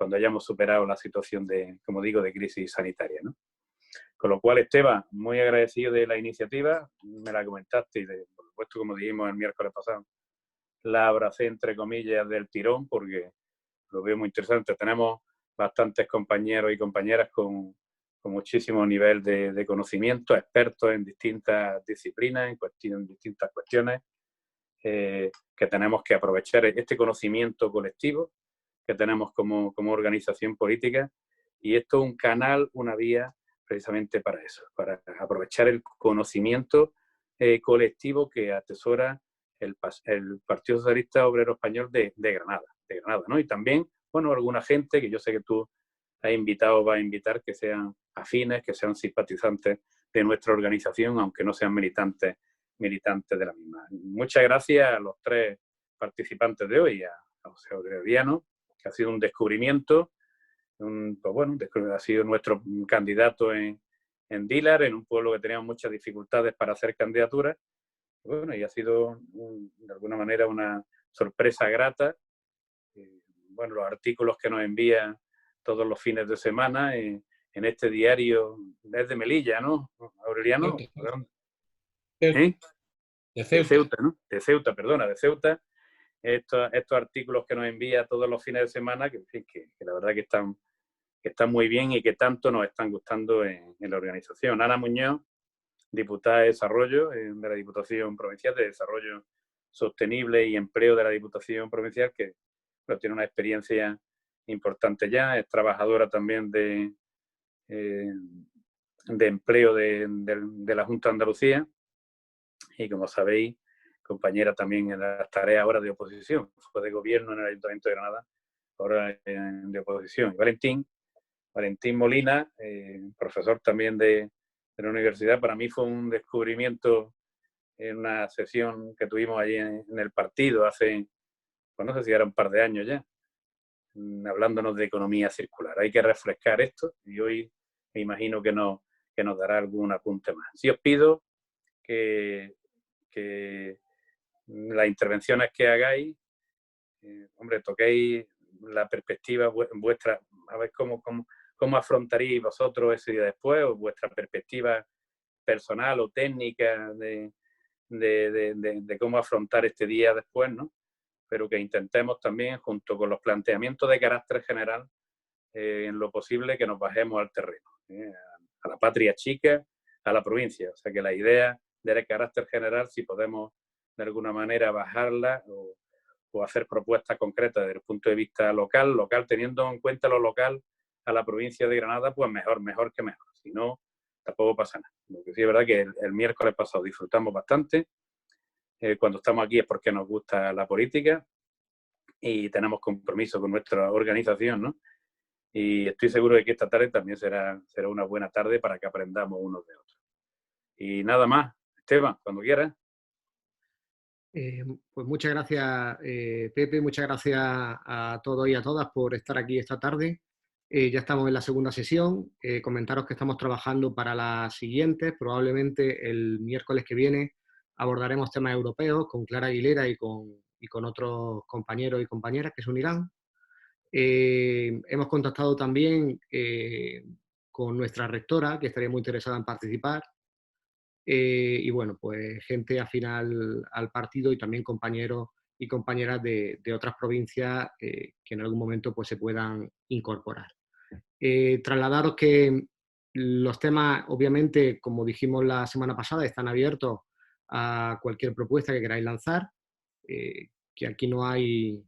cuando hayamos superado la situación de, como digo, de crisis sanitaria, ¿no? Con lo cual, Esteban, muy agradecido de la iniciativa, me la comentaste y, por supuesto, como dijimos el miércoles pasado, la abracé entre comillas del tirón porque lo veo muy interesante. Tenemos bastantes compañeros y compañeras con muchísimo nivel de conocimiento, expertos en distintas disciplinas, en distintas cuestiones, que tenemos que aprovechar este conocimiento colectivo que tenemos como organización política, y esto es un canal, una vía precisamente para eso, para aprovechar el conocimiento colectivo que atesora el Partido Socialista Obrero Español de Granada, ¿no? Y también, bueno, alguna gente que yo sé que tú has invitado o vas a invitar, que sean afines, que sean simpatizantes de nuestra organización, aunque no sean militantes de la misma. Muchas gracias a los tres participantes de hoy, a José Aureliano, que ha sido un descubrimiento, pues bueno, ha sido nuestro candidato en Dílar, en un pueblo que teníamos muchas dificultades para hacer candidaturas. Bueno, y ha sido de alguna manera una sorpresa grata. Bueno, los artículos que nos envían todos los fines de semana en este diario, es de Melilla, ¿no, Aureliano? ¿Eh? De Ceuta, ¿no? De Ceuta, perdona, de Ceuta. Estos artículos que nos envía todos los fines de semana, que la verdad que están muy bien y que tanto nos están gustando en la organización. Ana Muñoz, diputada de Desarrollo de la Diputación Provincial de Desarrollo Sostenible y Empleo de la Diputación Provincial, que bueno, tiene una experiencia importante ya, es trabajadora también de empleo de la Junta de Andalucía y, como sabéis, compañera también en las tareas ahora de oposición. Fue de gobierno en el Ayuntamiento de Granada, ahora de oposición. Y Valentín Molina, profesor también de la universidad, para mí fue un descubrimiento en una sesión que tuvimos allí en el partido hace, pues no sé si era un par de años ya, hablándonos de economía circular. Hay que refrescar esto y hoy me imagino que nos dará algún apunte más. Sí os pido que las intervenciones que hagáis, hombre, toquéis la perspectiva vuestra, a ver cómo afrontaréis vosotros ese día después, o vuestra perspectiva personal o técnica de cómo afrontar este día después, ¿no? Pero que intentemos también, junto con los planteamientos de carácter general, en lo posible que nos bajemos al terreno, a la patria chica, a la provincia. O sea, que la idea de carácter general, si podemos de alguna manera bajarla o hacer propuestas concretas desde el punto de vista local, teniendo en cuenta lo local a la provincia de Granada, pues mejor que mejor. Si no, tampoco pasa nada. Lo que sí es verdad que el miércoles pasado disfrutamos bastante. Cuando estamos aquí es porque nos gusta la política y tenemos compromiso con nuestra organización, ¿no? Y estoy seguro de que esta tarde también será una buena tarde para que aprendamos unos de otros. Y nada más, Esteban, cuando quieras. Pues muchas gracias, Pepe, muchas gracias a todos y a todas por estar aquí esta tarde. Ya estamos en la segunda sesión. Comentaros que estamos trabajando para las siguientes. Probablemente el miércoles que viene abordaremos temas europeos con Clara Aguilera y con otros compañeros y compañeras que se unirán. Hemos contactado también con nuestra rectora, que estaría muy interesada en participar. Y bueno, pues gente afín al partido y también compañeros y compañeras de otras provincias que en algún momento pues, se puedan incorporar. Trasladaros que los temas, obviamente, como dijimos la semana pasada, están abiertos a cualquier propuesta que queráis lanzar, que aquí no hay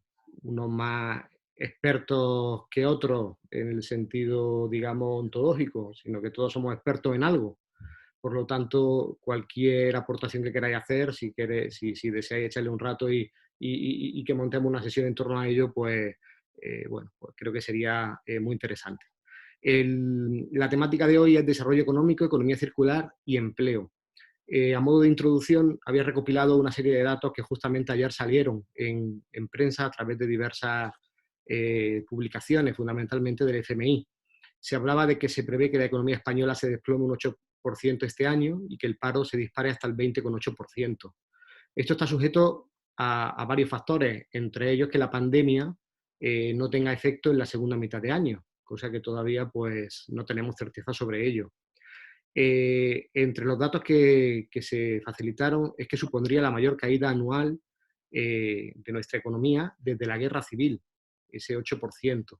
unos más expertos que otros en el sentido, digamos, ontológico, sino que todos somos expertos en algo. Por lo tanto, cualquier aportación que queráis hacer, si deseáis echarle un rato y que montemos una sesión en torno a ello, pues, bueno, pues creo que sería muy interesante. La temática de hoy es desarrollo económico, economía circular y empleo. A modo de introducción, había recopilado una serie de datos que justamente ayer salieron en prensa a través de diversas publicaciones, fundamentalmente del FMI. Se hablaba de que se prevé que la economía española se desplome un 8% este año y que el paro se dispare hasta el 20,8%. Esto está sujeto a varios factores, entre ellos que la pandemia no tenga efecto en la segunda mitad de año, cosa que todavía pues, no tenemos certeza sobre ello. Entre los datos que se facilitaron es que supondría la mayor caída anual de nuestra economía desde la guerra civil, ese 8%.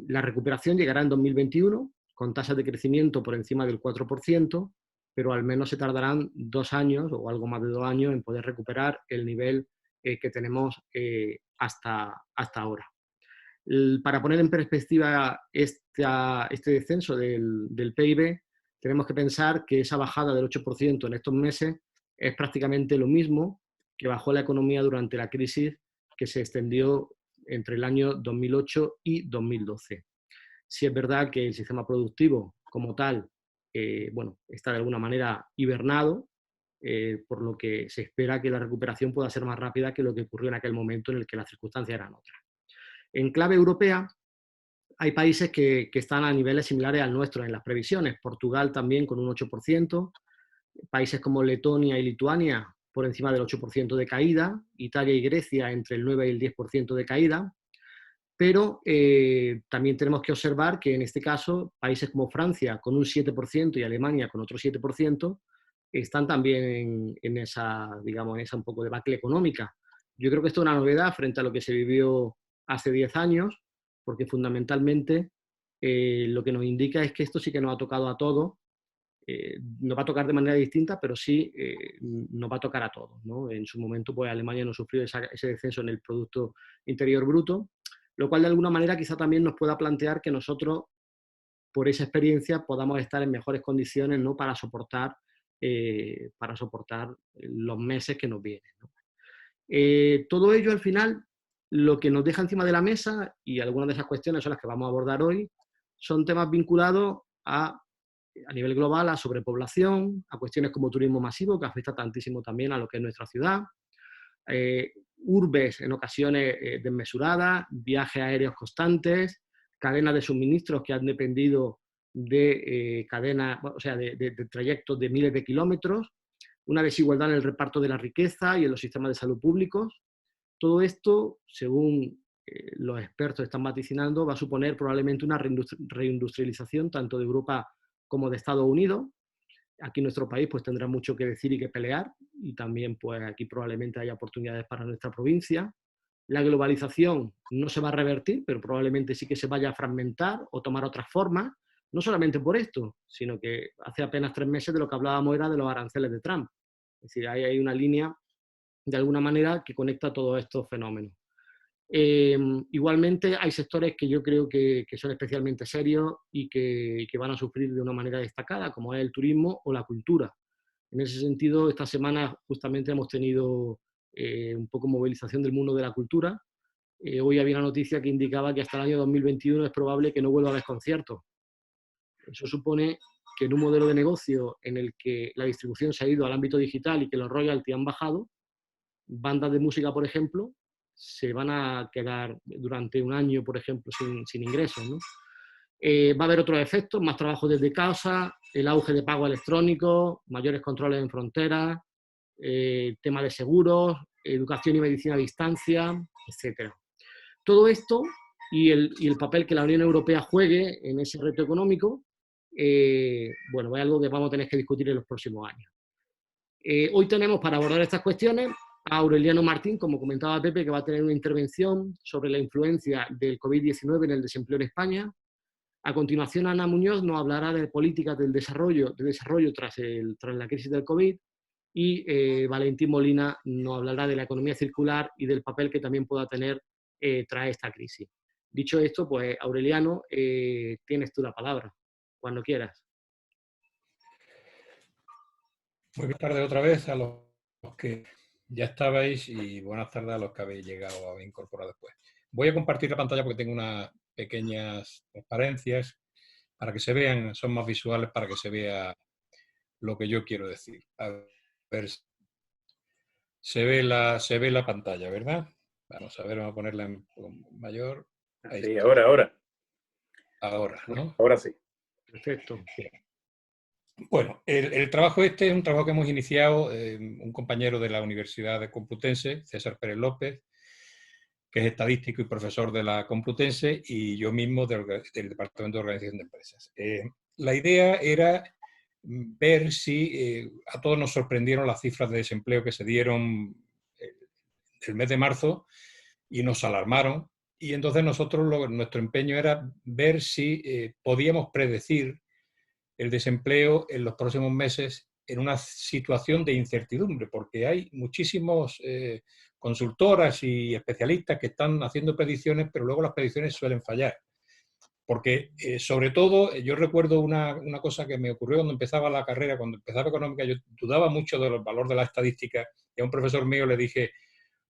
La recuperación llegará en 2021 con tasas de crecimiento por encima del 4%, pero al menos se tardarán 2 años o algo más de 2 años en poder recuperar el nivel que tenemos hasta ahora. Para poner en perspectiva este descenso del PIB, tenemos que pensar que esa bajada del 8% en estos meses es prácticamente lo mismo que bajó la economía durante la crisis que se extendió entre el año 2008 y 2012. Sí es verdad que el sistema productivo como tal bueno, está de alguna manera hibernado, por lo que se espera que la recuperación pueda ser más rápida que lo que ocurrió en aquel momento en el que las circunstancias eran otras. En clave europea, hay países que están a niveles similares al nuestro en las previsiones. Portugal también con un 8%, países como Letonia y Lituania por encima del 8% de caída, Italia y Grecia entre el 9 y el 10% de caída, pero también tenemos que observar que en este caso países como Francia con un 7% y Alemania con otro 7% están también en esa, digamos, en esa un poco debacle económica. Yo creo que esto es una novedad frente a lo que se vivió hace 10 años, porque fundamentalmente lo que nos indica es que esto sí que nos ha tocado a todos, nos va a tocar de manera distinta, pero sí nos va a tocar a todos, ¿no? En su momento, pues Alemania no sufrió ese descenso en el Producto Interior Bruto, lo cual de alguna manera quizá también nos pueda plantear que nosotros, por esa experiencia, podamos estar en mejores condiciones, ¿no? Para soportar los meses que nos vienen, ¿no? Todo ello al final lo que nos deja encima de la mesa, y algunas de esas cuestiones son las que vamos a abordar hoy, son temas vinculados a nivel global a sobrepoblación, a cuestiones como turismo masivo, que afecta tantísimo también a lo que es nuestra ciudad, urbes en ocasiones desmesuradas, viajes aéreos constantes, cadenas de suministros que han dependido de cadenas, o sea, de trayectos de miles de kilómetros, una desigualdad en el reparto de la riqueza y en los sistemas de salud públicos. Todo esto, según los expertos están vaticinando, va a suponer probablemente una reindustrialización tanto de Europa como de Estados Unidos. Aquí nuestro país pues tendrá mucho que decir y que pelear, y también pues aquí probablemente haya oportunidades para nuestra provincia. La globalización no se va a revertir, pero probablemente sí que se vaya a fragmentar o tomar otras formas, no solamente por esto, sino que hace apenas 3 meses de lo que hablábamos era de los aranceles de Trump. Es decir, ahí hay una línea de alguna manera que conecta todos estos fenómenos. Igualmente hay sectores que yo creo que son especialmente serios y que van a sufrir de una manera destacada, como es el turismo o la cultura. En ese sentido, esta semana justamente hemos tenido un poco movilización del mundo de la cultura. Hoy había una noticia que indicaba que hasta el año 2021 es probable que no vuelva a haber conciertos. Eso supone que en un modelo de negocio en el que la distribución se ha ido al ámbito digital y que los royalties han bajado, bandas de música, por ejemplo, se van a quedar durante un año, por ejemplo, sin ingresos, ¿no? Va a haber otros efectos, más trabajo desde casa, el auge de pago electrónico, mayores controles en fronteras, tema de seguros, educación y medicina a distancia, etc. Todo esto y el papel que la Unión Europea juegue en ese reto económico, bueno, es algo que vamos a tener que discutir en los próximos años. Hoy tenemos para abordar estas cuestiones a Aureliano Martín, como comentaba Pepe, que va a tener una intervención sobre la influencia del COVID-19 en el desempleo en España. A continuación, Ana Muñoz nos hablará de políticas del desarrollo tras la crisis del COVID, y Valentín Molina nos hablará de la economía circular y del papel que también pueda tener tras esta crisis. Dicho esto, pues Aureliano, tienes tú la palabra, cuando quieras. Muy buenas tardes otra vez a los que ya estabais y buenas tardes a los que habéis llegado, habéis incorporado después. Voy a compartir la pantalla porque tengo unas pequeñas transparencias para que se vean, son más visuales para que se vea lo que yo quiero decir. A ver, se ve la pantalla, ¿verdad? Vamos a ver, vamos a ponerla en mayor. Ahí sí, ahora. Ahora, ¿no? Ahora sí. Perfecto. Bien. Bueno, el trabajo este es un trabajo que hemos iniciado un compañero de la Universidad de Complutense, César Pérez López, que es estadístico y profesor de la Complutense, y yo mismo del Departamento de Organización de Empresas. La idea era ver si a todos nos sorprendieron las cifras de desempleo que se dieron el mes de marzo y nos alarmaron. Y entonces nuestro empeño era ver si podíamos predecir el desempleo en los próximos meses en una situación de incertidumbre, porque hay muchísimos consultoras y especialistas que están haciendo predicciones, pero luego las predicciones suelen fallar. Porque, sobre todo, yo recuerdo una cosa que me ocurrió cuando empezaba la carrera, cuando empezaba económica, yo dudaba mucho del valor de la estadística, y a un profesor mío le dije: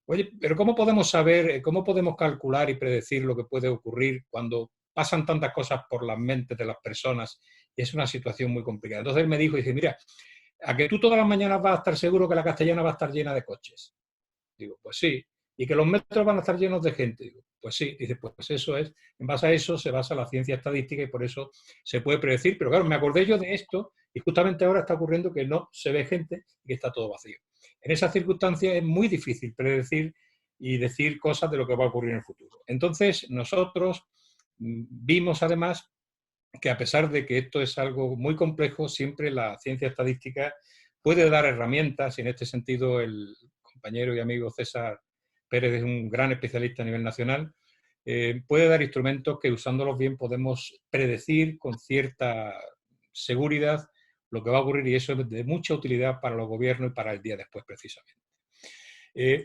oye, pero ¿cómo podemos saber, cómo podemos calcular y predecir lo que puede ocurrir cuando pasan tantas cosas por las mentes de las personas y es una situación muy complicada? Entonces él me dijo, dice, mira, ¿a que tú todas las mañanas vas a estar seguro que la Castellana va a estar llena de coches? Digo, pues sí. ¿Y que los metros van a estar llenos de gente? Digo, pues sí. Dice, pues eso es, en base a eso se basa la ciencia estadística y por eso se puede predecir. Pero claro, me acordé yo de esto y justamente ahora está ocurriendo que no se ve gente y que está todo vacío. En esas circunstancias es muy difícil predecir y decir cosas de lo que va a ocurrir en el futuro. Entonces, nosotros vimos además que a pesar de que esto es algo muy complejo, siempre la ciencia estadística puede dar herramientas, y en este sentido el compañero y amigo César Pérez es un gran especialista a nivel nacional, puede dar instrumentos que usándolos bien podemos predecir con cierta seguridad lo que va a ocurrir, y eso es de mucha utilidad para los gobiernos y para el día después precisamente.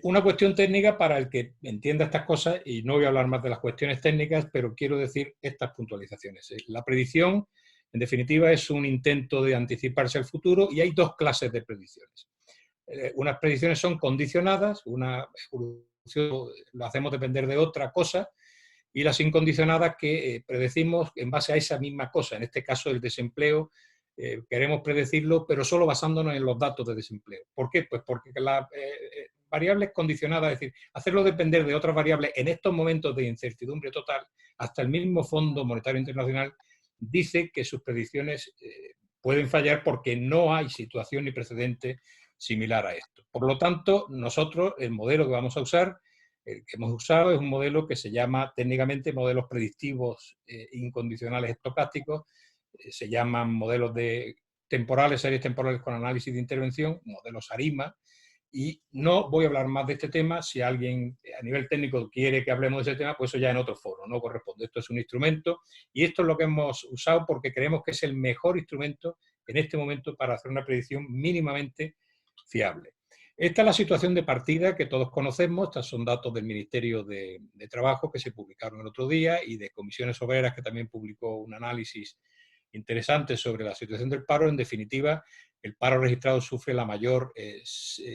Una cuestión técnica para el que entienda estas cosas, y no voy a hablar más de las cuestiones técnicas, pero quiero decir estas puntualizaciones. La predicción, en definitiva, es un intento de anticiparse al futuro, y hay dos clases de predicciones. Unas predicciones son condicionadas, una evolución la hacemos depender de otra cosa, y las incondicionadas que predecimos en base a esa misma cosa. En este caso, el desempleo, queremos predecirlo, pero solo basándonos en los datos de desempleo. ¿Por qué? Pues porque las variables condicionadas, es decir, hacerlo depender de otras variables en estos momentos de incertidumbre total, hasta el mismo Fondo Monetario Internacional dice que sus predicciones pueden fallar porque no hay situación ni precedente similar a esto. Por lo tanto, nosotros, el modelo que vamos a usar, el que hemos usado, es un modelo que se llama técnicamente modelos predictivos incondicionales estocásticos, se llaman modelos de temporales, series temporales con análisis de intervención, modelos ARIMA, y no voy a hablar más de este tema. Si alguien a nivel técnico quiere que hablemos de ese tema, pues eso ya en otro foro, no corresponde. Esto es un instrumento y esto es lo que hemos usado porque creemos que es el mejor instrumento en este momento para hacer una predicción mínimamente fiable. Esta es la situación de partida que todos conocemos. Estos son datos del Ministerio de Trabajo que se publicaron el otro día y de Comisiones Obreras, que también publicó un análisis interesante sobre la situación del paro. En definitiva, el paro registrado sufre la mayor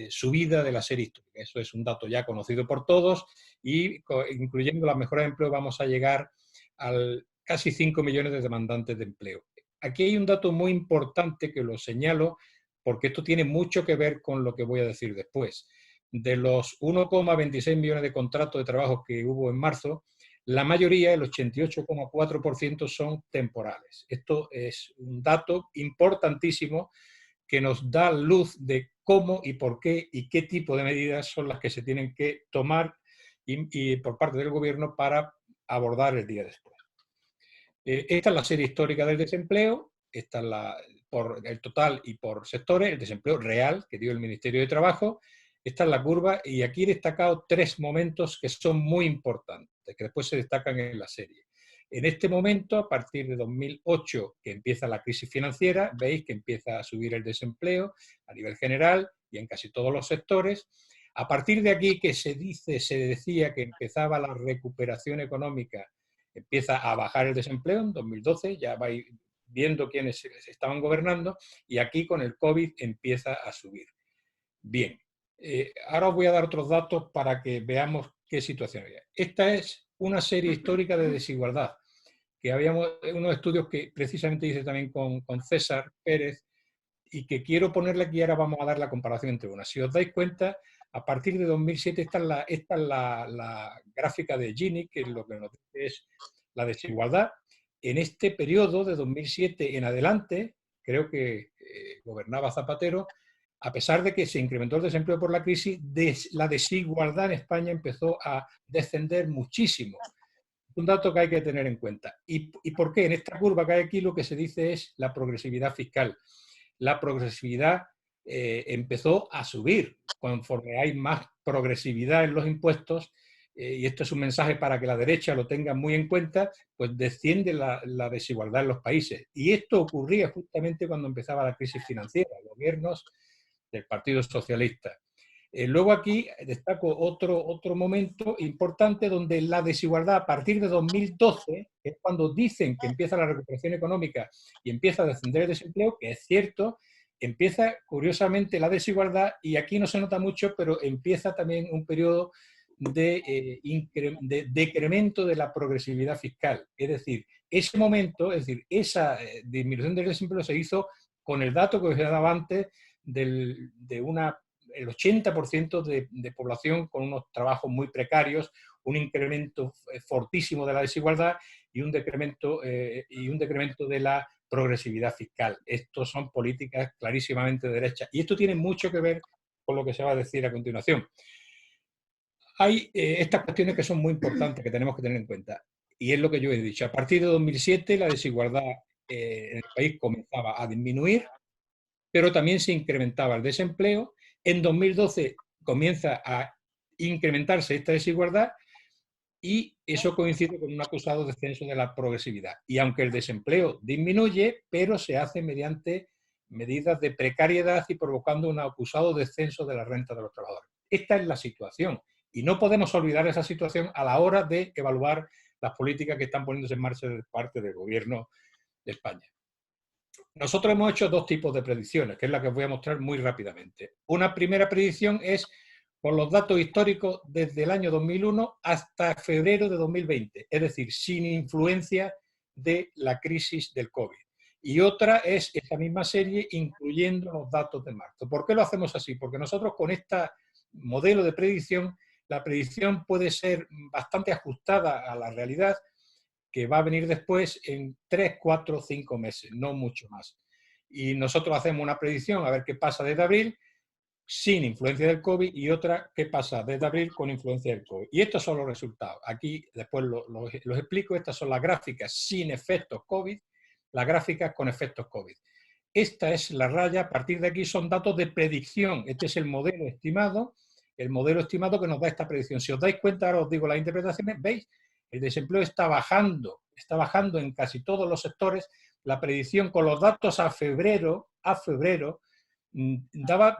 subida de la serie histórica. Eso es un dato ya conocido por todos y, incluyendo las mejoras de empleo, vamos a llegar a casi 5 millones de demandantes de empleo. Aquí hay un dato muy importante que lo señalo porque esto tiene mucho que ver con lo que voy a decir después. De los 1,26 millones de contratos de trabajo que hubo en marzo, la mayoría, el 88,4%, son temporales. Esto es un dato importantísimo que nos da luz de cómo y por qué y qué tipo de medidas son las que se tienen que tomar y por parte del gobierno para abordar el día después. Esta es la serie histórica del desempleo, esta es por el total y por sectores, el desempleo real que dio el Ministerio de Trabajo. Esta es la curva y aquí he destacado tres momentos que son muy importantes, que después se destacan en la serie. En este momento, a partir de 2008, que empieza la crisis financiera, veis que empieza a subir el desempleo a nivel general y en casi todos los sectores. A partir de aquí que se decía que empezaba la recuperación económica, empieza a bajar el desempleo en 2012, ya vais viendo quiénes estaban gobernando, y aquí con el COVID empieza a subir. Bien, ahora os voy a dar otros datos para que veamos qué situación había. Esta es una serie histórica de desigualdad, que habíamos unos estudios que precisamente hice también con César Pérez, y que quiero ponerle aquí. Ahora vamos a dar la comparación entre unas. Si os dais cuenta, a partir de 2007, esta es la gráfica de Gini, que lo que nos dice es la desigualdad. En este periodo de 2007 en adelante, creo que gobernaba Zapatero, a pesar de que se incrementó el desempleo por la crisis, la desigualdad en España empezó a descender muchísimo. Un dato que hay que tener en cuenta. ¿Y por qué? En esta curva que hay aquí lo que se dice es la progresividad fiscal. La progresividad empezó a subir conforme hay más progresividad en los impuestos, y esto es un mensaje para que la derecha lo tenga muy en cuenta, pues desciende la desigualdad en los países. Y esto ocurría justamente cuando empezaba la crisis financiera, gobiernos del Partido Socialista. Luego aquí destaco otro momento importante donde la desigualdad a partir de 2012, que es cuando dicen que empieza la recuperación económica y empieza a descender el desempleo, que es cierto, empieza curiosamente la desigualdad y aquí no se nota mucho, pero empieza también un periodo de decremento de la progresividad fiscal. Es decir, ese momento, es decir, esa disminución del desempleo se hizo con el dato que os he dado antes el 80% de población con unos trabajos muy precarios, un incremento fortísimo de la desigualdad y un decremento de la progresividad fiscal. Estos son políticas clarísimamente de derecha. Y esto tiene mucho que ver con lo que se va a decir a continuación. Hay estas cuestiones que son muy importantes, que tenemos que tener en cuenta. Y es lo que yo he dicho. A partir de 2007 la desigualdad en el país comenzaba a disminuir, pero también se incrementaba el desempleo. En 2012 comienza a incrementarse esta desigualdad y eso coincide con un acusado descenso de la progresividad. Y aunque el desempleo disminuye, pero se hace mediante medidas de precariedad y provocando un acusado descenso de la renta de los trabajadores. Esta es la situación y no podemos olvidar esa situación a la hora de evaluar las políticas que están poniéndose en marcha de parte del Gobierno de España. Nosotros hemos hecho dos tipos de predicciones, que es la que os voy a mostrar muy rápidamente. Una primera predicción es por los datos históricos desde el año 2001 hasta febrero de 2020, es decir, sin influencia de la crisis del COVID. Y otra es esta misma serie incluyendo los datos de marzo. ¿Por qué lo hacemos así? Porque nosotros con este modelo de predicción, la predicción puede ser bastante ajustada a la realidad, que va a venir después en 3, 4, 5 meses, no mucho más. Y nosotros hacemos una predicción a ver qué pasa desde abril sin influencia del COVID y otra qué pasa desde abril con influencia del COVID. Y estos son los resultados. Aquí después los explico. Estas son las gráficas sin efectos COVID, las gráficas con efectos COVID. Esta es la raya. A partir de aquí son datos de predicción. Este es el modelo estimado que nos da esta predicción. Si os dais cuenta, ahora os digo las interpretaciones, ¿veis? El desempleo está bajando en casi todos los sectores. La predicción con los datos a febrero daba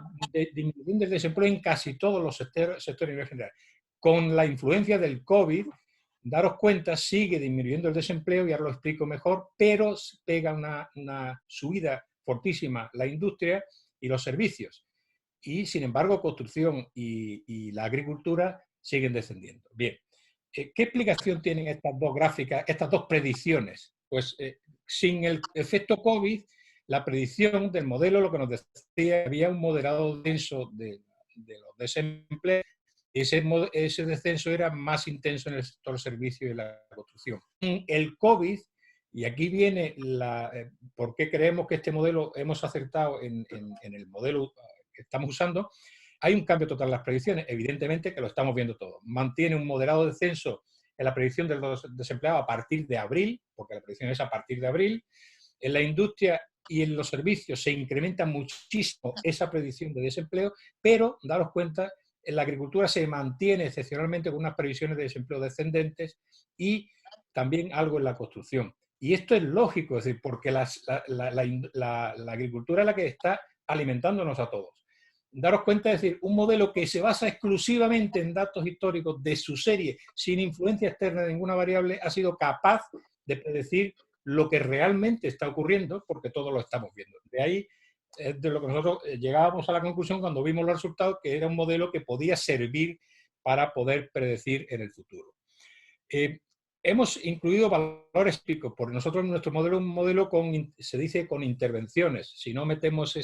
disminución del desempleo en casi todos los sectores a nivel general. Con la influencia del COVID, daros cuenta, sigue disminuyendo el desempleo, y ahora lo explico mejor, pero pega una subida fortísima la industria y los servicios. Y, sin embargo, construcción y la agricultura siguen descendiendo. Bien. ¿Qué explicación tienen estas dos gráficas, estas dos predicciones? Pues sin el efecto COVID, la predicción del modelo lo que nos decía había un moderado descenso de los desempleos. Ese descenso era más intenso en el sector servicio y la construcción. El COVID, y aquí viene por qué creemos que este modelo hemos acertado en el modelo que estamos usando. Hay un cambio total en las predicciones, evidentemente que lo estamos viendo todos. Mantiene un moderado descenso en la predicción de los desempleados a partir de abril, porque la predicción es a partir de abril. En la industria y en los servicios se incrementa muchísimo esa predicción de desempleo, pero daros cuenta, en la agricultura se mantiene excepcionalmente con unas previsiones de desempleo descendentes y también algo en la construcción. Y esto es lógico, es decir, porque la agricultura es la que está alimentándonos a todos. Daros cuenta, es decir, un modelo que se basa exclusivamente en datos históricos de su serie, sin influencia externa de ninguna variable, ha sido capaz de predecir lo que realmente está ocurriendo, porque todos lo estamos viendo. De ahí es de lo que nosotros llegábamos a la conclusión cuando vimos los resultados, que era un modelo que podía servir para poder predecir en el futuro. Hemos incluido valores picos, porque nosotros nuestro modelo es un modelo se dice con intervenciones. Si no metemos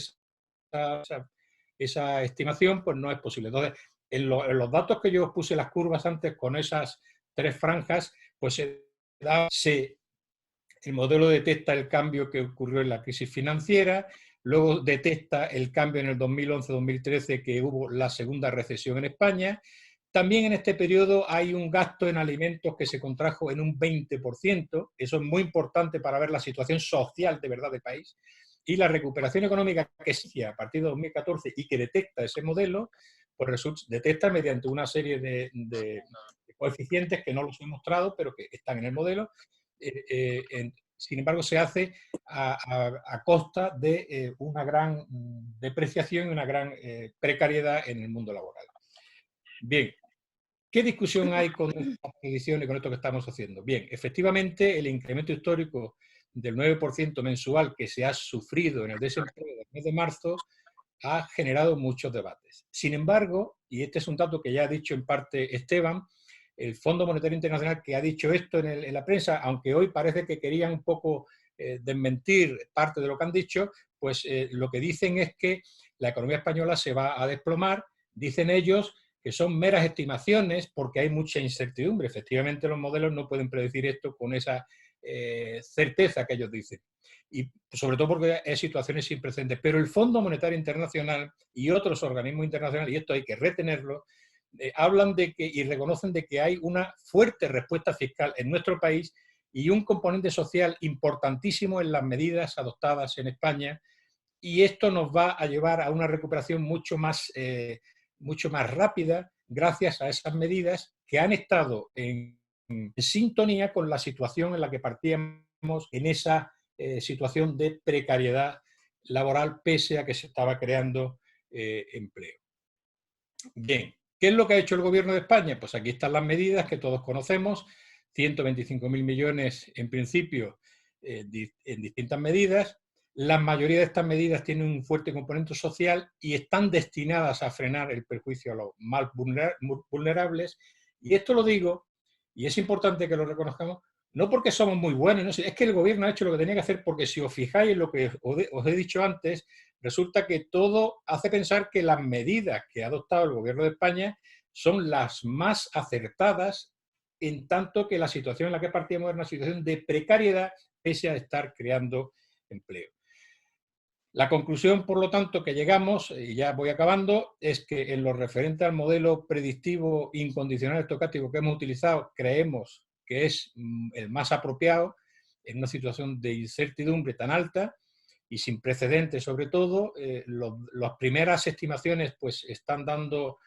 esa estimación, pues no es posible. Entonces, en los datos que yo os puse las curvas antes con esas tres franjas, pues el modelo detecta el cambio que ocurrió en la crisis financiera, luego detecta el cambio en el 2011-2013 que hubo la segunda recesión en España. También en este periodo hay un gasto en alimentos que se contrajo en un 20%, eso es muy importante para ver la situación social de verdad del país, y la recuperación económica que se a partir de 2014 y que detecta ese modelo, pues detecta mediante una serie de coeficientes que no los he mostrado, pero que están en el modelo. Sin embargo, se hace a costa de una gran depreciación y una gran precariedad en el mundo laboral. Bien, ¿qué discusión hay con esta predicción y con esto que estamos haciendo? Bien, efectivamente, el incremento histórico del 9% mensual que se ha sufrido en el desempleo del mes de marzo ha generado muchos debates. Sin embargo, y este es un dato que ya ha dicho en parte Esteban, el Fondo Monetario Internacional, que ha dicho esto en la prensa, aunque hoy parece que querían un poco desmentir parte de lo que han dicho, pues lo que dicen es que la economía española se va a desplomar. Dicen ellos que son meras estimaciones porque hay mucha incertidumbre. Efectivamente, los modelos no pueden predecir esto con esa certeza que ellos dicen. Y sobre todo porque hay situaciones sin precedentes. Pero el Fondo Monetario Internacional y otros organismos internacionales, y esto hay que retenerlo, hablan de que y reconocen de que hay una fuerte respuesta fiscal en nuestro país y un componente social importantísimo en las medidas adoptadas en España, y esto nos va a llevar a una recuperación mucho más rápida gracias a esas medidas que han estado en sintonía con la situación en la que partíamos, en esa situación de precariedad laboral, pese a que se estaba creando empleo. Bien, ¿qué es lo que ha hecho el Gobierno de España? Pues aquí están las medidas que todos conocemos, 125.000 millones en principio en distintas medidas. La mayoría de estas medidas tienen un fuerte componente social y están destinadas a frenar el perjuicio a los más vulnerables. Y esto lo digo, y es importante que lo reconozcamos, no porque somos muy buenos, no, es que el Gobierno ha hecho lo que tenía que hacer, porque si os fijáis en lo que os he dicho antes, resulta que todo hace pensar que las medidas que ha adoptado el Gobierno de España son las más acertadas, en tanto que la situación en la que partíamos era una situación de precariedad, pese a estar creando empleo. La conclusión, por lo tanto, que llegamos, y ya voy acabando, es que en lo referente al modelo predictivo incondicional estocástico que hemos utilizado, creemos que es el más apropiado en una situación de incertidumbre tan alta y sin precedentes, sobre todo. Las primeras estimaciones pues están dando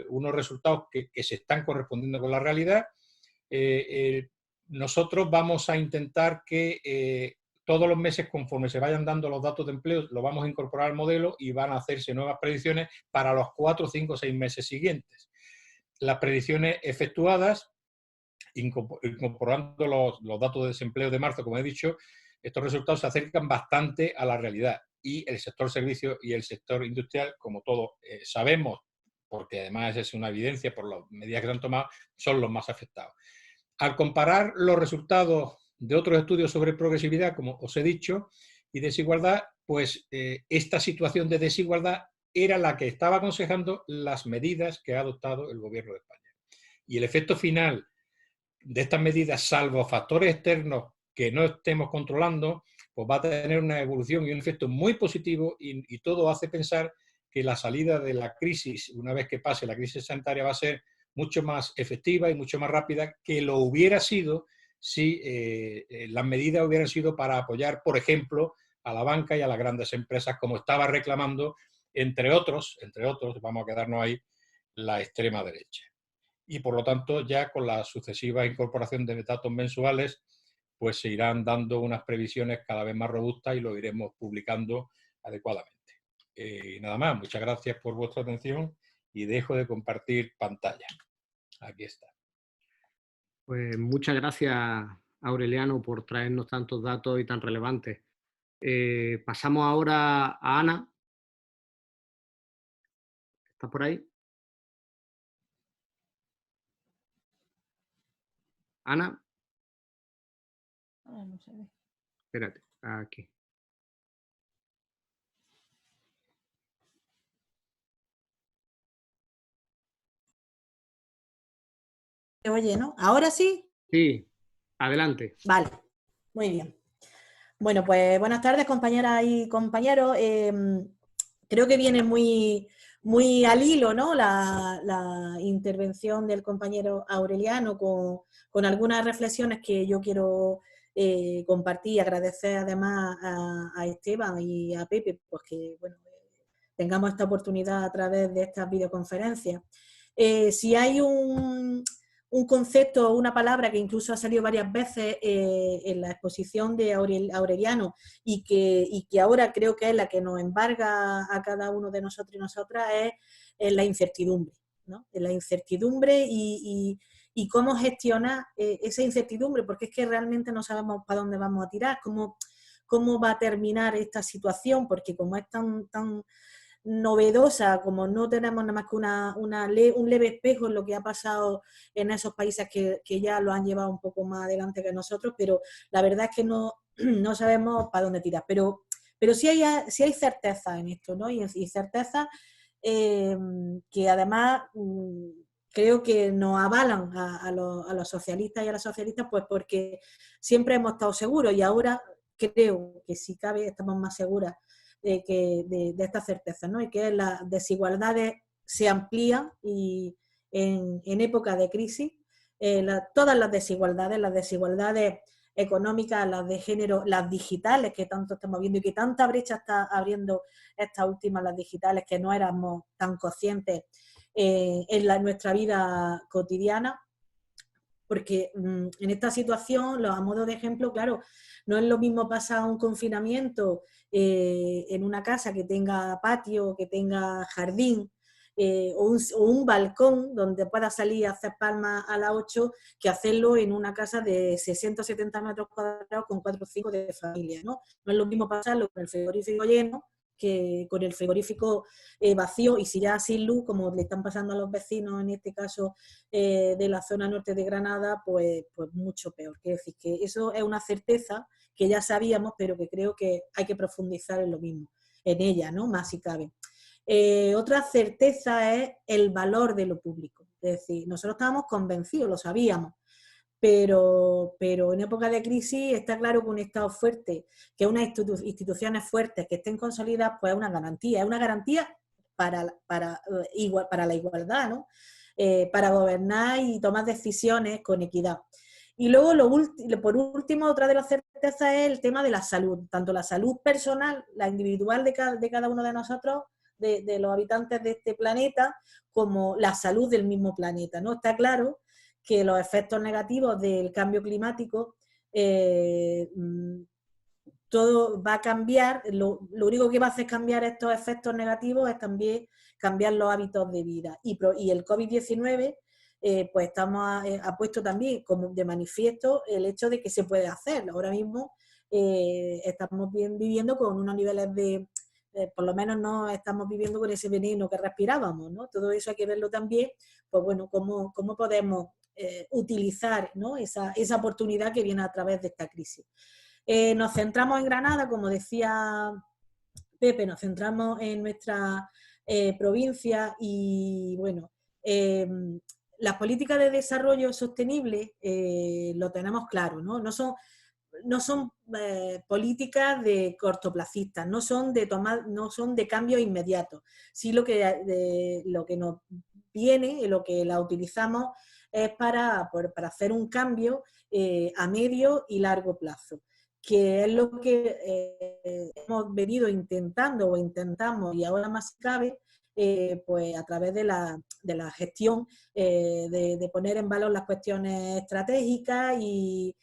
unos resultados que se están correspondiendo con la realidad. Nosotros vamos a intentar que todos los meses, conforme se vayan dando los datos de empleo, lo vamos a incorporar al modelo y van a hacerse nuevas predicciones para los 4, 5, 6 meses siguientes. Las predicciones efectuadas, incorporando los datos de desempleo de marzo, como he dicho, estos resultados se acercan bastante a la realidad, y el sector servicios y el sector industrial, como todos sabemos, porque además es una evidencia por las medidas que se han tomado, son los más afectados. Al comparar los resultados de otros estudios sobre progresividad, como os he dicho, y desigualdad, pues esta situación de desigualdad era la que estaba aconsejando las medidas que ha adoptado el Gobierno de España. Y el efecto final de estas medidas, salvo factores externos que no estemos controlando, pues va a tener una evolución y un efecto muy positivo, y todo hace pensar que la salida de la crisis, una vez que pase la crisis sanitaria, va a ser mucho más efectiva y mucho más rápida que lo hubiera sido si las medidas hubieran sido para apoyar, por ejemplo, a la banca y a las grandes empresas, como estaba reclamando, entre otros, vamos a quedarnos ahí, la extrema derecha. Y por lo tanto, ya con la sucesiva incorporación de datos mensuales, pues se irán dando unas previsiones cada vez más robustas y lo iremos publicando adecuadamente. Nada más, muchas gracias por vuestra atención y dejo de compartir pantalla. Aquí está. Pues muchas gracias, Aureliano, por traernos tantos datos y tan relevantes. Pasamos ahora a Ana. ¿Está por ahí? Ana. No se ve. Espérate, aquí. Se oye, ¿no? ¿Ahora sí? Sí, adelante. Vale, muy bien. Bueno, pues buenas tardes, compañeras y compañeros. Creo que viene muy, muy al hilo, ¿no? La intervención del compañero Aureliano con algunas reflexiones que yo quiero compartir y agradecer además a Esteban y a Pepe, pues que bueno, tengamos esta oportunidad a través de estas videoconferencias. Si hay un concepto o una palabra que incluso ha salido varias veces en la exposición de Aureliano y que ahora creo que es la que nos embarga a cada uno de nosotros y nosotras, es la incertidumbre, ¿no? La incertidumbre y cómo gestionar esa incertidumbre, porque es que realmente no sabemos para dónde vamos a tirar, cómo va a terminar esta situación, porque como es tan novedosa, como no tenemos nada más que un leve espejo en lo que ha pasado en esos países que ya lo han llevado un poco más adelante que nosotros, pero la verdad es que no sabemos para dónde tirar. Pero sí hay certeza en esto, ¿no? Y certeza que además creo que nos avalan a los socialistas y a las socialistas, pues porque siempre hemos estado seguros y ahora creo que si cabe estamos más seguras de esta certeza, ¿no? Y que las desigualdades se amplían y en época de crisis, todas las desigualdades económicas, las de género, las digitales que tanto estamos viendo y que tanta brecha está abriendo estas últimas, las digitales, que no éramos tan conscientes en nuestra vida cotidiana, porque en esta situación, a modo de ejemplo, claro, no es lo mismo pasar un confinamiento en una casa que tenga patio, que tenga jardín, o un balcón donde pueda salir a hacer palmas a las 8, que hacerlo en una casa de 60 o 70 metros cuadrados con 4 o 5 de familia, ¿no? No es lo mismo pasarlo con el frigorífico lleno que con el frigorífico vacío, y si ya sin luz, como le están pasando a los vecinos, en este caso de la zona norte de Granada, pues mucho peor. Quiero decir que eso es una certeza que ya sabíamos, pero que creo que hay que profundizar en lo mismo, en ella, ¿no? Más si cabe. Otra certeza es el valor de lo público. Es decir, nosotros estábamos convencidos, lo sabíamos, pero en época de crisis está claro que un Estado fuerte, que unas instituciones fuertes que estén consolidadas, pues es una garantía para la igualdad, ¿no? Para gobernar y tomar decisiones con equidad. Y luego, por último, otra de las certezas es el tema de la salud, tanto la salud personal, la individual de cada uno de nosotros, de los habitantes de este planeta, como la salud del mismo planeta, ¿no? Está claro que los efectos negativos del cambio climático, todo va a cambiar. Lo único que va a hacer cambiar estos efectos negativos es también cambiar los hábitos de vida. Y el COVID-19 pues ha puesto también como de manifiesto el hecho de que se puede hacer. Ahora mismo estamos viviendo con unos niveles por lo menos no estamos viviendo con ese veneno que respirábamos, ¿no? Todo eso hay que verlo también, pues bueno, cómo podemos utilizar, ¿no? esa oportunidad que viene a través de esta crisis. Nos centramos en Granada, como decía Pepe, nos centramos en nuestra provincia y, bueno, las políticas de desarrollo sostenible lo tenemos claro, ¿no? No son políticas de cortoplacistas, no son de cambio inmediato. Sí, lo que nos viene y lo que la utilizamos es para hacer un cambio a medio y largo plazo, que es lo que hemos venido intentando o intentamos, y ahora más cabe, pues a través de la gestión, de poner en valor las cuestiones estratégicas y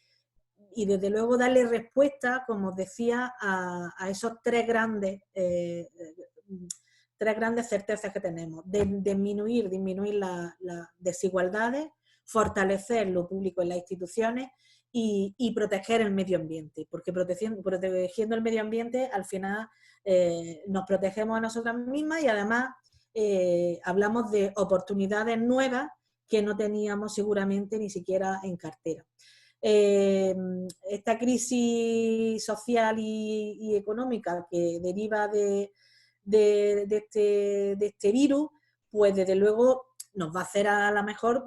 desde luego darle respuesta, como os decía, a esos tres grandes certezas que tenemos: de disminuir las desigualdades, fortalecer lo público en las instituciones y proteger el medio ambiente, porque protegiendo el medio ambiente al final nos protegemos a nosotras mismas y además hablamos de oportunidades nuevas que no teníamos seguramente ni siquiera en cartera. Esta crisis social y económica que deriva de este virus, pues desde luego nos va a hacer a lo mejor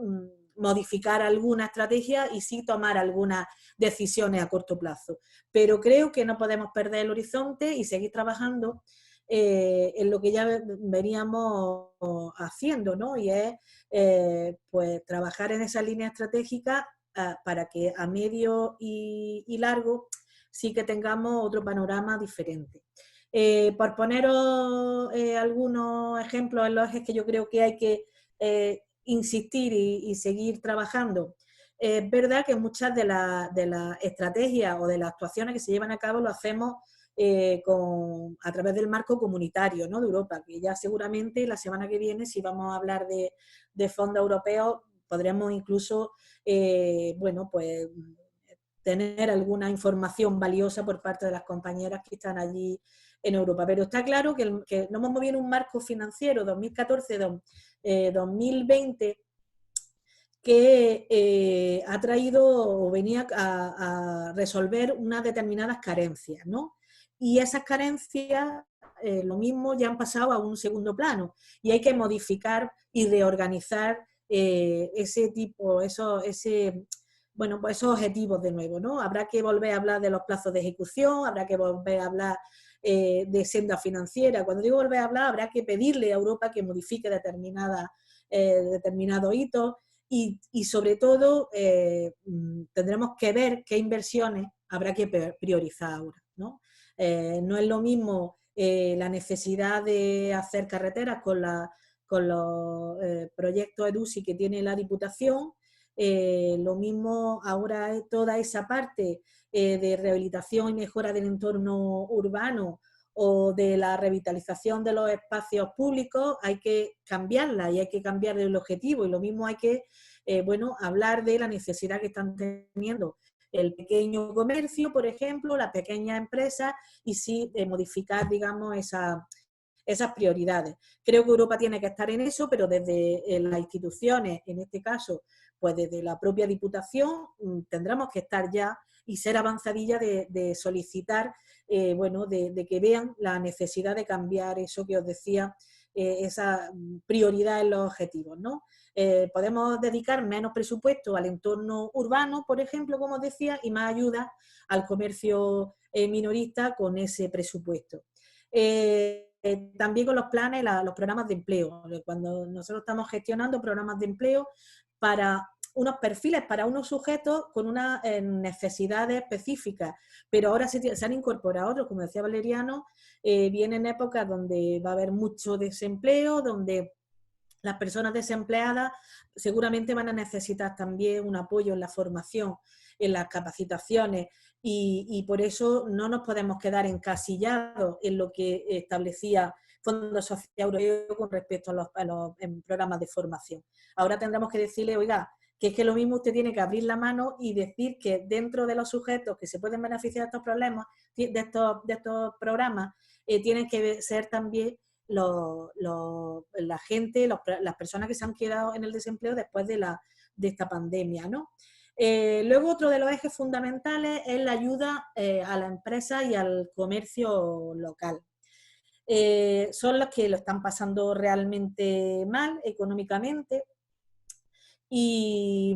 modificar alguna estrategia y sí tomar algunas decisiones a corto plazo. Pero creo que no podemos perder el horizonte y seguir trabajando en lo que ya veníamos haciendo, ¿no? Y es pues trabajar en esa línea estratégica para que a medio y largo sí que tengamos otro panorama diferente. Por poneros algunos ejemplos en los ejes que yo creo que hay que insistir y seguir trabajando. Es verdad que muchas de las estrategias o de las actuaciones que se llevan a cabo lo hacemos a través del marco comunitario, ¿no? De Europa, que ya seguramente la semana que viene, si vamos a hablar de fondos europeos, podremos incluso, bueno, pues tener alguna información valiosa por parte de las compañeras que están allí en Europa. Pero está claro que nos hemos movido en un marco financiero 2014-2020 que ha traído o venía a resolver unas determinadas carencias, ¿no? Y esas carencias, lo mismo, ya han pasado a un segundo plano y hay que modificar y reorganizar ese tipo, bueno, pues esos objetivos de nuevo, ¿no? Habrá que volver a hablar de los plazos de ejecución, habrá que volver a hablar de senda financiera. Cuando digo volver a hablar, habrá que pedirle a Europa que modifique determinados hitos y sobre todo tendremos que ver qué inversiones habrá que priorizar ahora, ¿no? No es lo mismo la necesidad de hacer carreteras con los proyectos EDUSI que tiene la Diputación. Lo mismo ahora es toda esa parte de rehabilitación y mejora del entorno urbano o de la revitalización de los espacios públicos, hay que cambiarla y hay que cambiar el objetivo. Y lo mismo hay que bueno, hablar de la necesidad que están teniendo el pequeño comercio, por ejemplo, la pequeña empresa, y sí modificar, digamos, esas prioridades. Creo que Europa tiene que estar en eso, pero desde las instituciones, en este caso, pues desde la propia Diputación, tendremos que estar ya y ser avanzadilla de solicitar, bueno, de que vean la necesidad de cambiar eso que os decía, esa prioridad en los objetivos, ¿no? Podemos dedicar menos presupuesto al entorno urbano, por ejemplo, como os decía, y más ayuda al comercio minorista con ese presupuesto. También con los planes, los programas de empleo. Cuando nosotros estamos gestionando programas de empleo para unos perfiles, para unos sujetos con unas necesidades específicas, pero ahora se han incorporado otros, como decía Valeriano, vienen épocas donde va a haber mucho desempleo, donde las personas desempleadas seguramente van a necesitar también un apoyo en la formación, en las capacitaciones y por eso no nos podemos quedar encasillados en lo que establecía Fondo Social Europeo con respecto a los programas de formación. Ahora tendremos que decirle, oiga, que es que lo mismo usted tiene que abrir la mano y decir que dentro de los sujetos que se pueden beneficiar de estos problemas, de estos programas, tienen que ser también la gente, las personas que se han quedado en el desempleo después de esta pandemia, ¿no? Luego otro de los ejes fundamentales es la ayuda a la empresa y al comercio local. Son los que lo están pasando realmente mal económicamente y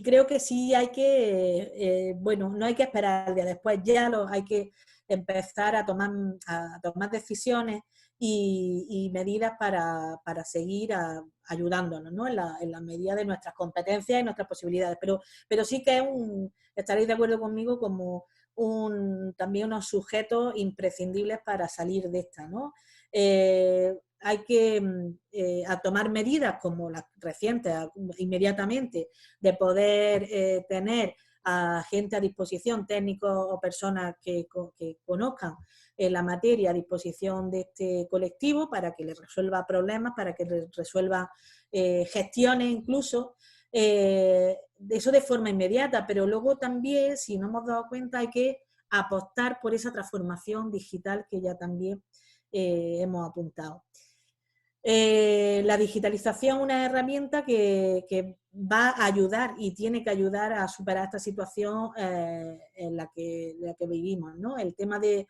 creo que sí hay que, bueno, no hay que esperar al día después, hay que empezar a tomar decisiones y medidas para seguir ayudándonos, ¿no? En la medida de nuestras competencias y nuestras posibilidades. Pero sí que estaréis de acuerdo conmigo como también unos sujetos imprescindibles para salir de esta, ¿no? Hay que tomar medidas como las recientes, inmediatamente, de poder tener a gente a disposición, técnicos o personas que conozcan la materia a disposición de este colectivo para que les resuelva problemas, para que les resuelva gestiones incluso, eso de forma inmediata, pero luego también, si no hemos dado cuenta, hay que apostar por esa transformación digital que ya también hemos apuntado. La digitalización es una herramienta que va a ayudar y tiene que ayudar a superar esta situación en la que vivimos, ¿no? El tema de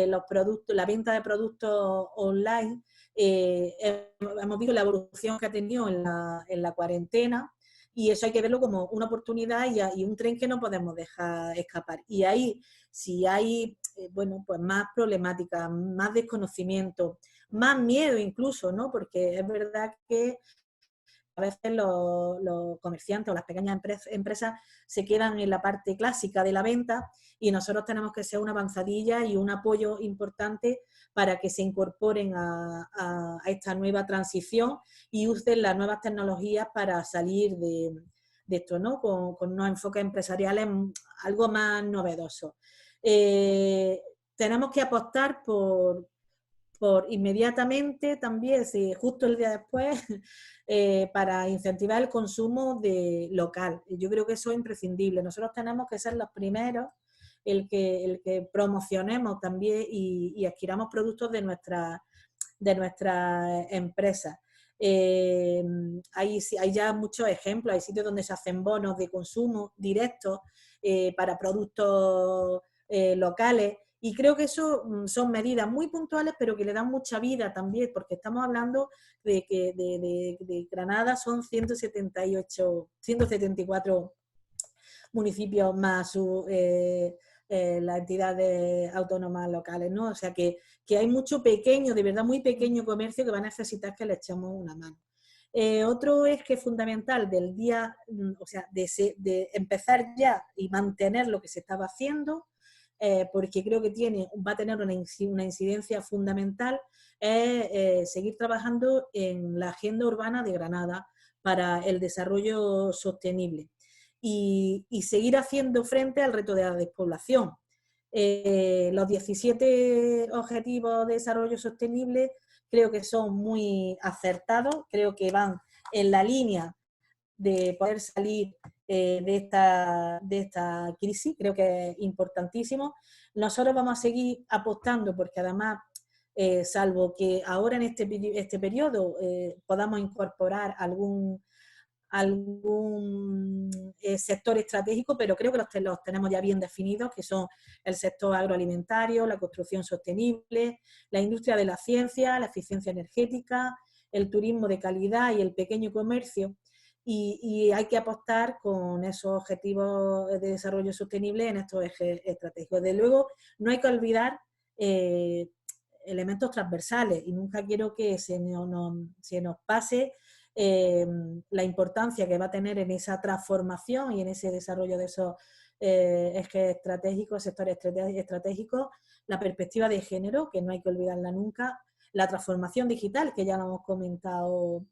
los productos, la venta de productos online, hemos visto la evolución que ha tenido en la cuarentena y eso hay que verlo como una oportunidad y un tren que no podemos dejar escapar. Y ahí, si hay, bueno, pues más problemática, más desconocimiento, más miedo incluso, ¿no? Porque es verdad que a veces los comerciantes o las pequeñas empresas se quedan en la parte clásica de la venta y nosotros tenemos que ser una avanzadilla y un apoyo importante para que se incorporen a esta nueva transición y usen las nuevas tecnologías para salir de esto, ¿no? Con unos enfoques empresariales algo más novedosos. Tenemos que apostar por inmediatamente también, justo el día después, para incentivar el consumo local. Yo creo que eso es imprescindible. Nosotros tenemos que ser los primeros el que promocionemos también y adquiramos productos de nuestra empresa. Hay ya muchos ejemplos, hay sitios donde se hacen bonos de consumo directos para productos locales. Y creo que eso son medidas muy puntuales, pero que le dan mucha vida también, porque estamos hablando de que de Granada son 174 municipios más las entidades autónomas locales, ¿no? O sea que hay mucho pequeño, de verdad muy pequeño comercio que va a necesitar que le echemos una mano. Otro es que es fundamental del día, o sea, de empezar ya y mantener lo que se estaba haciendo, porque creo que va a tener una incidencia fundamental, seguir trabajando en la agenda urbana de Granada para el desarrollo sostenible y seguir haciendo frente al reto de la despoblación. Los 17 Objetivos de Desarrollo Sostenible creo que son muy acertados, creo que van en la línea de poder salir de esta crisis, creo que es importantísimo. Nosotros vamos a seguir apostando porque además, salvo que ahora en este periodo podamos incorporar algún sector estratégico, pero creo que los tenemos ya bien definidos, que son el sector agroalimentario, la construcción sostenible, la industria de la ciencia, la eficiencia energética, el turismo de calidad y el pequeño comercio. Y hay que apostar con esos objetivos de desarrollo sostenible en estos ejes estratégicos. Desde luego, no hay que olvidar elementos transversales y nunca quiero que se nos pase la importancia que va a tener en esa transformación y en ese desarrollo de esos ejes estratégicos, sectores estratégicos, la perspectiva de género, que no hay que olvidarla nunca, la transformación digital, que ya lo hemos comentado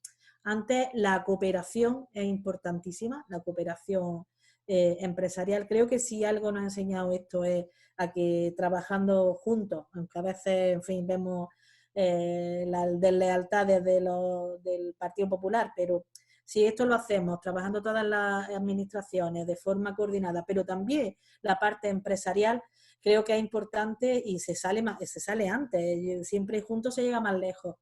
antes, la cooperación es importantísima, la cooperación empresarial. Creo que si algo nos ha enseñado esto es a que trabajando juntos, aunque a veces, en fin, vemos las deslealtades del Partido Popular, pero si esto lo hacemos trabajando todas las administraciones de forma coordinada, pero también la parte empresarial, creo que es importante y se sale antes, siempre juntos se llega más lejos.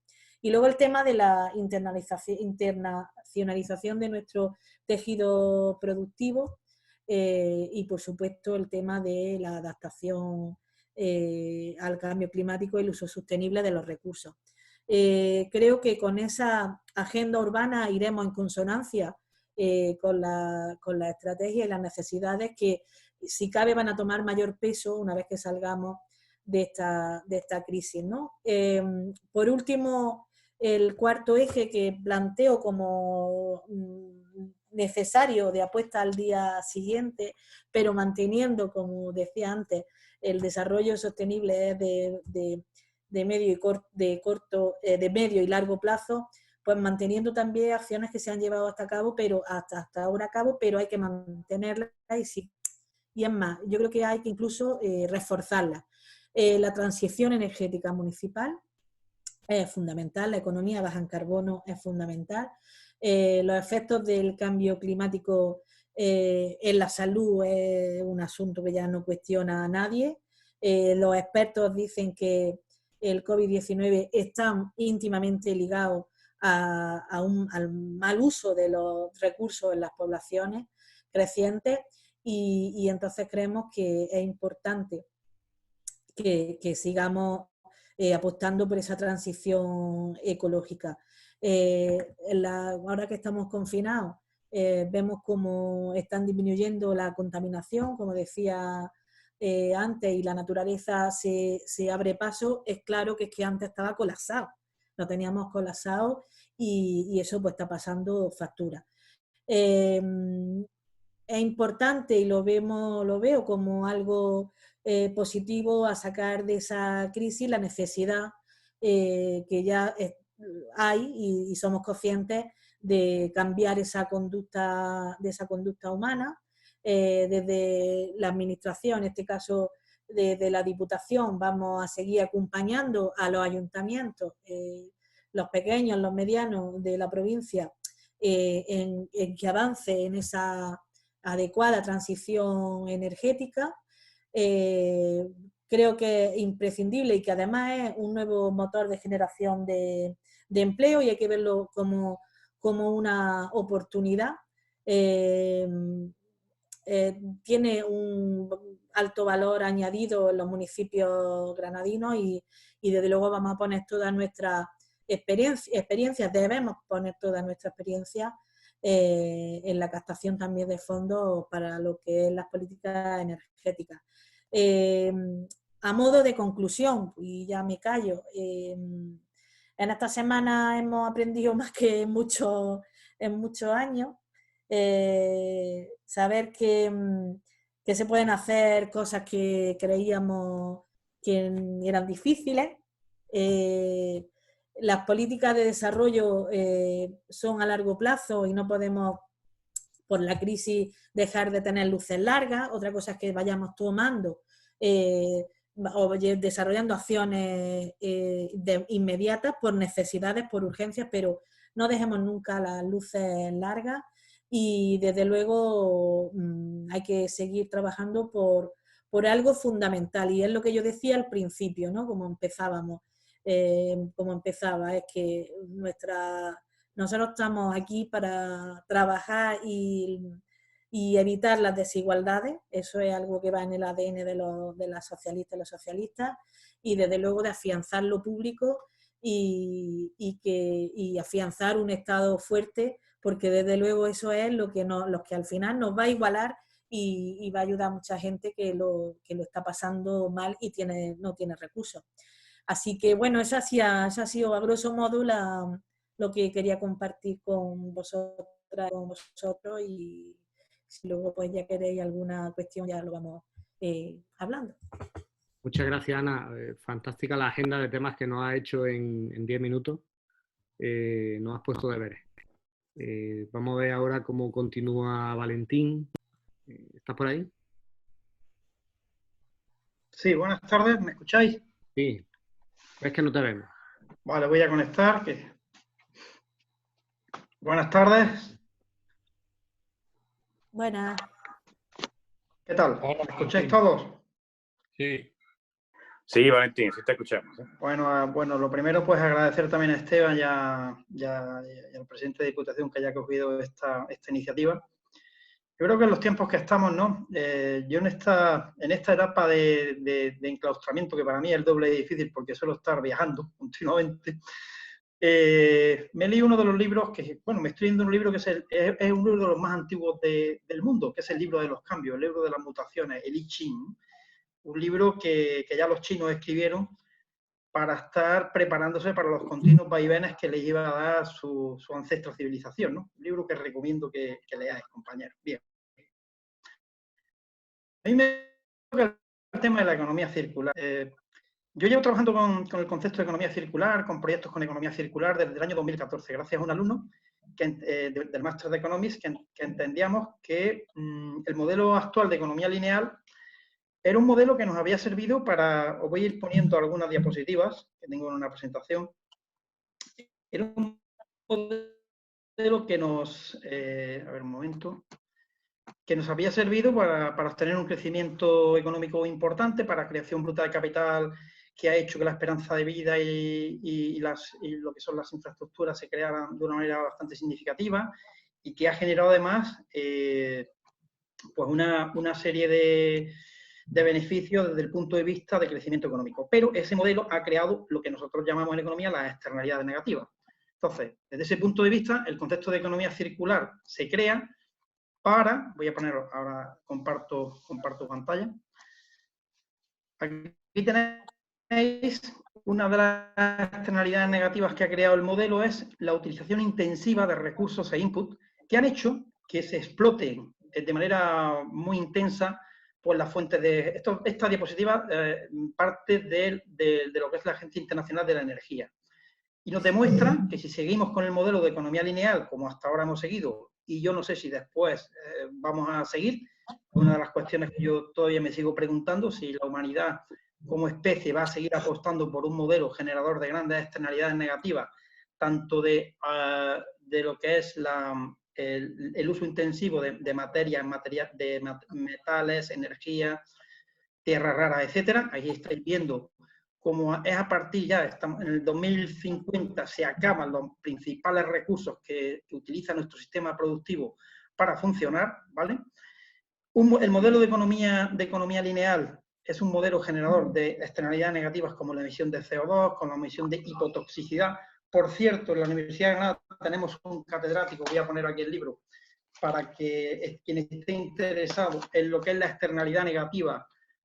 Y luego el tema de la internacionalización de nuestro tejido productivo y, por supuesto, el tema de la adaptación al cambio climático y el uso sostenible de los recursos. Creo que con esa agenda urbana iremos en consonancia con la estrategia y las necesidades que, si cabe, van a tomar mayor peso una vez que salgamos de esta crisis, ¿no? Por último, el cuarto eje que planteo como necesario de apuesta al día siguiente, pero manteniendo, como decía antes, el desarrollo sostenible de medio y largo plazo, pues manteniendo también acciones que se han llevado hasta ahora a cabo, pero hay que mantenerlas y es más, yo creo que hay que incluso reforzarlas. La transición energética municipal es fundamental, la economía baja en carbono es fundamental, los efectos del cambio climático en la salud es un asunto que ya no cuestiona a nadie. Los expertos dicen que el COVID-19 está íntimamente ligado al mal uso de los recursos en las poblaciones crecientes y entonces creemos que es importante que sigamos apostando por esa transición ecológica. Ahora que estamos confinados, vemos cómo están disminuyendo la contaminación, como decía antes, y la naturaleza se abre paso. Es claro que es que antes estaba colapsado, lo teníamos colapsado y eso pues está pasando factura. Es importante y lo veo como algo positivo a sacar de esa crisis la necesidad que ya hay y somos conscientes de cambiar esa conducta humana. Desde la administración, en este caso desde la Diputación, vamos a seguir acompañando a los ayuntamientos, los pequeños, los medianos de la provincia, en que avance en esa adecuada transición energética. Creo que es imprescindible y que además es un nuevo motor de generación de empleo y hay que verlo como una oportunidad. Tiene un alto valor añadido en los municipios granadinos y desde luego vamos a poner toda nuestra experiencia, debemos poner toda nuestra experiencia en la captación también de fondos para lo que es las políticas energéticas. A modo de conclusión, y ya me callo, en esta semana hemos aprendido más que en muchos años. Saber que se pueden hacer cosas que creíamos que eran difíciles. Las políticas de desarrollo son a largo plazo y no podemos, por la crisis, dejar de tener luces largas. Otra cosa es que vayamos tomando o desarrollando acciones inmediatas por necesidades, por urgencias, pero no dejemos nunca las luces largas. Y desde luego hay que seguir trabajando por algo fundamental. Y es lo que yo decía al principio, ¿no? Como empezábamos. Es que nosotros estamos aquí para trabajar y evitar las desigualdades. Eso es algo que va en el ADN de las socialistas y los socialistas. Y desde luego de afianzar lo público y afianzar un Estado fuerte, porque desde luego eso es lo que al final nos va a igualar y va a ayudar a mucha gente que lo está pasando mal y no tiene recursos. Así que bueno, eso ha sido a grosso modo lo que quería compartir con vosotros, y si luego pues ya queréis alguna cuestión ya lo vamos hablando. Muchas gracias, Ana. Fantástica la agenda de temas que nos has hecho en 10 minutos. Nos has puesto deberes. Vamos a ver ahora cómo continúa Valentín. ¿Estás por ahí? Sí, buenas tardes. ¿Me escucháis? Sí. Es que no te vemos. Vale, voy a conectar. Buenas tardes. Buenas. ¿Qué tal? Hola, ¿Me escucháis todos? Sí. Sí, Valentín, sí te escuchamos. Bueno, lo primero pues agradecer también a Esteban y al presidente de Diputación que haya cogido esta iniciativa. Yo creo que en los tiempos que estamos, ¿no? Yo en esta etapa de enclaustramiento, que para mí es el doble de difícil porque suelo estar viajando continuamente, me leí uno de los libros me estoy leyendo un libro que es un libro de los más antiguos del mundo, que es el libro de los cambios, el libro de las mutaciones, el I Ching. Un libro que ya los chinos escribieron para estar preparándose para los continuos vaivenes que les iba a dar su ancestral civilización, ¿no? Un libro que recomiendo que leáis, compañeros. Bien. A mí me toca el tema de la economía circular. Yo llevo trabajando con el concepto de economía circular, con proyectos con economía circular desde el año 2014, gracias a un alumno del Máster de Economics que entendíamos que el modelo actual de economía lineal era un modelo que nos había servido os voy a ir poniendo algunas diapositivas que tengo en una presentación. Era un modelo que que nos había servido para obtener un crecimiento económico importante, para creación bruta de capital, que ha hecho que la esperanza de vida y lo que son las infraestructuras se crearan de una manera bastante significativa y que ha generado además pues una serie de beneficios desde el punto de vista de crecimiento económico. Pero ese modelo ha creado lo que nosotros llamamos en economía las externalidades negativas. Entonces, desde ese punto de vista, el concepto de economía circular se crea para, voy a poner ahora, comparto pantalla. Aquí tenéis una de las externalidades negativas que ha creado el modelo, es la utilización intensiva de recursos e input que han hecho que se exploten de manera muy intensa pues las fuentes de... Esta diapositiva parte de lo que es la Agencia Internacional de la Energía. Y nos demuestra que si seguimos con el modelo de economía lineal, como hasta ahora hemos seguido, y yo no sé si después vamos a seguir, una de las cuestiones que yo todavía me sigo preguntando, si la humanidad como especie va a seguir apostando por un modelo generador de grandes externalidades negativas, tanto de lo que es el uso intensivo de materias, de metales, energía, tierras raras, etcétera. Ahí estáis viendo cómo es a partir ya, estamos en el 2050, se acaban los principales recursos que utiliza nuestro sistema productivo para funcionar, ¿vale? El modelo de economía lineal es un modelo generador de externalidades negativas como la emisión de CO2, con la emisión de hipotoxicidad. Por cierto, en la Universidad de Granada tenemos un catedrático, voy a poner aquí el libro, para que quien esté interesado en lo que es la externalidad negativa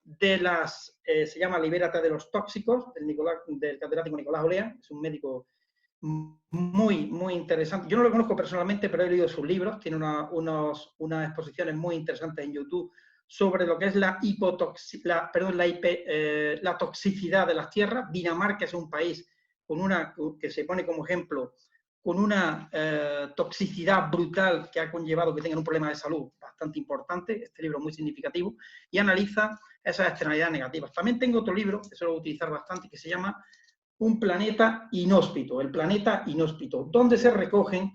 de las, se llama Libérate de los tóxicos, del catedrático Nicolás Olea, es un médico muy, muy interesante. Yo no lo conozco personalmente, pero he leído sus libros, tiene unas exposiciones muy interesantes en YouTube sobre lo que es la toxicidad de las tierras. Dinamarca es un país que se pone como ejemplo con una toxicidad brutal que ha conllevado que tengan un problema de salud bastante importante. Este libro es muy significativo y analiza esas externalidades negativas. También tengo otro libro, que se lo voy a utilizar bastante, que se llama Un planeta inhóspito, el planeta inhóspito, donde se recogen,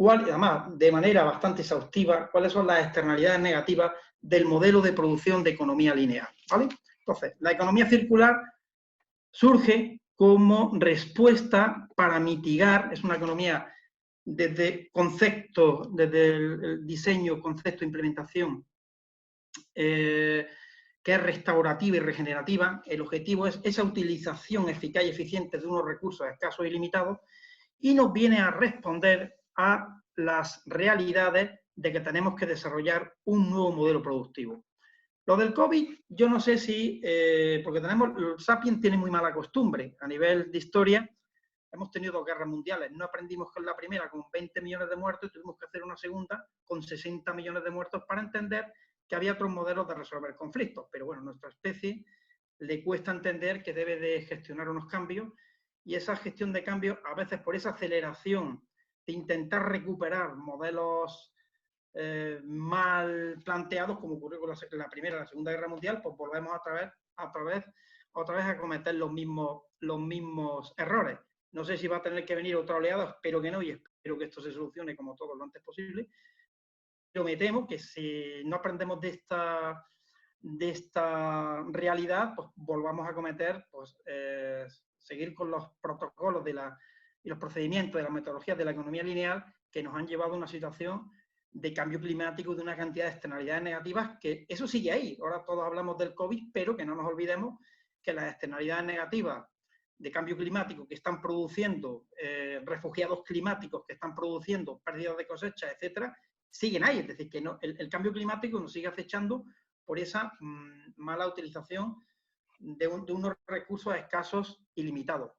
además de manera bastante exhaustiva, cuáles son las externalidades negativas del modelo de producción de economía lineal, ¿vale? Entonces, la economía circular surge como respuesta para mitigar, es una economía desde concepto, desde el diseño, concepto, implementación, que es restaurativa y regenerativa. El objetivo es esa utilización eficaz y eficiente de unos recursos escasos y limitados, y nos viene a responder a las realidades de que tenemos que desarrollar un nuevo modelo productivo. Lo del COVID, yo no sé si, porque el Sapiens tiene muy mala costumbre a nivel de historia. Hemos tenido 2 guerras mundiales, no aprendimos con la primera con 20 millones de muertos y tuvimos que hacer una segunda con 60 millones de muertos para entender que había otros modelos de resolver conflictos. Pero bueno, a nuestra especie le cuesta entender que debe de gestionar unos cambios, y esa gestión de cambios, a veces por esa aceleración de intentar recuperar modelos mal planteados, como ocurrió con la Primera y la Segunda Guerra Mundial, pues volvemos otra vez a cometer los mismos errores. No sé si va a tener que venir otra oleada, espero que no, y espero que esto se solucione como todo lo antes posible. Pero me temo que si no aprendemos de esta realidad, pues volvamos a cometer, seguir con los protocolos y los procedimientos de las metodologías de la economía lineal que nos han llevado a una situación de cambio climático, de una cantidad de externalidades negativas, que eso sigue ahí. Ahora todos hablamos del COVID, pero que no nos olvidemos que las externalidades negativas de cambio climático que están produciendo refugiados climáticos, que están produciendo pérdidas de cosechas, etcétera, siguen ahí. Es decir, que el cambio climático nos sigue acechando por esa mala utilización de unos recursos escasos y limitados.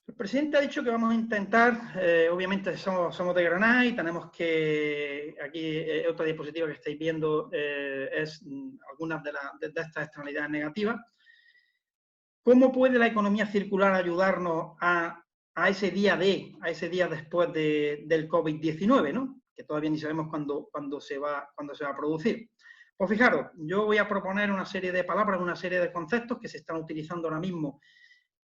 El presidente ha dicho que vamos a intentar, obviamente somos de Granada y tenemos que, aquí otra diapositiva que estáis viendo es algunas de estas externalidades negativas. ¿Cómo puede la economía circular ayudarnos a ese día después del COVID-19, ¿no? Que todavía ni sabemos cuándo se va a producir? Pues fijaros, yo voy a proponer una serie de palabras, una serie de conceptos que se están utilizando ahora mismo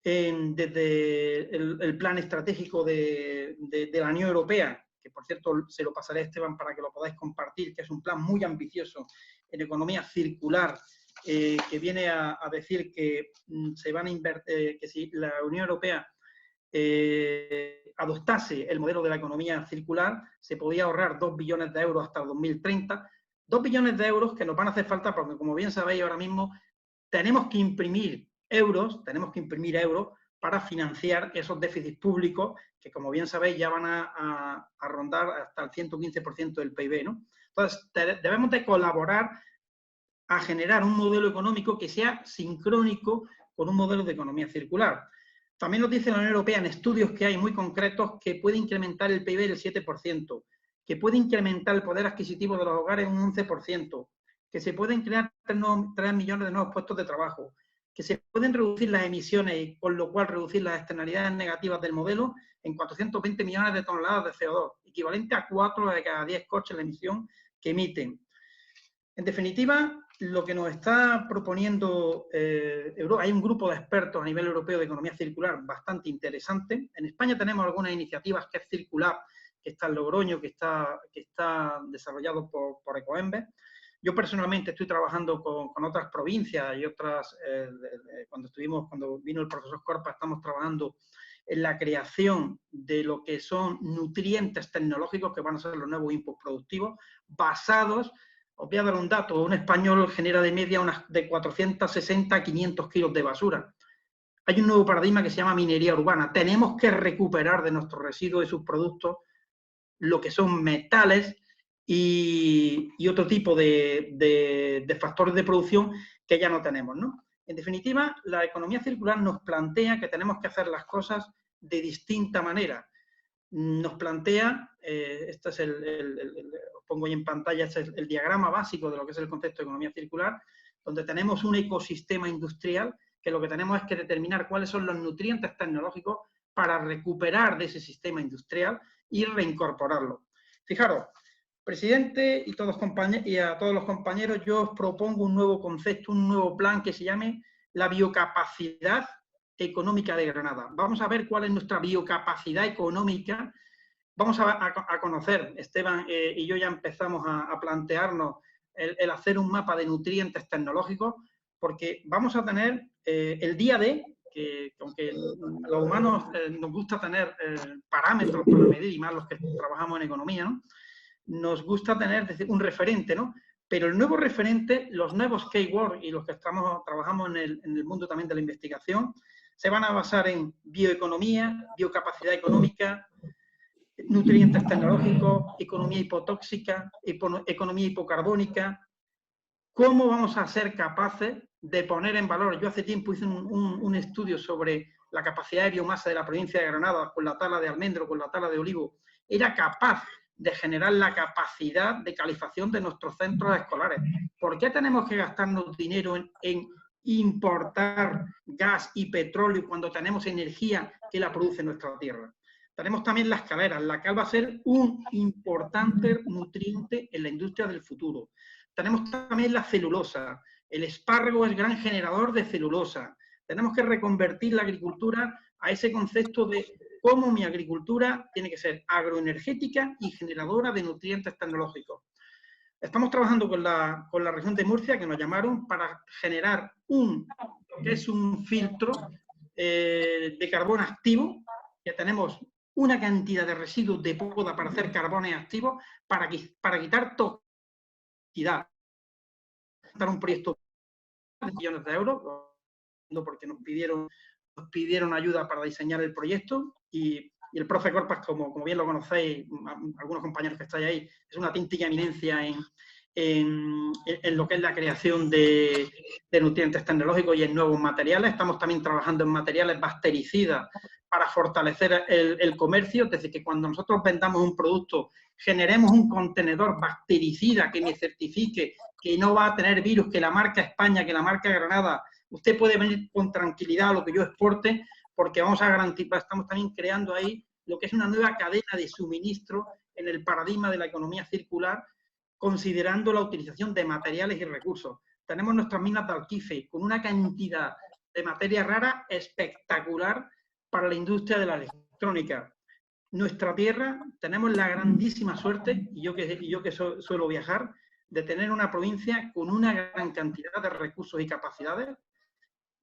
desde el plan estratégico de la Unión Europea, que por cierto se lo pasaré a Esteban para que lo podáis compartir, que es un plan muy ambicioso en economía circular, que viene a decir que se van a invertir, que si la Unión Europea adoptase el modelo de la economía circular, se podía ahorrar 2 billones de euros hasta el 2030. 2 billones de euros que nos van a hacer falta porque, como bien sabéis, ahora mismo tenemos que imprimir euros para financiar esos déficits públicos que, como bien sabéis, ya van a rondar hasta el 115% del PIB, ¿no? Entonces, debemos de colaborar a generar un modelo económico que sea sincrónico con un modelo de economía circular. También nos dice la Unión Europea en estudios que hay muy concretos que puede incrementar el PIB del 7%, que puede incrementar el poder adquisitivo de los hogares un 11%, que se pueden crear 3 millones de nuevos puestos de trabajo, que se pueden reducir las emisiones y con lo cual reducir las externalidades negativas del modelo en 420 millones de toneladas de CO2, equivalente a 4 de cada 10 coches la emisión que emiten. En definitiva, lo que nos está proponiendo Europa, hay un grupo de expertos a nivel europeo de economía circular bastante interesante. En España tenemos algunas iniciativas que es circular, que está en Logroño, que está desarrollado por Ecoembes. Yo personalmente estoy trabajando con otras provincias y otras, cuando vino el profesor Corpa, estamos trabajando en la creación de lo que son nutrientes tecnológicos que van a ser los nuevos inputs productivos, basados, os voy a dar un dato, un español genera de media de 460 a 500 kilos de basura. Hay un nuevo paradigma que se llama minería urbana. Tenemos que recuperar de nuestros residuos y sus productos lo que son metales y otro tipo de factores de producción que ya no tenemos, ¿no? En definitiva, la economía circular nos plantea que tenemos que hacer las cosas de distinta manera. Nos plantea, este es os pongo ahí en pantalla, este es el diagrama básico de lo que es el concepto de economía circular, donde tenemos un ecosistema industrial que lo que tenemos es que determinar cuáles son los nutrientes tecnológicos para recuperar de ese sistema industrial y reincorporarlo. Fijaros, presidente y a todos los compañeros, yo os propongo un nuevo concepto, un nuevo plan que se llame la biocapacidad económica de Granada. Vamos a ver cuál es nuestra biocapacidad económica. Vamos a conocer, Esteban y yo ya empezamos a plantearnos el hacer un mapa de nutrientes tecnológicos, porque vamos a tener el día D, que aunque los humanos nos gusta tener parámetros para medir, y más los que trabajamos en economía, ¿no? Nos gusta tener un referente, ¿no? Pero el nuevo referente, los nuevos keywords y los que trabajamos en el mundo también de la investigación, se van a basar en bioeconomía, biocapacidad económica, nutrientes tecnológicos, economía hipotóxica, economía hipocarbónica. ¿Cómo vamos a ser capaces de poner en valor? Yo hace tiempo hice un estudio sobre la capacidad de biomasa de la provincia de Granada con la tala de almendro, con la tala de olivo. Era capaz de generar la capacidad de calefacción de nuestros centros escolares. ¿Por qué tenemos que gastarnos dinero en importar gas y petróleo cuando tenemos energía que la produce nuestra tierra? Tenemos también las caleras, la cal va a ser un importante nutriente en la industria del futuro. Tenemos también la celulosa. El espárrago es gran generador de celulosa. Tenemos que reconvertir la agricultura a ese concepto de cómo mi agricultura tiene que ser agroenergética y generadora de nutrientes tecnológicos. Estamos trabajando con la región de Murcia, que nos llamaron para generar que es un filtro de carbón activo, que tenemos una cantidad de residuos de poda para hacer carbones activos, para quitar toxicidad. Dar un proyecto de millones de euros, porque nos pidieron ayuda para diseñar el proyecto, y el profe Corpas, como bien lo conocéis, algunos compañeros que estáis ahí, es una auténtica eminencia en lo que es la creación de nutrientes tecnológicos y en nuevos materiales. Estamos también trabajando en materiales bactericidas para fortalecer el comercio, es decir, que cuando nosotros vendamos un producto, generemos un contenedor bactericida que me certifique que no va a tener virus, que la marca España, que la marca Granada, usted puede venir con tranquilidad a lo que yo exporte, porque vamos a garantizar, estamos también creando ahí lo que es una nueva cadena de suministro en el paradigma de la economía circular, considerando la utilización de materiales y recursos. Tenemos nuestras minas de Alquife con una cantidad de materia rara espectacular para la industria de la electrónica. Nuestra tierra, tenemos la grandísima suerte, y yo que suelo viajar, de tener una provincia con una gran cantidad de recursos y capacidades,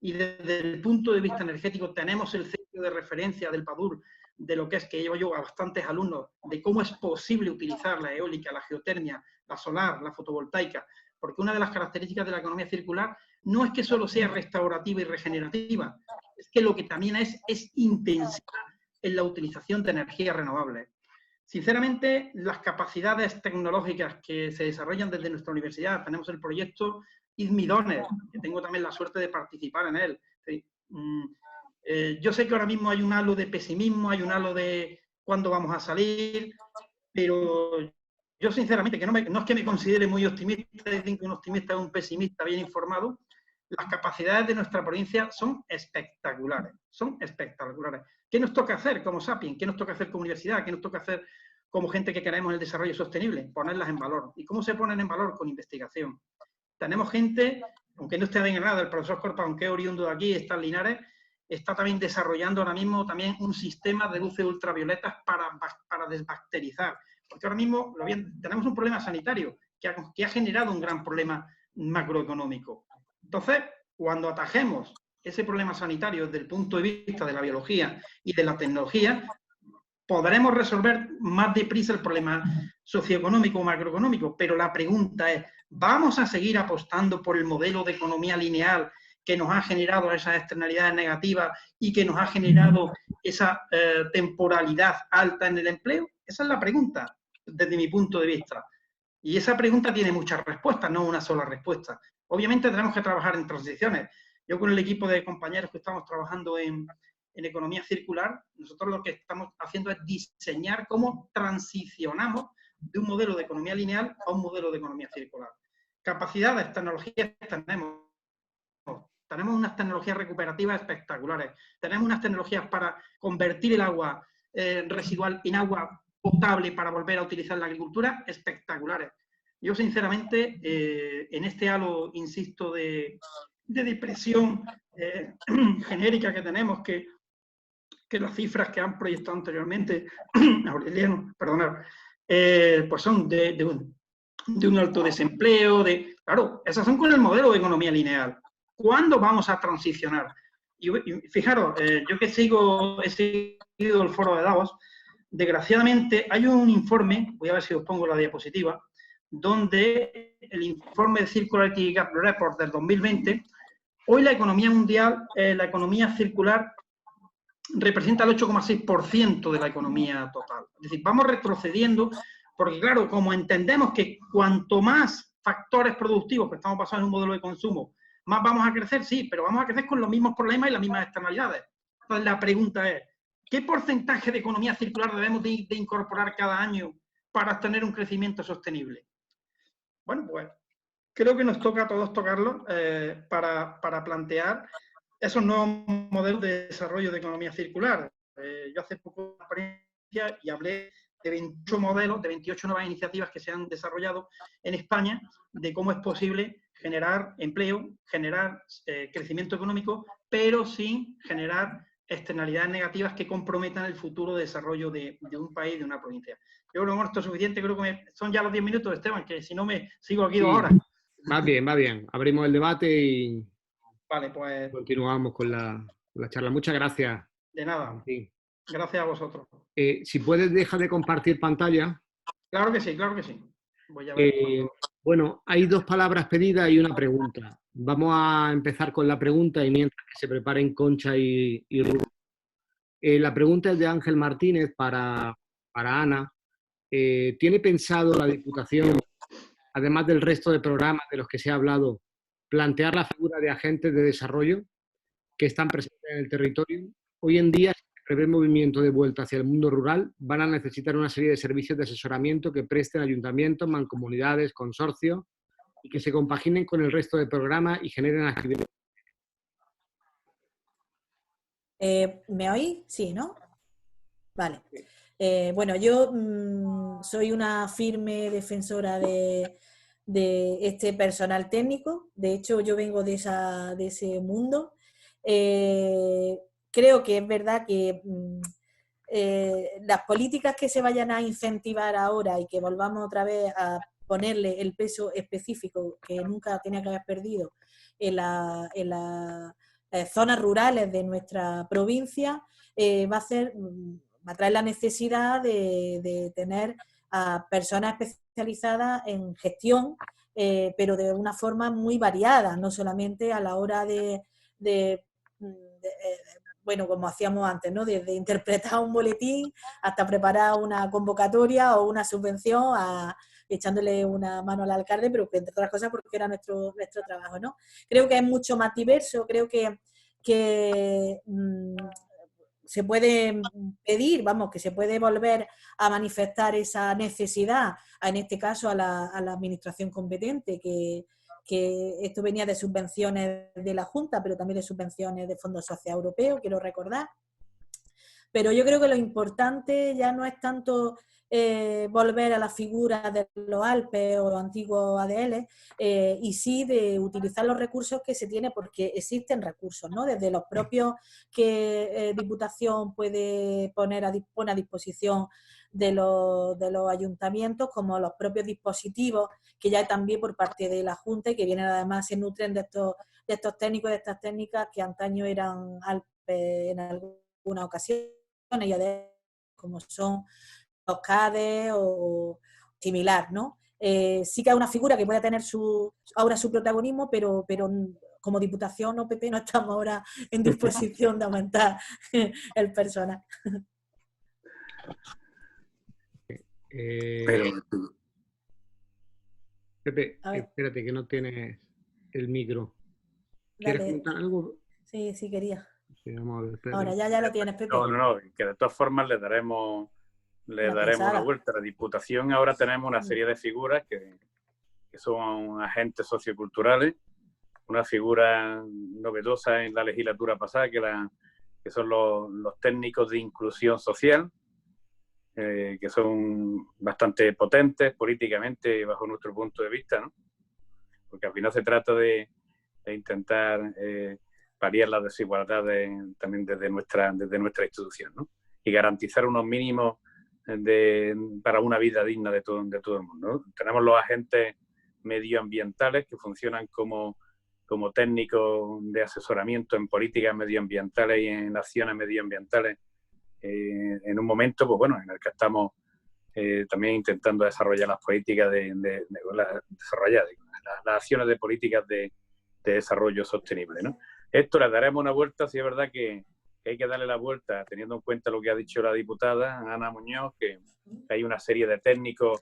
y desde el punto de vista energético tenemos el centro de referencia del PADUR, de lo que es que llevo yo a bastantes alumnos, de cómo es posible utilizar la eólica, la geotermia, la solar, la fotovoltaica, porque una de las características de la economía circular no es que solo sea restaurativa y regenerativa, es que lo que también es intensidad en la utilización de energías renovables. Sinceramente, las capacidades tecnológicas que se desarrollan desde nuestra universidad, tenemos el proyecto IDMIDONER, que tengo también la suerte de participar en él. Yo sé que ahora mismo hay un halo de pesimismo, hay un halo de cuándo vamos a salir, pero yo sinceramente, que no es que me considere muy optimista, dicen que un optimista es un pesimista bien informado, las capacidades de nuestra provincia son espectaculares, son espectaculares. ¿Qué nos toca hacer como Sapiens? ¿Qué nos toca hacer como universidad? ¿Qué nos toca hacer como gente que queremos el desarrollo sostenible? Ponerlas en valor. ¿Y cómo se ponen en valor? Con investigación. Tenemos gente, aunque no esté bien nada, el profesor Corpa, aunque es oriundo de aquí, está en Linares, está también desarrollando ahora mismo también un sistema de luces ultravioletas para desbacterizar. Porque ahora mismo tenemos un problema sanitario que ha generado un gran problema macroeconómico. Entonces, cuando atajemos ese problema sanitario desde el punto de vista de la biología y de la tecnología, podremos resolver más deprisa el problema socioeconómico o macroeconómico. Pero la pregunta es, ¿vamos a seguir apostando por el modelo de economía lineal que nos ha generado esas externalidades negativas y que nos ha generado esa temporalidad alta en el empleo? Esa es la pregunta, desde mi punto de vista. Y esa pregunta tiene muchas respuestas, no una sola respuesta. Obviamente tenemos que trabajar en transiciones. Yo con el equipo de compañeros que estamos trabajando en economía circular, nosotros lo que estamos haciendo es diseñar cómo transicionamos de un modelo de economía lineal a un modelo de economía circular. Capacidades, tecnologías tenemos. Tenemos unas tecnologías recuperativas espectaculares. Tenemos unas tecnologías para convertir el agua residual en agua potable para volver a utilizar la agricultura espectaculares. Yo, sinceramente, en este halo, insisto, de depresión genérica que tenemos, que las cifras que han proyectado anteriormente, Aureliano, perdonad, pues son de un alto desempleo, claro, esas son con el modelo de economía lineal. ¿Cuándo vamos a transicionar? Y fijaros, yo que he seguido el foro de Davos, desgraciadamente hay un informe, voy a ver si os pongo la diapositiva, donde el informe de Circularity Gap Report del 2020, hoy la economía mundial, la economía circular, representa el 8,6% de la economía total. Es decir, vamos retrocediendo, porque claro, como entendemos que cuanto más factores productivos, que estamos pasando en un modelo de consumo, más vamos a crecer, sí, pero vamos a crecer con los mismos problemas y las mismas externalidades. Entonces la pregunta es, ¿qué porcentaje de economía circular debemos de incorporar cada año para tener un crecimiento sostenible? Bueno, pues creo que nos toca a todos tocarlo para plantear esos nuevos modelos de desarrollo de economía circular. Yo hace poco experiencia y hablé de 28 modelos, de 28 nuevas iniciativas que se han desarrollado en España, de cómo es posible generar empleo, generar crecimiento económico, pero sin generar externalidades negativas que comprometan el futuro desarrollo de un país, de una provincia. Yo creo que esto es suficiente, creo que son ya los 10 minutos, Esteban, que si no me sigo aquí 2 horas. Va bien, va bien. Abrimos el debate y vale, pues continuamos con la charla. Muchas gracias. De nada. Sí. Gracias a vosotros. Si puedes, deja de compartir pantalla. Claro que sí, claro que sí. Voy a ver bueno, hay 2 palabras pedidas y una pregunta. Vamos a empezar con la pregunta y mientras que se preparen Concha y Rubén. La pregunta es de Ángel Martínez para Ana. ¿Tiene pensado la Diputación, además del resto de programas de los que se ha hablado, plantear la figura de agentes de desarrollo que están presentes en el territorio? Hoy en día, si se prevé movimiento de vuelta hacia el mundo rural, van a necesitar una serie de servicios de asesoramiento que presten ayuntamientos, mancomunidades, consorcios y que se compaginen con el resto de programas y generen actividades. ¿Me oís? Sí, ¿no? Vale. Bueno, yo soy una firme defensora de este personal técnico. De hecho, yo vengo de ese mundo. Creo que es verdad que las políticas que se vayan a incentivar ahora y que volvamos otra vez a ponerle el peso específico que nunca tenía que haber perdido en las zonas rurales de nuestra provincia, va a traer la necesidad de tener a personas especializadas en gestión, pero de una forma muy variada, no solamente a la hora de bueno, como hacíamos antes, ¿no? Desde interpretar un boletín hasta preparar una convocatoria o una subvención, echándole una mano al alcalde, pero que entre otras cosas porque era nuestro trabajo, ¿no? Creo que es mucho más diverso, creo que se puede pedir, vamos, que se puede volver a manifestar esa necesidad, en este caso a la administración competente, que esto venía de subvenciones de la Junta, pero también de subvenciones de Fondo Social Europeo, quiero recordar. Pero yo creo que lo importante ya no es tanto volver a la figura de los Alpes o los antiguos ADL, y sí de utilizar los recursos que se tiene, porque existen recursos, ¿no? Desde los propios que Diputación puede poner pone a disposición de los ayuntamientos, como los propios dispositivos que ya también por parte de la Junta y que vienen además, se nutren de estos técnicos, de estas técnicas que antaño eran Alpes en algunas ocasiones, y ADL, como son los CADE o similar, ¿no? Sí que es una figura que puede tener ahora su protagonismo, pero como Diputación o PP no estamos ahora en disposición de aumentar el personal. Pepe, espérate que no tienes el micro. ¿Quieres comentar algo? Sí, quería. Sí, vamos a ver, ahora ya lo tienes, Pepe. No, que de todas formas le daremos una vuelta. La Diputación ahora tenemos una serie de figuras que son agentes socioculturales, una figura novedosa en la legislatura pasada, que son los técnicos de inclusión social, que son bastante potentes políticamente bajo nuestro punto de vista, ¿no? Porque al final se trata de intentar paliar las desigualdades también desde nuestra institución, ¿no? Y garantizar unos mínimos para una vida digna de todo el mundo, ¿no? Tenemos los agentes medioambientales que funcionan como técnicos de asesoramiento en políticas medioambientales y en acciones medioambientales, en un momento, pues bueno, en el que estamos también intentando desarrollar las políticas las acciones de políticas de desarrollo sostenible, ¿no? Esto le daremos una vuelta, si es verdad que hay que darle la vuelta, teniendo en cuenta lo que ha dicho la diputada Ana Muñoz, que hay una serie de técnicos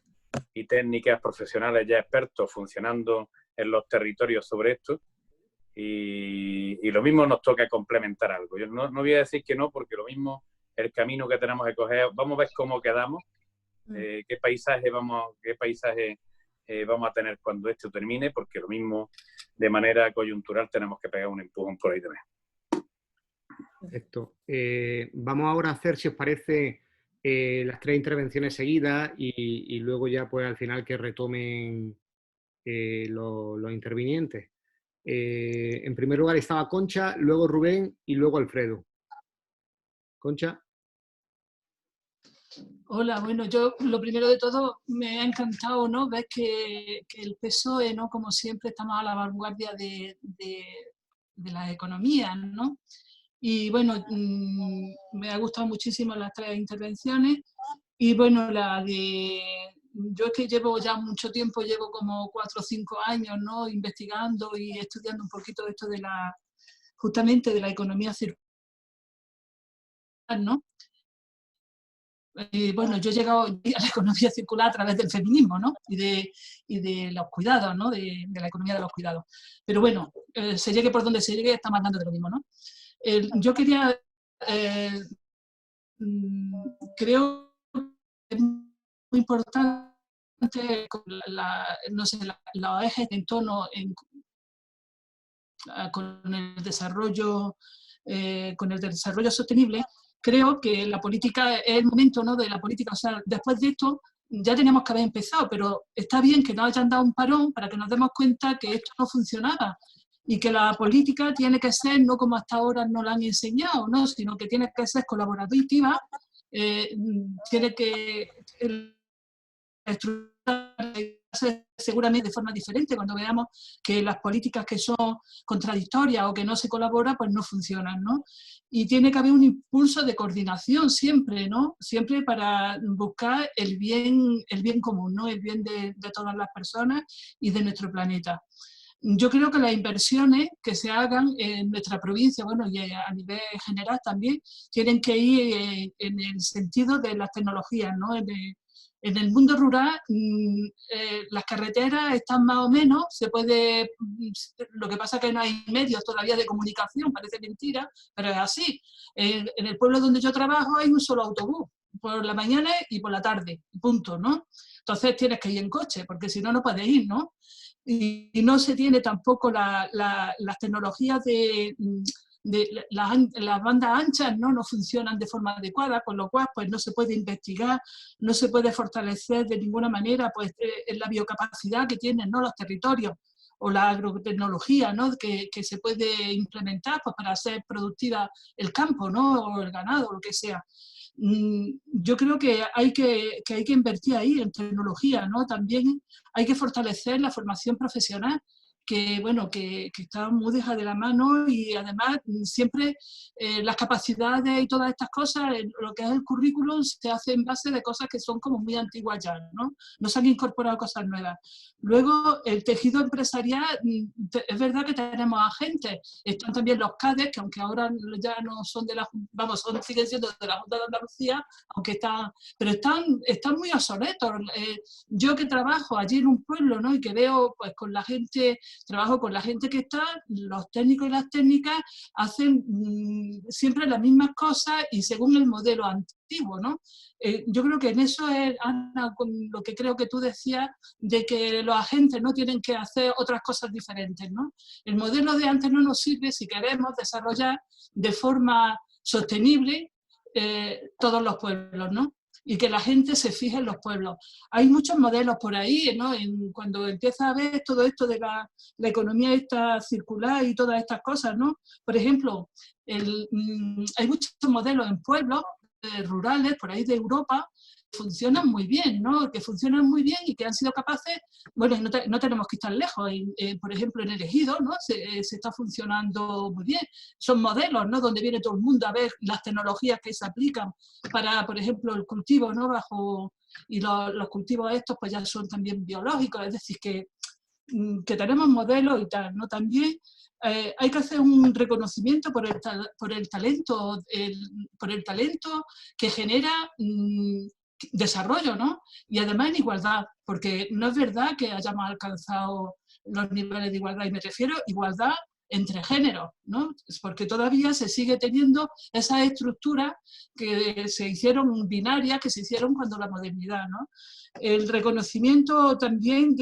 y técnicas profesionales ya expertos funcionando en los territorios sobre esto, y lo mismo nos toca complementar algo. Yo no voy a decir que no, porque lo mismo el camino que tenemos que coger, vamos a ver cómo quedamos, qué paisaje vamos a tener cuando esto termine, porque lo mismo de manera coyuntural tenemos que pegar un empujón por ahí también. Perfecto. Vamos ahora a hacer, si os parece, las 3 intervenciones seguidas y luego ya pues al final que retomen los intervinientes. En primer lugar estaba Concha, luego Rubén y luego Alfredo. Concha. Hola, bueno, yo lo primero de todo me ha encantado, ¿no? Ver que el PSOE, ¿no? Como siempre, estamos a la vanguardia de las economías, ¿no? Y bueno, me ha gustado muchísimo las 3 intervenciones y bueno, yo es que llevo ya mucho tiempo, llevo como 4 o 5 años, ¿no? Investigando y estudiando un poquito esto justamente de la economía circular, ¿no? Bueno, yo he llegado a la economía circular a través del feminismo, ¿no? Y de los cuidados, ¿no? De la economía de los cuidados. Pero bueno, se llegue por donde se llegue, estamos hablando de lo mismo, ¿no? Yo quería, creo que es muy importante los ejes en torno con el desarrollo sostenible. Creo que la política es el momento, ¿no? De la política, o sea, después de esto ya teníamos que haber empezado, pero está bien que nos hayan dado un parón para que nos demos cuenta que esto no funcionaba y que la política tiene que ser, no como hasta ahora nos la han enseñado, ¿no? Sino que tiene que ser colaborativa, tiene que estructurarse seguramente de forma diferente cuando veamos que las políticas que son contradictorias o que no se colabora, pues no funcionan, ¿no? Y tiene que haber un impulso de coordinación siempre, ¿no? Siempre para buscar el bien común, ¿no? El bien de todas las personas y de nuestro planeta. yo creo que las inversiones que se hagan en nuestra provincia, bueno, y a nivel general también, tienen que ir en el sentido de las tecnologías, ¿no? En el mundo rural, las carreteras están más o menos, se puede, lo que pasa es que no hay medios todavía de comunicación, parece mentira, pero es así. En el pueblo donde yo trabajo hay un solo autobús, por la mañana y por la tarde, punto, ¿no? Entonces tienes que ir en coche, porque si no, no puedes ir, ¿no? Y no se tiene tampoco las tecnologías de las bandas anchas, ¿no? Funcionan de forma adecuada, con lo cual pues, no se puede investigar, no se puede fortalecer de ninguna manera pues, la biocapacidad que tienen, ¿no? Los territorios o la agrotecnología, ¿no? que se puede implementar pues, para hacer productiva el campo, ¿no? O el ganado, o lo que sea. Yo creo que hay que invertir ahí en tecnología, ¿no? También hay que fortalecer la formación profesional, que, bueno, que está muy dejada de la mano y además siempre las capacidades y todas estas cosas, lo que es el currículum se hace en base de cosas que son como muy antiguas ya, ¿no? No se han incorporado cosas nuevas. Luego, el tejido empresarial, es verdad que tenemos agentes, están también los CADES, que aunque ahora ya no son de la, vamos, siguen siendo de la Junta de Andalucía, aunque pero están muy obsoletos. Yo que trabajo allí en un pueblo, ¿no? Y que veo pues con la gente, trabajo con la gente que está, los técnicos y las técnicas hacen siempre las mismas cosas y según el modelo antiguo, ¿no? Yo creo que en eso es, Ana, con lo que creo que tú decías, de que los agentes no tienen que hacer otras cosas diferentes, ¿no? El modelo de antes no nos sirve si queremos desarrollar de forma sostenible todos los pueblos, ¿no? Y que la gente se fije en los pueblos. Hay muchos modelos por ahí, ¿no? Cuando empieza a ver todo esto de la economía esta circular y todas estas cosas, ¿no? Por ejemplo, hay muchos modelos en pueblos rurales, por ahí de Europa, que funcionan muy bien, ¿no? Que funcionan muy bien y que han sido capaces, bueno, no tenemos que estar lejos, por ejemplo, en el Ejido, ¿no? Se está funcionando muy bien. Son modelos, ¿no? Donde viene todo el mundo a ver las tecnologías que se aplican para, por ejemplo, el cultivo, ¿no? Y los cultivos estos pues ya son también biológicos, es decir, que tenemos modelos y tal, ¿no? También hay que hacer un reconocimiento por el talento que genera desarrollo, ¿no? Y además en igualdad, porque no es verdad que hayamos alcanzado los niveles de igualdad, y me refiero a igualdad entre géneros, ¿no? Es porque todavía se sigue teniendo esas estructuras que se hicieron binarias, que se hicieron cuando la modernidad, ¿no? El reconocimiento también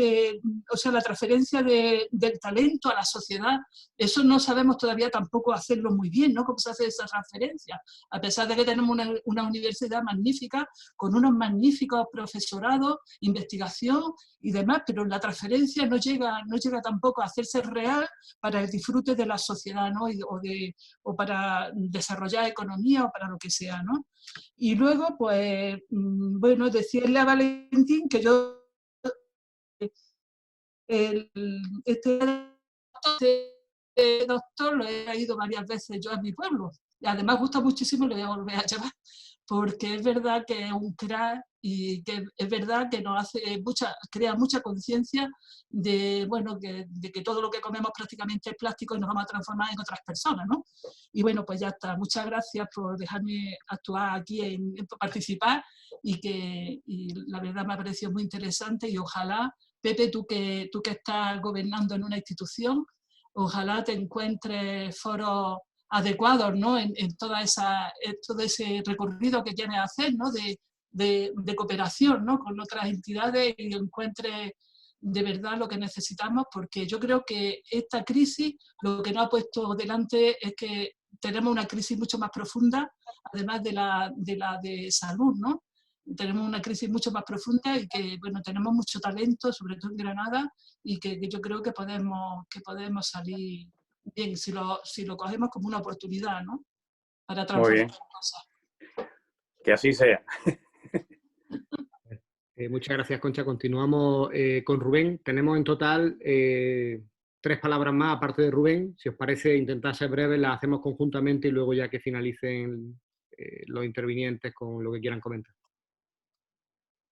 o sea, la transferencia del talento a la sociedad, eso no sabemos todavía tampoco hacerlo muy bien, ¿no? Cómo se hace esa transferencia, a pesar de que tenemos una universidad magnífica, con unos magníficos profesorados, investigación y demás, pero la transferencia no llega tampoco a hacerse real para el disfrute de la sociedad, ¿no? O para desarrollar economía o para lo que sea, ¿no? Y luego, pues, bueno, decirle a Valentín que yo este doctor lo he ido varias veces yo a mi pueblo. Y además gusta muchísimo y lo voy a volver a llevar, porque es verdad que es un crack y que es verdad que nos hace crea mucha conciencia de, bueno, de que todo lo que comemos prácticamente es plástico y nos vamos a transformar en otras personas, ¿no? Y bueno, pues ya está. Muchas gracias por dejarme actuar aquí, en participar y la verdad me ha parecido muy interesante y ojalá, Pepe, tú que estás gobernando en una institución, ojalá te encuentres foros adecuados, ¿no? en todo ese recorrido que tienes a hacer, ¿no? de cooperación, ¿no? Con otras entidades y encuentres de verdad lo que necesitamos, porque yo creo que esta crisis lo que nos ha puesto delante es que tenemos una crisis mucho más profunda, además de la de salud, ¿no? Tenemos una crisis mucho más profunda y que, bueno, tenemos mucho talento, sobre todo en Granada, y que yo creo que podemos salir bien si lo cogemos como una oportunidad, ¿no? Para transformar las cosas. Que así sea. Muchas gracias, Concha. Continuamos con Rubén. Tenemos en total 3 palabras más, aparte de Rubén. Si os parece, intentar ser breves, las hacemos conjuntamente y luego ya que finalicen los intervinientes con lo que quieran comentar.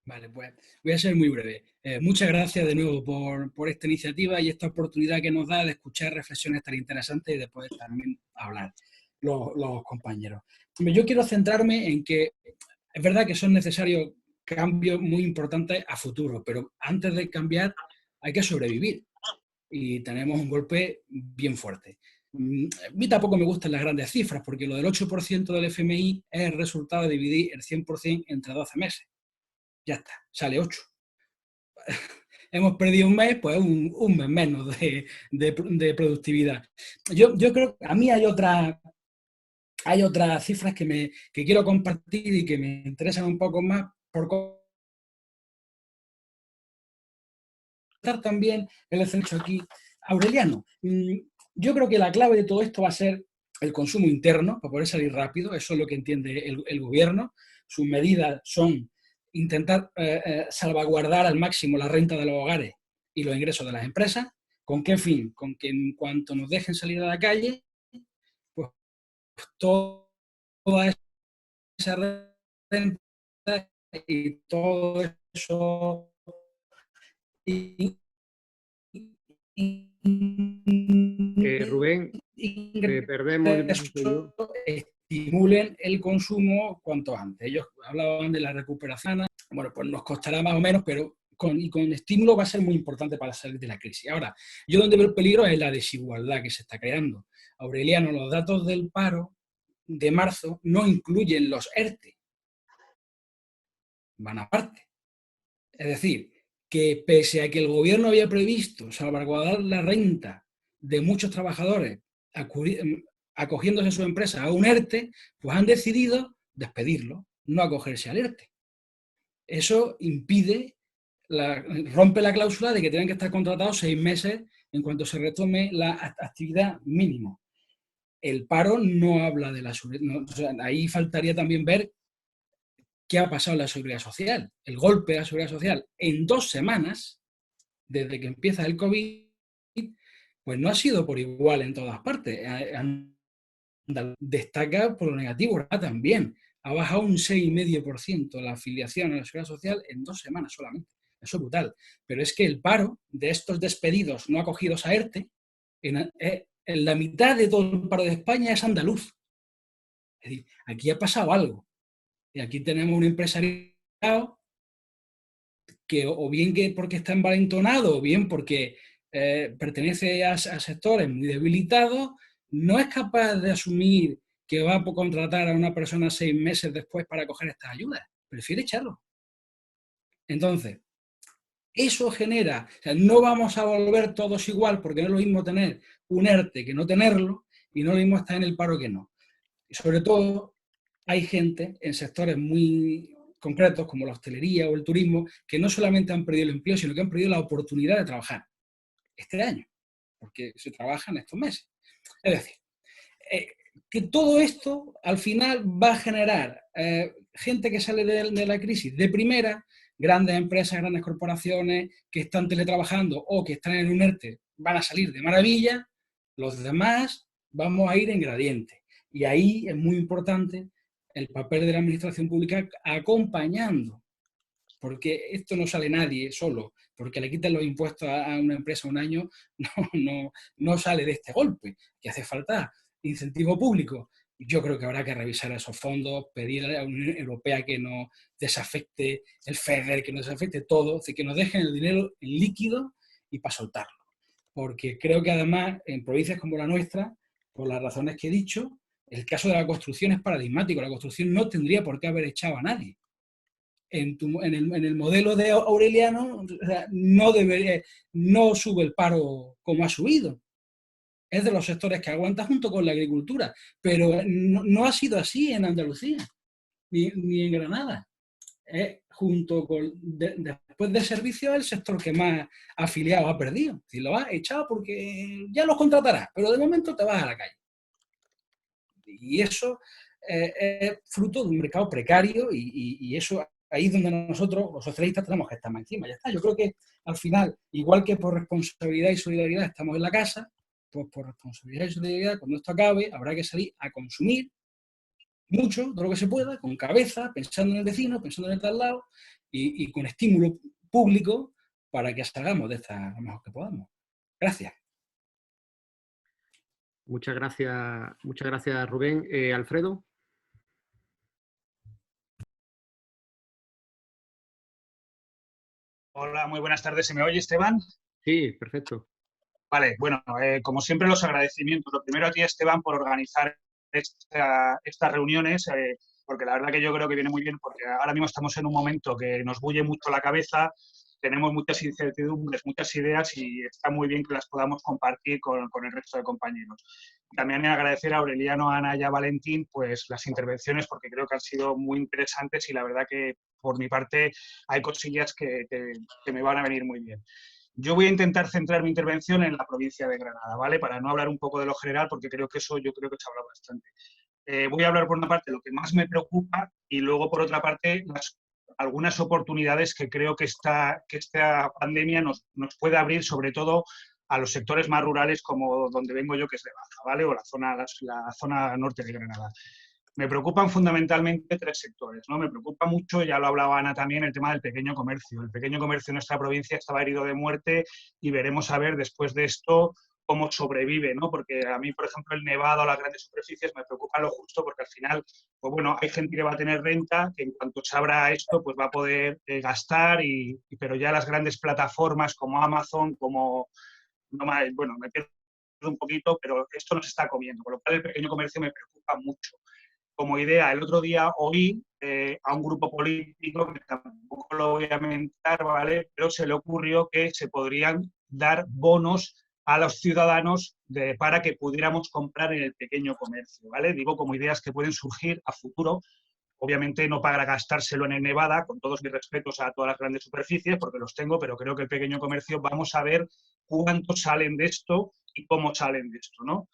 Vale, pues voy a ser muy breve. Muchas gracias de nuevo por esta iniciativa y esta oportunidad que nos da de escuchar reflexiones tan interesantes y después también hablar los compañeros. Yo quiero centrarme en que es verdad que son necesarios cambios muy importantes a futuro, pero antes de cambiar hay que sobrevivir y tenemos un golpe bien fuerte. A mí tampoco me gustan las grandes cifras porque lo del 8% del FMI es el resultado de dividir el 100% entre 12 meses. Ya está, sale 8. Hemos perdido un mes, pues un mes menos de productividad. Yo creo que a mí hay otras cifras que quiero compartir y que me interesan un poco más por contar también el hecho aquí. Aureliano, yo creo que la clave de todo esto va a ser el consumo interno, para poder salir rápido. Eso es lo que entiende el gobierno. Sus medidas son intentar salvaguardar al máximo la renta de los hogares y los ingresos de las empresas. ¿Con qué fin? Con que en cuanto nos dejen salir a la calle, pues toda esa renta y todo eso Rubén, perdemos. Estimulen el consumo cuanto antes. Ellos hablaban de la recuperación. Bueno, pues nos costará más o menos, pero con estímulo va a ser muy importante para salir de la crisis. Ahora, yo donde veo el peligro es la desigualdad que se está creando. Aureliano, los datos del paro de marzo no incluyen los ERTE. Van aparte. Es decir, que pese a que el gobierno había previsto salvaguardar la renta de muchos trabajadores acogiéndose a su empresa a un ERTE, pues han decidido despedirlo, no acogerse al ERTE. Eso impide, rompe la cláusula de que tienen que estar contratados 6 meses en cuanto se retome la actividad mínima. El paro no habla de la seguridad, o sea, ahí faltaría también ver qué ha pasado en la seguridad social. El golpe a la seguridad social en 2 semanas, desde que empieza el COVID, pues no ha sido por igual en todas partes. Destaca por lo negativo también. Ha bajado un 6,5% la afiliación a la seguridad social en 2 semanas solamente. Eso es brutal. Pero es que el paro de estos despedidos no acogidos a ERTE, en la mitad de todo el paro de España es andaluz. Es decir, aquí ha pasado algo. Y aquí tenemos un empresariado que o bien que porque está envalentonado o bien porque pertenece a sectores muy debilitados, no es capaz de asumir que va a contratar a una persona 6 meses después para coger estas ayudas. Prefiere echarlo. Entonces, eso genera, o sea, no vamos a volver todos igual porque no es lo mismo tener un ERTE que no tenerlo y no es lo mismo estar en el paro que no. Y sobre todo, hay gente en sectores muy concretos como la hostelería o el turismo que no solamente han perdido el empleo, sino que han perdido la oportunidad de trabajar este año, porque se trabaja en estos meses. Es decir, que todo esto al final va a generar gente que sale de la crisis de primera, grandes empresas, grandes corporaciones que están teletrabajando o que están en un ERTE van a salir de maravilla, los demás vamos a ir en gradiente. Y ahí es muy importante el papel de la administración pública acompañando, porque esto no sale nadie solo, porque le quitan los impuestos a una empresa un año, no sale de este golpe, que hace falta incentivo público. Yo creo que habrá que revisar esos fondos, pedir a la Unión Europea que nos desafecte el FEDER, que nos desafecte todo, que nos dejen el dinero en líquido y para soltarlo. Porque creo que además en provincias como la nuestra, por las razones que he dicho, el caso de la construcción es paradigmático. La construcción no tendría por qué haber echado a nadie. En el modelo de Aureliano, o sea, no sube el paro como ha subido. Es de los sectores que aguanta junto con la agricultura, pero no ha sido así en Andalucía, ni en Granada. Junto con, después de servicios, el sector que más afiliados ha perdido. Si lo has echado porque ya los contratarás, pero de momento te vas a la calle. Y eso es fruto de un mercado precario y eso ahí es donde nosotros, los socialistas, tenemos que estar más encima. Ya está. Yo creo que al final, igual que por responsabilidad y solidaridad estamos en la casa, pues por responsabilidad y solidaridad, cuando esto acabe, habrá que salir a consumir mucho, todo lo que se pueda, con cabeza, pensando en el vecino, pensando en el de al lado, y con estímulo público para que salgamos de esta lo mejor que podamos. Gracias. Muchas gracias Rubén. Alfredo. Hola, muy buenas tardes. ¿Se me oye, Esteban? Sí, perfecto. Vale, bueno, como siempre los agradecimientos. Lo primero a ti, Esteban, por organizar estas reuniones, porque la verdad que yo creo que viene muy bien, porque ahora mismo estamos en un momento que nos bulle mucho la cabeza, tenemos muchas incertidumbres, muchas ideas y está muy bien que las podamos compartir con el resto de compañeros. También agradecer a Aureliano, a Ana y a Valentín pues las intervenciones, porque creo que han sido muy interesantes y la verdad que por mi parte hay cosillas que me van a venir muy bien. Yo voy a intentar centrar mi intervención en la provincia de Granada, ¿vale? Para no hablar un poco de lo general, porque creo que eso yo creo que se ha hablado bastante. Voy a hablar por una parte de lo que más me preocupa y luego por otra parte algunas oportunidades que creo que esta pandemia nos puede abrir, sobre todo a los sectores más rurales como donde vengo yo, que es de Baja, ¿vale? O la zona norte de Granada. Me preocupan fundamentalmente tres sectores, ¿no? Me preocupa mucho, ya lo hablaba Ana también, el tema del pequeño comercio. El pequeño comercio en nuestra provincia estaba herido de muerte y veremos a ver después de esto cómo sobrevive, ¿no? Porque a mí, por ejemplo, el nevado, las grandes superficies me preocupa lo justo porque al final, pues bueno, hay gente que va a tener renta, que en cuanto se abra esto, pues va a poder gastar, pero ya las grandes plataformas como Amazon, bueno, me pierdo un poquito, pero esto nos está comiendo, con lo cual el pequeño comercio me preocupa mucho. Como idea, el otro día oí a un grupo político, que tampoco lo voy a mentar, ¿vale? Pero se le ocurrió que se podrían dar bonos a los ciudadanos para que pudiéramos comprar en el pequeño comercio, ¿vale? Digo, como ideas que pueden surgir a futuro, obviamente no para gastárselo en el Nevada, con todos mis respetos a todas las grandes superficies, porque los tengo, pero creo que el pequeño comercio vamos a ver cuántos salen de esto y cómo salen de esto, ¿no?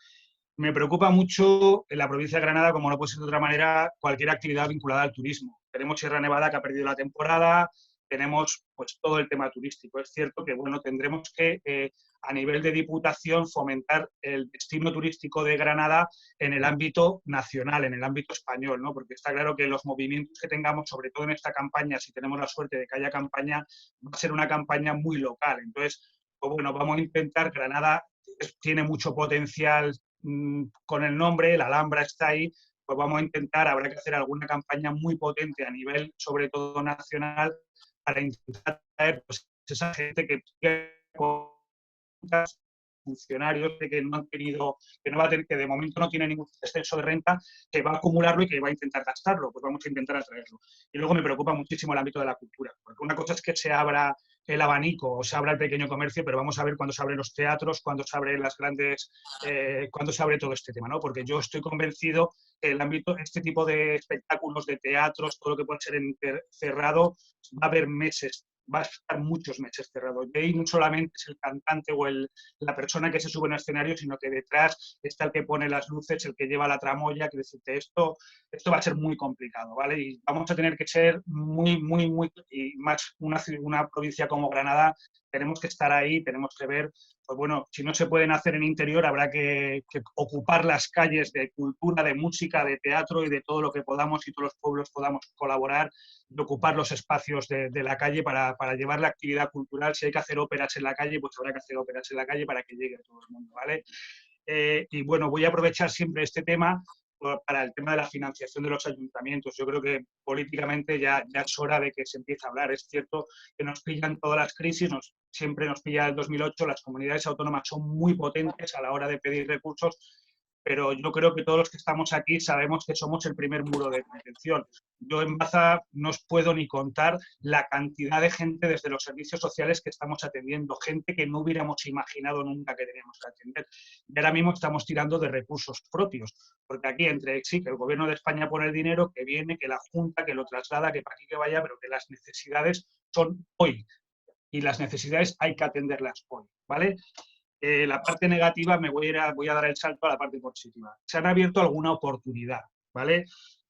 Me preocupa mucho en la provincia de Granada, como no puede ser de otra manera, cualquier actividad vinculada al turismo. Tenemos Sierra Nevada, que ha perdido la temporada, tenemos pues todo el tema turístico. Es cierto que bueno, tendremos que a nivel de diputación fomentar el destino turístico de Granada en el ámbito nacional, en el ámbito español, ¿no? Porque está claro que los movimientos que tengamos, sobre todo en esta campaña, si tenemos la suerte de que haya campaña, va a ser una campaña muy local. Entonces, pues bueno, vamos a intentar, Granada tiene mucho potencial con el nombre, la Alhambra está ahí, pues vamos a intentar, habrá que hacer alguna campaña muy potente a nivel, sobre todo nacional, para intentar traer pues, esa gente que funcionarios que no han tenido, que no va a tener, que de momento no tiene ningún exceso de renta, que va a acumularlo y que va a intentar gastarlo, pues vamos a intentar atraerlo. Y luego me preocupa muchísimo el ámbito de la cultura, porque una cosa es que se abra el abanico o se abra el pequeño comercio, pero vamos a ver cuándo se abren los teatros, cuándo se abren las grandes, cuándo se abre todo este tema, ¿no? Porque yo estoy convencido que el ámbito, este tipo de espectáculos, de teatros, todo lo que puede ser cerrado, va a haber meses, va a estar muchos meses cerrado. Y ahí no solamente es el cantante o la persona que se sube en el escenario, sino que detrás está el que pone las luces, el que lleva la tramoya, que decirte, esto va a ser muy complicado, ¿vale? Y vamos a tener que ser muy, y más una provincia como Granada, tenemos que estar ahí, tenemos que ver, pues bueno, si no se pueden hacer en interior, habrá que ocupar las calles de cultura, de música, de teatro y de todo lo que podamos y todos los pueblos podamos colaborar y ocupar los espacios de la calle para llevar la actividad cultural. Si hay que hacer óperas en la calle, pues habrá que hacer óperas en la calle para que llegue a todo el mundo, ¿vale? Y bueno, voy a aprovechar siempre este tema para el tema de la financiación de los ayuntamientos. Yo creo que políticamente ya es hora de que se empiece a hablar. Es cierto que nos pillan todas las crisis, siempre nos pilla el 2008, las comunidades autónomas son muy potentes a la hora de pedir recursos, pero yo creo que todos los que estamos aquí sabemos que somos el primer muro de contención. Yo en Baza no os puedo ni contar la cantidad de gente desde los servicios sociales que estamos atendiendo, gente que no hubiéramos imaginado nunca que teníamos que atender. Y ahora mismo estamos tirando de recursos propios, porque aquí sí, que el Gobierno de España pone el dinero, que viene, que la Junta, que lo traslada, que para aquí que vaya, pero que las necesidades son hoy. Y las necesidades hay que atenderlas hoy, ¿vale? La parte negativa voy a dar el salto a la parte positiva. Se han abierto alguna oportunidad, ¿vale?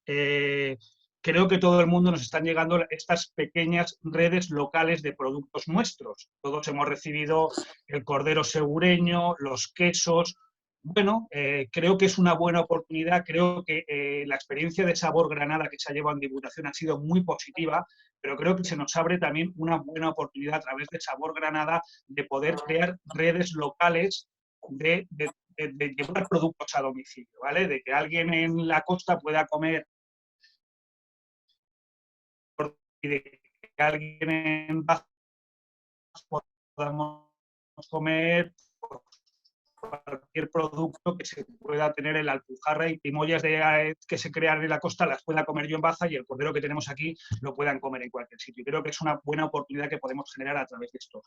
Creo que todo el mundo nos están llegando estas pequeñas redes locales de productos nuestros. Todos hemos recibido el cordero segureño, los quesos. bueno, creo que es una buena oportunidad, creo que la experiencia de Sabor Granada que se ha llevado en Diputación ha sido muy positiva, pero creo que se nos abre también una buena oportunidad a través de Sabor Granada de poder crear redes locales de llevar productos a domicilio, ¿vale? De que alguien en la costa pueda comer y de que alguien en Baza podamos comer cualquier producto que se pueda tener en la Alpujarra y mollas que se crean en la costa las pueda comer yo en Baza y el cordero que tenemos aquí lo puedan comer en cualquier sitio. Y creo que es una buena oportunidad que podemos generar a través de esto.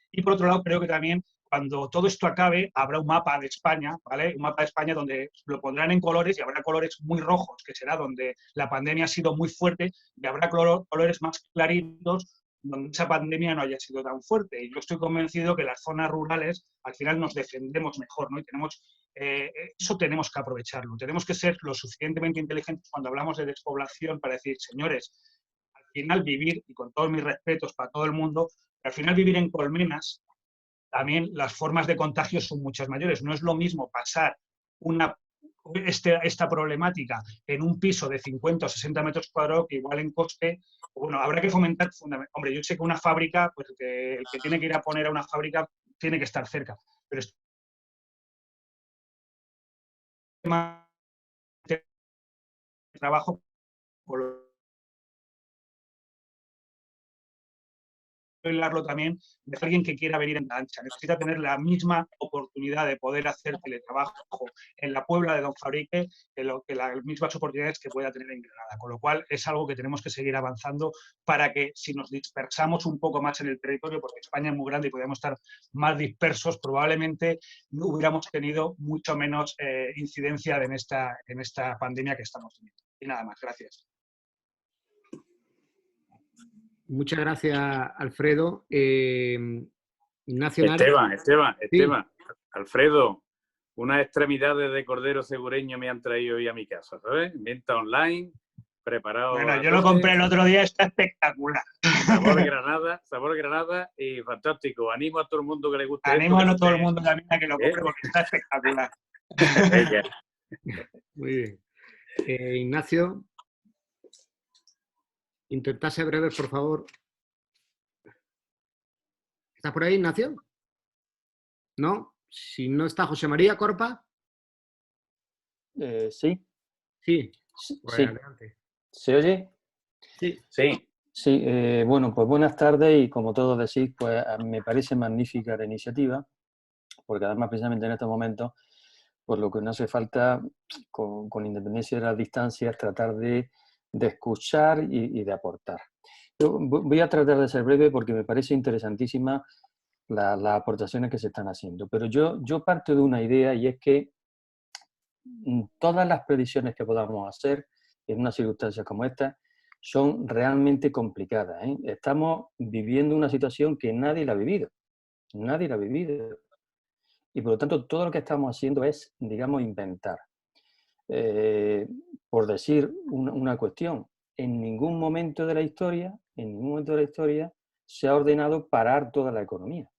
Y por otro lado, creo que también cuando todo esto acabe habrá un mapa de España, ¿vale? Un mapa de España donde lo pondrán en colores y habrá colores muy rojos, que será donde la pandemia ha sido muy fuerte, y habrá colores más claritos donde esa pandemia no haya sido tan fuerte. Y yo estoy convencido que las zonas rurales al final nos defendemos mejor, ¿no? Y eso tenemos que aprovecharlo. Tenemos que ser lo suficientemente inteligentes cuando hablamos de despoblación para decir, señores, al final vivir, y con todos mis respetos para todo el mundo, al final vivir en colmenas, también las formas de contagio son muchas mayores. No es lo mismo pasar esta problemática en un piso de 50 o 60 metros cuadrados que igual en coste, bueno, habrá que fomentar, hombre, yo sé que una fábrica, pues el que tiene que ir a poner a una fábrica tiene que estar cerca, pero es trabajo por hablarlo también de alguien que quiera venir en lancha. Necesita tener la misma oportunidad de poder hacer teletrabajo en la Puebla de Don Fabrique que las mismas oportunidades que pueda tener en Granada. Con lo cual es algo que tenemos que seguir avanzando para que si nos dispersamos un poco más en el territorio, porque España es muy grande y podríamos estar más dispersos, probablemente no hubiéramos tenido mucho menos incidencia en esta pandemia que estamos teniendo. Y nada más, gracias. Muchas gracias, Alfredo. Ignacio Nara. Esteban. Alfredo, unas extremidades de cordero segureño me han traído hoy a mi casa, ¿sabes? Venta online, preparado. Bueno, yo lo compré el otro día, está espectacular. Sabor Granada y fantástico. Animo a todo el mundo que le guste. Animo a todo el mundo también a que lo compre porque está espectacular. Muy bien. Ignacio. Intentad ser breves, por favor. ¿Estás por ahí, Ignacio? ¿No? Si no está José María Corpa. Sí. Sí. Pues sí. Adelante. ¿Se oye? Sí. Sí, bueno, pues buenas tardes y como todos decís, pues me parece magnífica la iniciativa, porque además precisamente en estos momentos, pues lo que no hace falta, con independencia de las distancias, tratar de escuchar y de aportar. Yo voy a tratar de ser breve porque me parece interesantísima las aportaciones que se están haciendo, pero yo parto de una idea y es que todas las predicciones que podamos hacer en una circunstancia como esta son realmente complicadas, ¿eh? Estamos viviendo una situación que nadie la ha vivido. Nadie la ha vivido. Y por lo tanto, todo lo que estamos haciendo es, digamos, inventar. Por decir una cuestión, en ningún momento de la historia se ha ordenado parar toda la economía.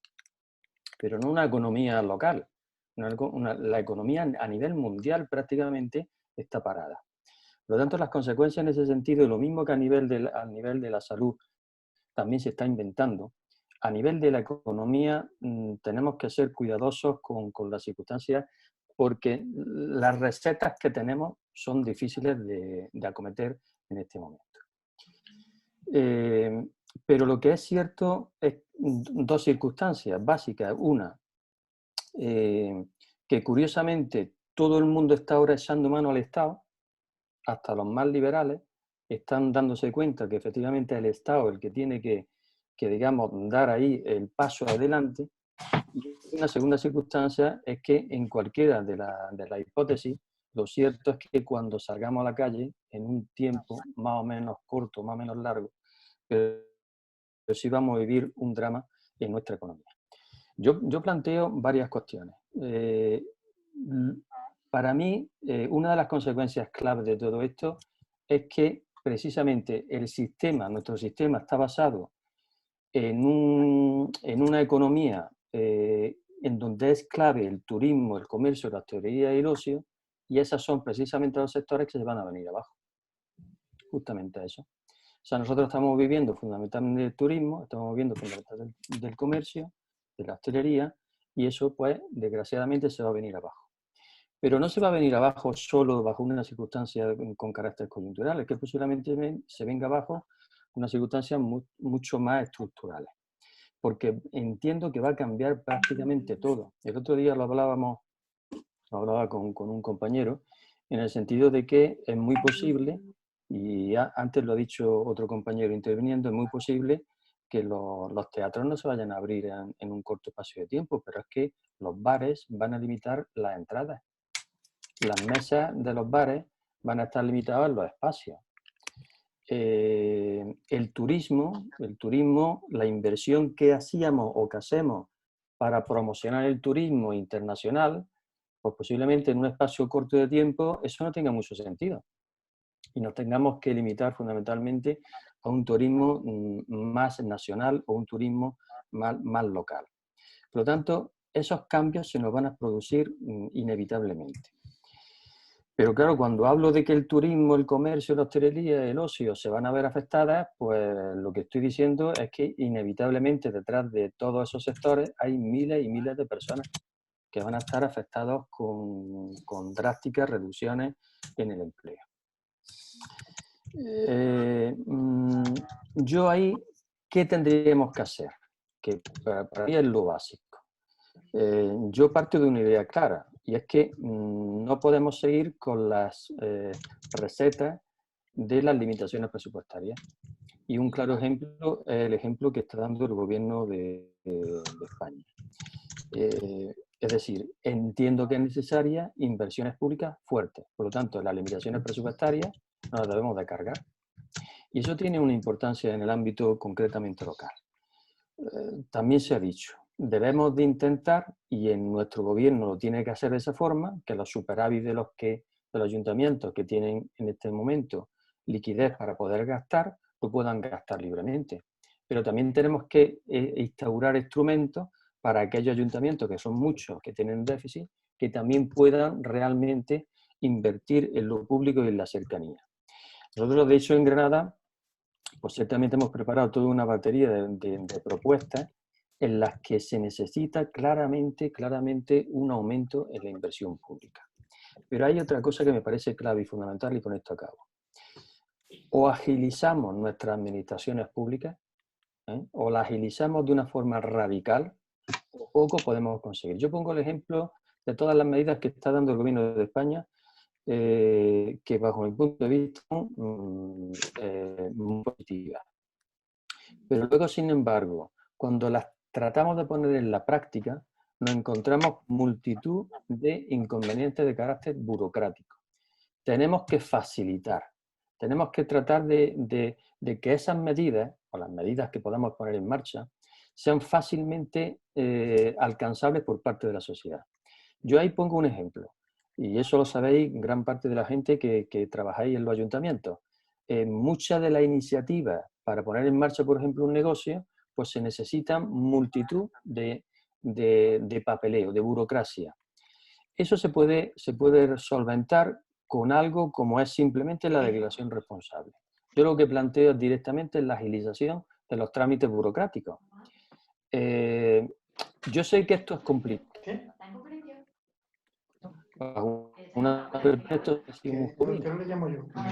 Pero no una economía local. La economía a nivel mundial prácticamente está parada. Por lo tanto, las consecuencias en ese sentido, lo mismo que a nivel de la salud también se está inventando, a nivel de la economía tenemos que ser cuidadosos con las circunstancias porque las recetas que tenemos son difíciles de acometer en este momento. Pero lo que es cierto es dos circunstancias básicas. Una, que curiosamente todo el mundo está ahora echando mano al Estado, hasta los más liberales están dándose cuenta que efectivamente es el Estado el que tiene que digamos, dar ahí el paso adelante. Y una segunda circunstancia es que en cualquiera de las hipótesis, lo cierto es que cuando salgamos a la calle, en un tiempo más o menos corto, más o menos largo, pero sí vamos a vivir un drama en nuestra economía. Yo planteo varias cuestiones. Para mí, una de las consecuencias claves de todo esto es que precisamente nuestro sistema está basado en una economía en donde es clave el turismo, el comercio, la hostelería y el ocio, y esos son precisamente los sectores que se van a venir abajo. Justamente eso. O sea, nosotros estamos viviendo fundamentalmente del turismo, estamos viviendo fundamentalmente del comercio, de la hostelería, y eso, pues, desgraciadamente se va a venir abajo. Pero no se va a venir abajo solo bajo una circunstancia con carácter coyuntural, es que posiblemente se venga abajo unas circunstancias mucho más estructurales. Porque entiendo que va a cambiar prácticamente todo. El otro día lo hablaba con un compañero, en el sentido de que es muy posible, y antes lo ha dicho otro compañero interviniendo, es muy posible que los teatros no se vayan a abrir en un corto espacio de tiempo, pero es que los bares van a limitar las entradas. Las mesas de los bares van a estar limitadas en los espacios. El turismo, la inversión que hacíamos o que hacemos para promocionar el turismo internacional, pues posiblemente en un espacio corto de tiempo eso no tenga mucho sentido. Y nos tengamos que limitar fundamentalmente a un turismo más nacional o un turismo más local. Por lo tanto, esos cambios se nos van a producir inevitablemente. Pero claro, cuando hablo de que el turismo, el comercio, la hostelería, el ocio se van a ver afectadas, pues lo que estoy diciendo es que inevitablemente detrás de todos esos sectores hay miles y miles de personas que van a estar afectados con drásticas reducciones en el empleo. Yo ahí, ¿qué tendríamos que hacer? Que para mí es lo básico. Yo parto de una idea clara, y es que no podemos seguir con las recetas de las limitaciones presupuestarias. Y un claro ejemplo es el ejemplo que está dando el gobierno de España. Es decir, entiendo que es necesaria inversiones públicas fuertes. Por lo tanto, las limitaciones presupuestarias no las debemos de cargar. Y eso tiene una importancia en el ámbito concretamente local. También se ha dicho, debemos de intentar, y en nuestro gobierno lo tiene que hacer de esa forma, que los superávit de los ayuntamientos que tienen en este momento liquidez para poder gastar, lo puedan gastar libremente. Pero también tenemos que instaurar instrumentos para aquellos ayuntamientos, que son muchos, que tienen déficit, que también puedan realmente invertir en lo público y en la cercanía. Nosotros, de hecho, en Granada, pues ciertamente hemos preparado toda una batería de propuestas en las que se necesita claramente un aumento en la inversión pública. Pero hay otra cosa que me parece clave y fundamental, y con esto acabo. O agilizamos nuestras administraciones públicas, o las agilizamos de una forma radical, o poco podemos conseguir. Yo pongo el ejemplo de todas las medidas que está dando el gobierno de España, que bajo mi punto de vista son muy positivas. Pero luego, sin embargo, cuando las tratamos de poner en la práctica, nos encontramos multitud de inconvenientes de carácter burocrático. Tenemos que facilitar, tenemos que tratar de que esas medidas, o las medidas que podamos poner en marcha, sean fácilmente alcanzables por parte de la sociedad. Yo ahí pongo un ejemplo, y eso lo sabéis gran parte de la gente que trabajáis en los ayuntamientos. Muchas de las iniciativas para poner en marcha, por ejemplo, un negocio, pues se necesitan multitud de papeleo, de burocracia. Eso se puede solventar con algo como es simplemente la declaración responsable. Yo lo que planteo directamente es la agilización de los trámites burocráticos. Yo sé que esto es complicado.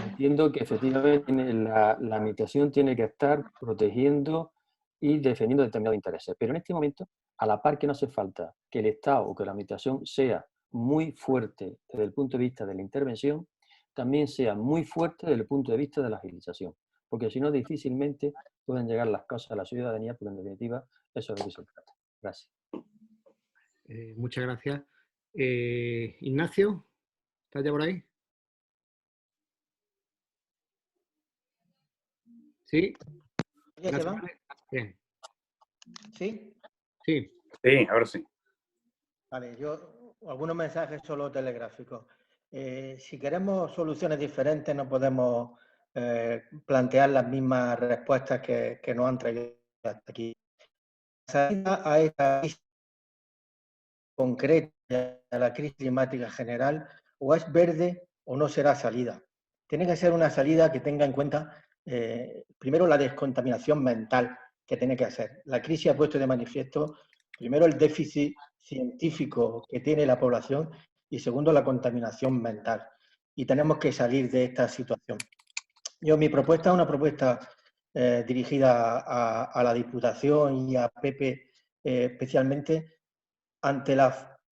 Entiendo que efectivamente la administración tiene que estar protegiendo y defendiendo determinados intereses. Pero en este momento, a la par que no hace falta que el Estado o que la administración sea muy fuerte desde el punto de vista de la intervención, también sea muy fuerte desde el punto de vista de la agilización. Porque si no, difícilmente pueden llegar las cosas a la ciudadanía, porque en definitiva eso es lo que se trata. Gracias. Muchas gracias. Ignacio, ¿estás ya por ahí? ¿Sí? Esteban. Bien. ¿Sí? Sí. Sí, ahora sí. Vale, algunos mensajes solo telegráficos. Si queremos soluciones diferentes, no podemos plantear las mismas respuestas que nos han traído hasta aquí. La salida a esta concreta a la crisis climática general, o es verde o no será salida. Tiene que ser una salida que tenga en cuenta, primero, la descontaminación mental que tiene que hacer. La crisis ha puesto de manifiesto, primero, el déficit científico que tiene la población y, segundo, la contaminación mental. Y tenemos que salir de esta situación. Mi propuesta es una propuesta dirigida a la Diputación y a Pepe especialmente. Ante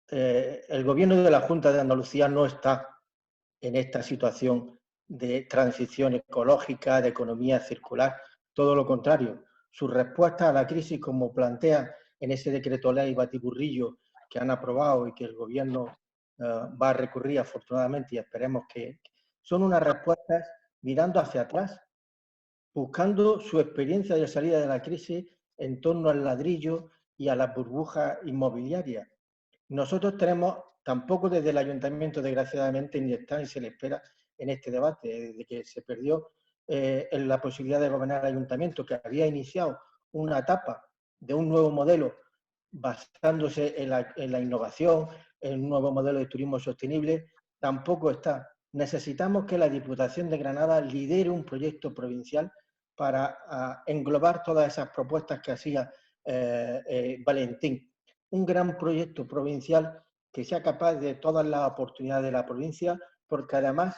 el gobierno de la Junta de Andalucía no está en esta situación de transición ecológica, de economía circular, todo lo contrario. Su respuesta a la crisis, como plantea en ese decreto ley batiburrillo que han aprobado y que el gobierno va a recurrir afortunadamente, y esperemos que son unas respuestas mirando hacia atrás, buscando su experiencia de salida de la crisis en torno al ladrillo y a las burbujas inmobiliarias. Nosotros tenemos, tampoco desde el ayuntamiento, desgraciadamente, ni está ni se le espera en este debate, desde que se perdió en la posibilidad de gobernar el ayuntamiento, que había iniciado una etapa de un nuevo modelo basándose en la innovación, en un nuevo modelo de turismo sostenible, tampoco está. Necesitamos que la Diputación de Granada lidere un proyecto provincial para englobar todas esas propuestas que hacía Valentín. Un gran proyecto provincial que sea capaz de todas las oportunidades de la provincia, porque además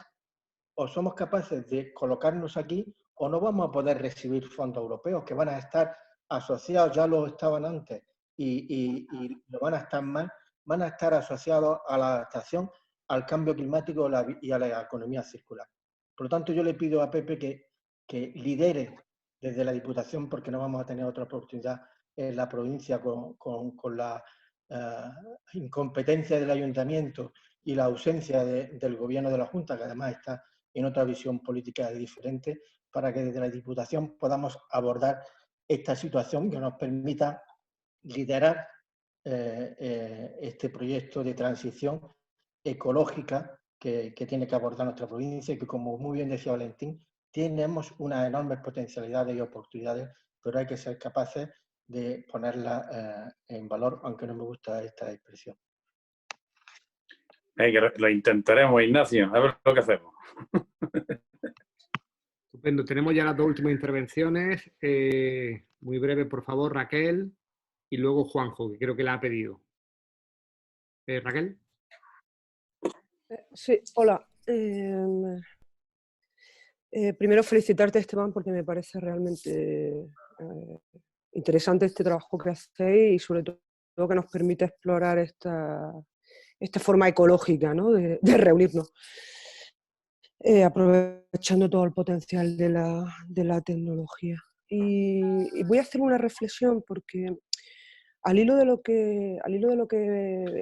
o somos capaces de colocarnos aquí o no vamos a poder recibir fondos europeos que van a estar asociados, ya lo estaban antes y lo van a estar más, van a estar asociados a la adaptación al cambio climático y a la economía circular. Por lo tanto, yo le pido a Pepe que lidere desde la Diputación, porque no vamos a tener otra oportunidad en la provincia con la incompetencia del ayuntamiento y la ausencia del gobierno de la Junta, que además está en otra visión política diferente, para que desde la Diputación podamos abordar esta situación que nos permita liderar este proyecto de transición ecológica que tiene que abordar nuestra provincia y que, como muy bien decía Valentín, tenemos unas enormes potencialidades y oportunidades, pero hay que ser capaces de ponerla en valor, aunque no me gusta esta expresión. Lo intentaremos, Ignacio, a ver lo que hacemos. Estupendo, tenemos ya las dos últimas intervenciones. Muy breve, por favor, Raquel, y luego Juanjo, que creo que la ha pedido. Raquel. Sí, hola. Primero felicitarte, Esteban, porque me parece realmente interesante este trabajo que hacéis y sobre todo que nos permite explorar esta forma ecológica, ¿no?, de reunirnos, aprovechando todo el potencial de la tecnología. Y voy a hacer una reflexión porque al hilo de lo que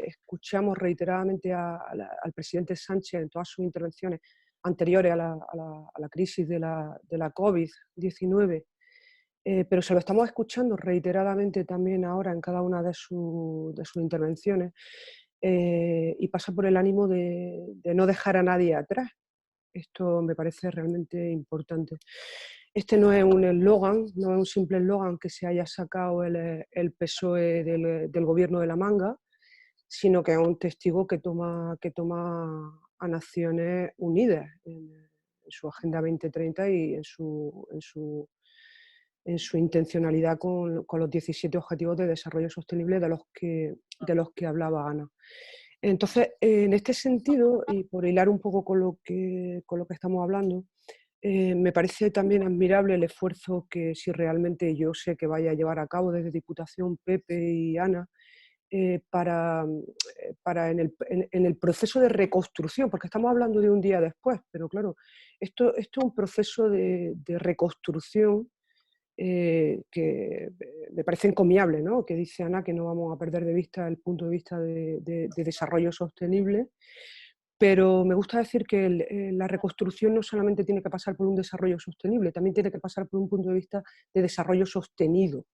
escuchamos reiteradamente al presidente Sánchez en todas sus intervenciones anteriores a la crisis de la COVID-19, pero se lo estamos escuchando reiteradamente también ahora en cada una de sus intervenciones, y pasa por el ánimo de no dejar a nadie atrás. Esto me parece realmente importante. Este no es un eslogan, no es un simple eslogan que se haya sacado el PSOE del gobierno de la manga, sino que es un testigo que toma a Naciones Unidas en su Agenda 2030 y en su intencionalidad con los 17 Objetivos de Desarrollo Sostenible de los que hablaba Ana. Entonces, en este sentido, y por hilar un poco con lo que estamos hablando, me parece también admirable el esfuerzo que, si realmente yo sé que vaya a llevar a cabo desde Diputación Pepe y Ana, para en el proceso de reconstrucción, porque estamos hablando de un día después, pero claro, esto es un proceso de reconstrucción que me parece encomiable, ¿no?, que dice Ana que no vamos a perder de vista el punto de vista de desarrollo sostenible, pero me gusta decir que la reconstrucción no solamente tiene que pasar por un desarrollo sostenible, también tiene que pasar por un punto de vista de desarrollo sostenido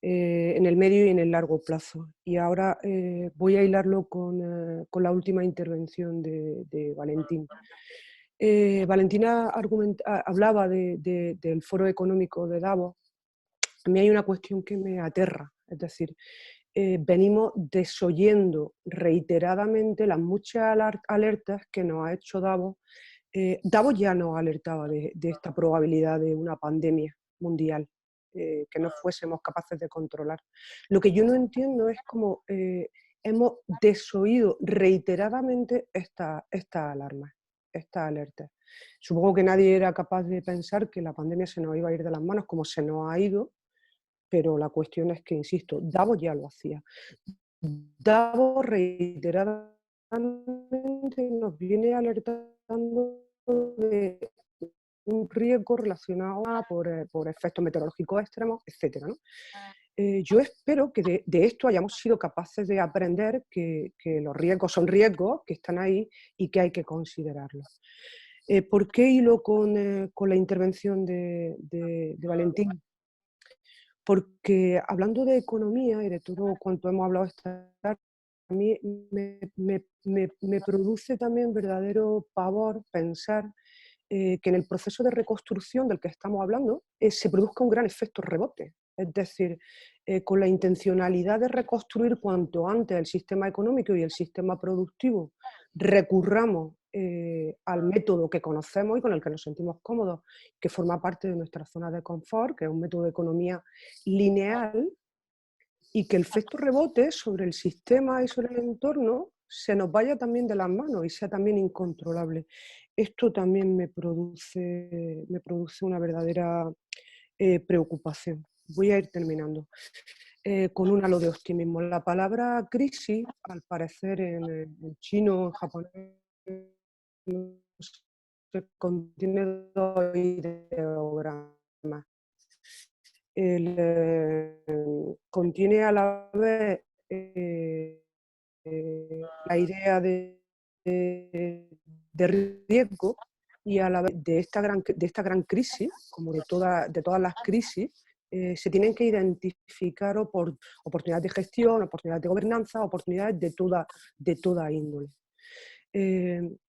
en el medio y en el largo plazo. Y ahora voy a hilarlo con la última intervención de Valentín. Valentina hablaba del Foro Económico de Davos. A mí hay una cuestión que me aterra, es decir, venimos desoyendo reiteradamente las muchas alertas que nos ha hecho Davos. Davos ya nos alertaba de esta probabilidad de una pandemia mundial que no fuésemos capaces de controlar. Lo que yo no entiendo es cómo hemos desoído reiteradamente estas alarmas, estas alertas. Supongo que nadie era capaz de pensar que la pandemia se nos iba a ir de las manos como se nos ha ido, pero la cuestión es que, insisto, Davos ya lo hacía. Davos reiteradamente nos viene alertando de un riesgo relacionado por efectos meteorológicos extremos, etc., ¿no? Yo espero que de esto hayamos sido capaces de aprender que los riesgos son riesgos, que están ahí y que hay que considerarlos. ¿Por qué hilo con la intervención de Valentín? Porque hablando de economía y de todo cuanto hemos hablado esta tarde, a mí me produce también verdadero pavor pensar que en el proceso de reconstrucción del que estamos hablando se produzca un gran efecto rebote. Es decir, con la intencionalidad de reconstruir cuanto antes el sistema económico y el sistema productivo, recurramos al método que conocemos y con el que nos sentimos cómodos, que forma parte de nuestra zona de confort, que es un método de economía lineal, y que el efecto rebote sobre el sistema y sobre el entorno se nos vaya también de las manos y sea también incontrolable. Esto también me produce una verdadera preocupación. Voy a ir terminando. Con un halo de optimismo. La palabra crisis, al parecer en chino, en japonés, contiene dos ideogramas. Contiene a la vez la idea de riesgo y a la vez de esta gran crisis, como de todas las crisis, se tienen que identificar oportunidades de gestión, oportunidades de gobernanza, oportunidades de toda índole.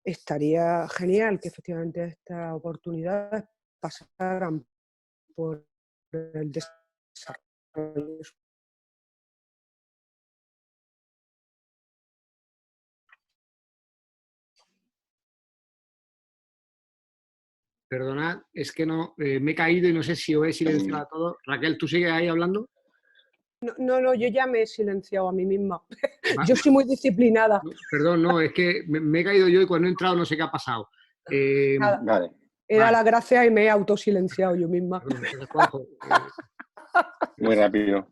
Estaría genial que efectivamente estas oportunidades pasaran por el desarrollo. Perdonad, es que no me he caído y no sé si os he silenciado a todos. Raquel, ¿tú sigues ahí hablando? No, yo ya me he silenciado a mí misma. Yo soy muy disciplinada. No, perdón, no, es que me he caído yo y cuando he entrado no sé qué ha pasado. Nada, Vale. he dado las gracias y me he autosilenciado yo misma. Perdón, entonces, Juanjo, Muy rápido.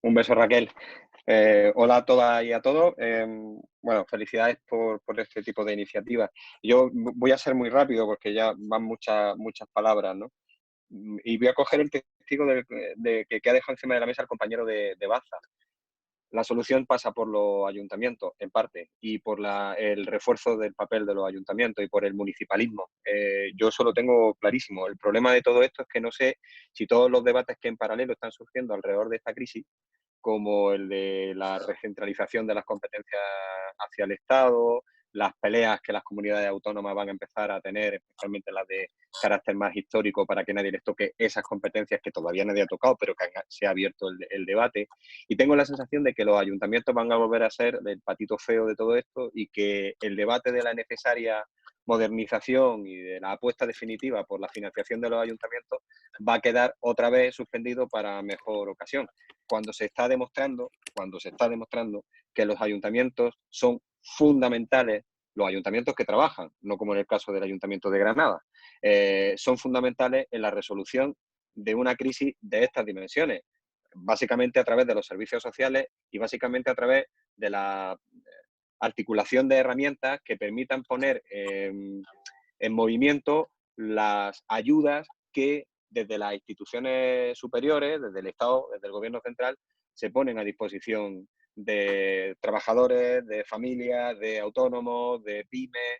Un beso, Raquel. Hola a todas y a todos. Bueno, felicidades por este tipo de iniciativas. Yo voy a ser muy rápido porque ya van muchas palabras, ¿no? Y voy a coger el testigo de que ha dejado encima de la mesa el compañero de Baza. La solución pasa por los ayuntamientos, en parte, y por el refuerzo del papel de los ayuntamientos y por el municipalismo. Yo eso lo tengo clarísimo. El problema de todo esto es que no sé si todos los debates que en paralelo están surgiendo alrededor de esta crisis, como el de la recentralización de las competencias hacia el Estado, las peleas que las comunidades autónomas van a empezar a tener, especialmente las de carácter más histórico, para que nadie les toque esas competencias que todavía nadie ha tocado, pero que se ha abierto el debate. Y tengo la sensación de que los ayuntamientos van a volver a ser el patito feo de todo esto y que el debate de la necesaria modernización y de la apuesta definitiva por la financiación de los ayuntamientos va a quedar otra vez suspendido para mejor ocasión, cuando se está demostrando que los ayuntamientos son fundamentales, los ayuntamientos que trabajan, no como en el caso del Ayuntamiento de Granada, son fundamentales en la resolución de una crisis de estas dimensiones, básicamente a través de los servicios sociales y básicamente a través de la articulación de herramientas que permitan poner en movimiento las ayudas que desde las instituciones superiores, desde el Estado, desde el Gobierno central, se ponen a disposición de trabajadores, de familias, de autónomos, de pymes.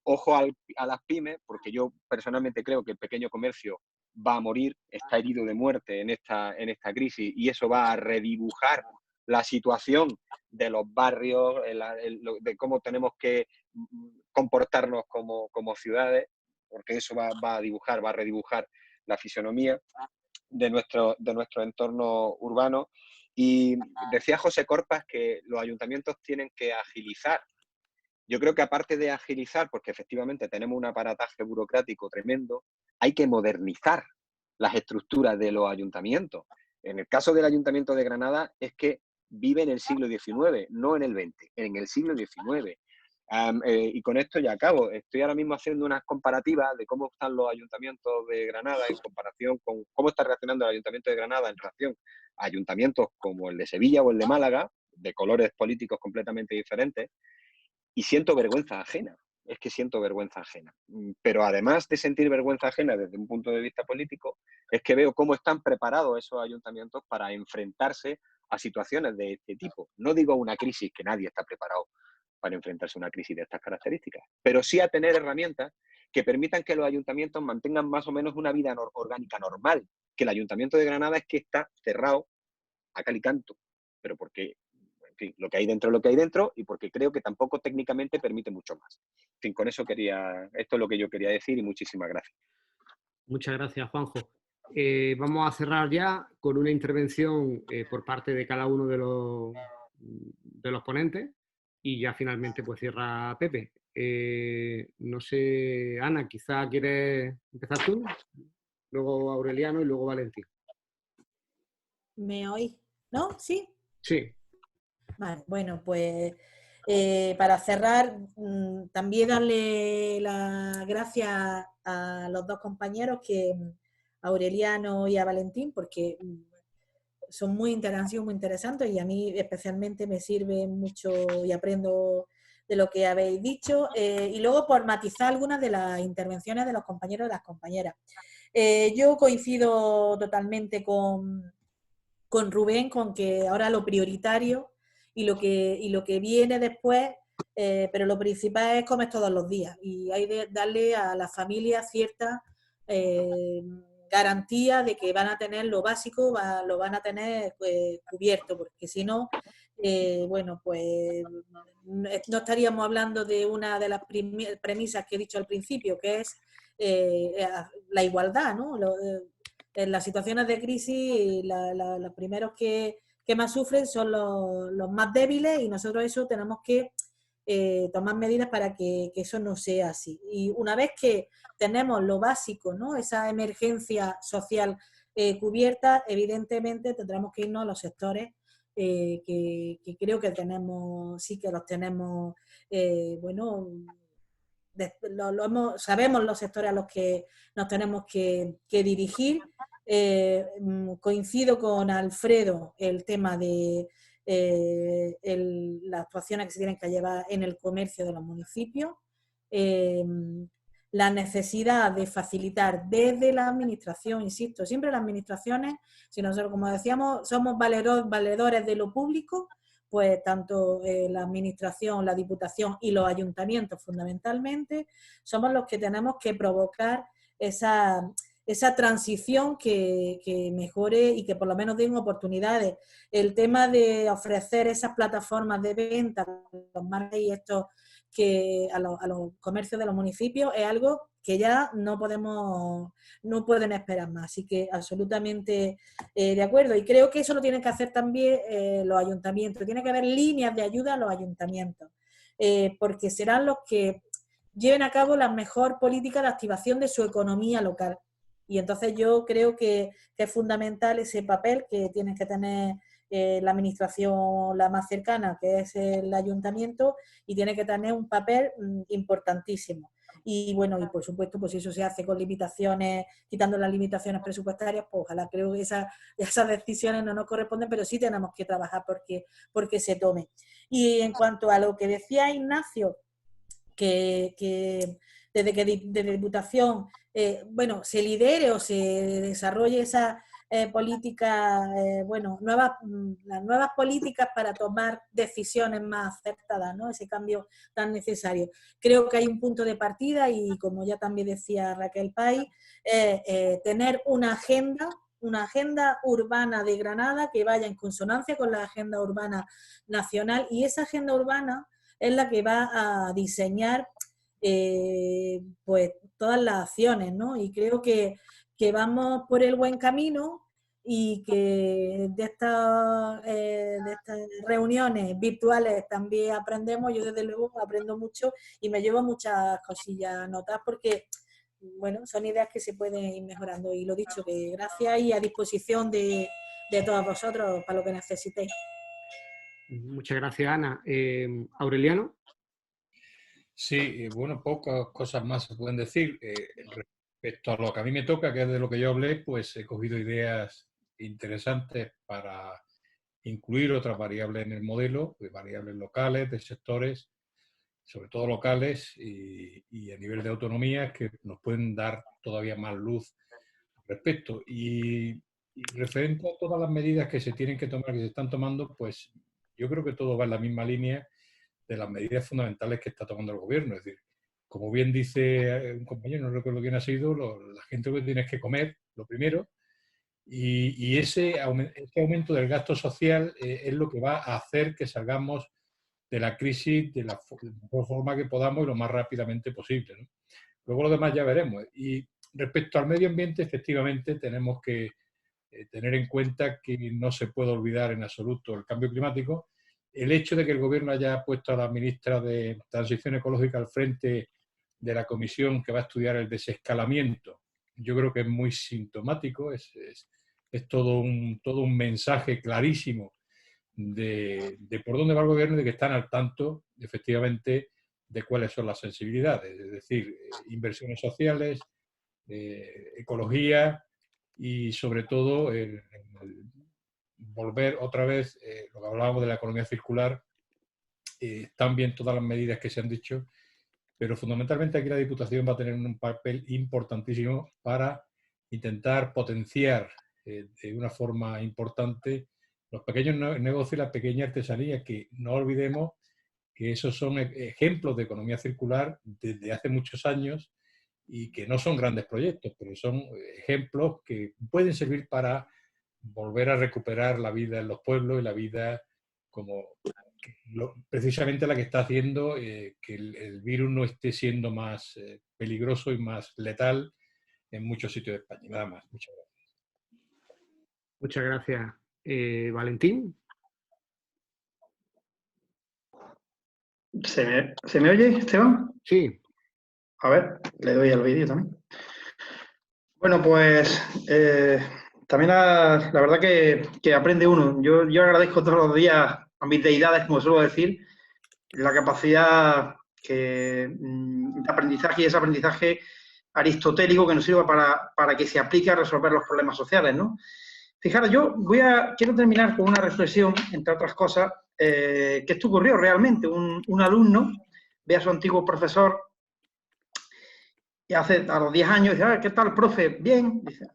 Ojo a las pymes, porque yo personalmente creo que el pequeño comercio va a morir, está herido de muerte en esta crisis, y eso va a redibujar la situación de los barrios, de cómo tenemos que comportarnos como ciudades, porque eso va a redibujar la fisonomía de nuestro entorno urbano. Y decía José Corpas que los ayuntamientos tienen que agilizar. Yo creo que aparte de agilizar, porque efectivamente tenemos un aparataje burocrático tremendo, hay que modernizar las estructuras de los ayuntamientos. En el caso del Ayuntamiento de Granada es que vive en el siglo XIX, no en el XX, en el siglo XIX. Y con esto ya acabo. Estoy ahora mismo haciendo unas comparativas de cómo están los ayuntamientos de Granada en comparación con cómo está reaccionando el Ayuntamiento de Granada en relación a ayuntamientos como el de Sevilla o el de Málaga, de colores políticos completamente diferentes, y siento vergüenza ajena. Es que siento vergüenza ajena. Pero además de sentir vergüenza ajena desde un punto de vista político, es que veo cómo están preparados esos ayuntamientos para enfrentarse a situaciones de este tipo. No digo una crisis, que nadie está preparado para enfrentarse a una crisis de estas características, pero sí a tener herramientas que permitan que los ayuntamientos mantengan más o menos una vida orgánica normal. Que el Ayuntamiento de Granada es que está cerrado a cal y canto, pero porque, en fin, lo que hay dentro es lo que hay dentro, y porque creo que tampoco técnicamente permite mucho más. En fin, con eso esto es lo que yo quería decir, y muchísimas gracias. Muchas gracias, Juanjo. Vamos a cerrar ya con una intervención por parte de cada uno de los ponentes, y ya finalmente pues cierra Pepe. No sé, Ana, quizá quieres empezar tú, luego Aureliano y luego Valentín. ¿Me oís? ¿No? ¿Sí? Sí. Vale, bueno, pues para cerrar, también darle las gracias a los dos compañeros, a Aureliano y a Valentín, porque son han sido muy interesantes, y a mí especialmente me sirven mucho y aprendo de lo que habéis dicho, y luego por matizar algunas de las intervenciones de los compañeros y las compañeras. Yo coincido totalmente con Rubén, con que ahora lo prioritario y lo que viene después, pero lo principal es comer todos los días, y hay que darle a las familias cierta garantía de que van a tener lo básico, lo van a tener cubierto, porque si no, bueno, pues no estaríamos hablando de una de las premisas que he dicho al principio, que es la igualdad, ¿no? En las situaciones de crisis, los primeros que más sufren son los más débiles, y nosotros eso tenemos que tomar medidas para que eso no sea así. Y una vez que tenemos lo básico, ¿no? Esa emergencia social cubierta, evidentemente tendremos que irnos a los sectores que creo que tenemos, sí que los tenemos, bueno, sabemos los sectores a los que nos tenemos que dirigir. Coincido con Alfredo el tema de las actuaciones que se tienen que llevar en el comercio de los municipios, la necesidad de facilitar desde la administración, insisto, siempre las administraciones, si nosotros, como decíamos, somos valedores de lo público, pues tanto la administración, la diputación y los ayuntamientos fundamentalmente somos los que tenemos que provocar esa transición que mejore y que por lo menos den oportunidades. El tema de ofrecer esas plataformas de venta, los marcas y estos a los comercios de los municipios, es algo que ya no pueden esperar más. Así que absolutamente de acuerdo. Y creo que eso lo tienen que hacer también los ayuntamientos. Tiene que haber líneas de ayuda a los ayuntamientos, porque serán los que lleven a cabo la mejor política de activación de su economía local. Y entonces yo creo que es fundamental ese papel que tiene que tener la administración la más cercana, que es el ayuntamiento, y tiene que tener un papel importantísimo. Y bueno, y por supuesto, pues si eso se hace con limitaciones, quitando las limitaciones presupuestarias, pues ojalá, creo que esas decisiones no nos corresponden, pero sí tenemos que trabajar porque se tome. Y en cuanto a lo que decía Ignacio, que desde Diputación bueno, se lidere o se desarrolle esa política, bueno, las nuevas políticas para tomar decisiones más acertadas, ¿no? Ese cambio tan necesario. Creo que hay un punto de partida, y como ya también decía Raquel Pay, tener una agenda urbana de Granada que vaya en consonancia con la agenda urbana nacional, y esa agenda urbana es la que va a diseñar pues todas las acciones, ¿no? Y creo que vamos por el buen camino, y que de estas reuniones virtuales también aprendemos. Yo desde luego aprendo mucho y me llevo muchas cosillas, notas, porque bueno, son ideas que se pueden ir mejorando. Y lo dicho, que gracias y a disposición de todos vosotros para lo que necesitéis. Muchas gracias, Ana. Aureliano. Sí, bueno, pocas cosas más se pueden decir. Respecto a lo que a mí me toca, que es de lo que yo hablé, pues he cogido ideas interesantes para incluir otras variables en el modelo, pues variables locales, de sectores, sobre todo locales y a nivel de autonomía, que nos pueden dar todavía más luz al respecto. Y referente a todas las medidas que se tienen que tomar, que se están tomando, pues yo creo que todo va en la misma línea de las medidas fundamentales que está tomando el gobierno. Es decir, como bien dice un compañero, no recuerdo quién ha sido, la gente lo que tiene es que comer, lo primero, y ese aumento del gasto social es lo que va a hacer que salgamos de la crisis de la mejor forma que podamos y lo más rápidamente posible, ¿no? Luego lo demás ya veremos. Y respecto al medio ambiente, efectivamente, tenemos que tener en cuenta que no se puede olvidar en absoluto el cambio climático. El hecho de que el gobierno haya puesto a la ministra de Transición Ecológica al frente de la comisión que va a estudiar el desescalamiento, yo creo que es muy sintomático, es todo un mensaje clarísimo de por dónde va el gobierno y de que están al tanto, efectivamente, de cuáles son las sensibilidades, es decir, inversiones sociales, ecología y, sobre todo, volver otra vez, lo que hablábamos de la economía circular, también todas las medidas que se han dicho, pero fundamentalmente aquí la Diputación va a tener un papel importantísimo para intentar potenciar de una forma importante los pequeños negocios y la pequeña artesanía, que no olvidemos que esos son ejemplos de economía circular desde hace muchos años y que no son grandes proyectos, pero son ejemplos que pueden servir para volver a recuperar la vida en los pueblos y la vida como precisamente la que está haciendo que el virus no esté siendo más peligroso y más letal en muchos sitios de España. Nada más. Muchas gracias. Muchas gracias. Valentín. ¿Se me oye, Esteban? Sí. A ver, le doy al vídeo también. Bueno, pues también la verdad que aprende uno. Yo agradezco todos los días a mis deidades, como suelo decir, la capacidad de aprendizaje y ese aprendizaje aristotélico que nos sirva para que se aplique a resolver los problemas sociales, ¿no? Fijaros, quiero terminar con una reflexión, entre otras cosas, que esto ocurrió realmente. Un alumno ve a su antiguo profesor y a los 10 años dice, ¿qué tal, profe? Bien. Dice,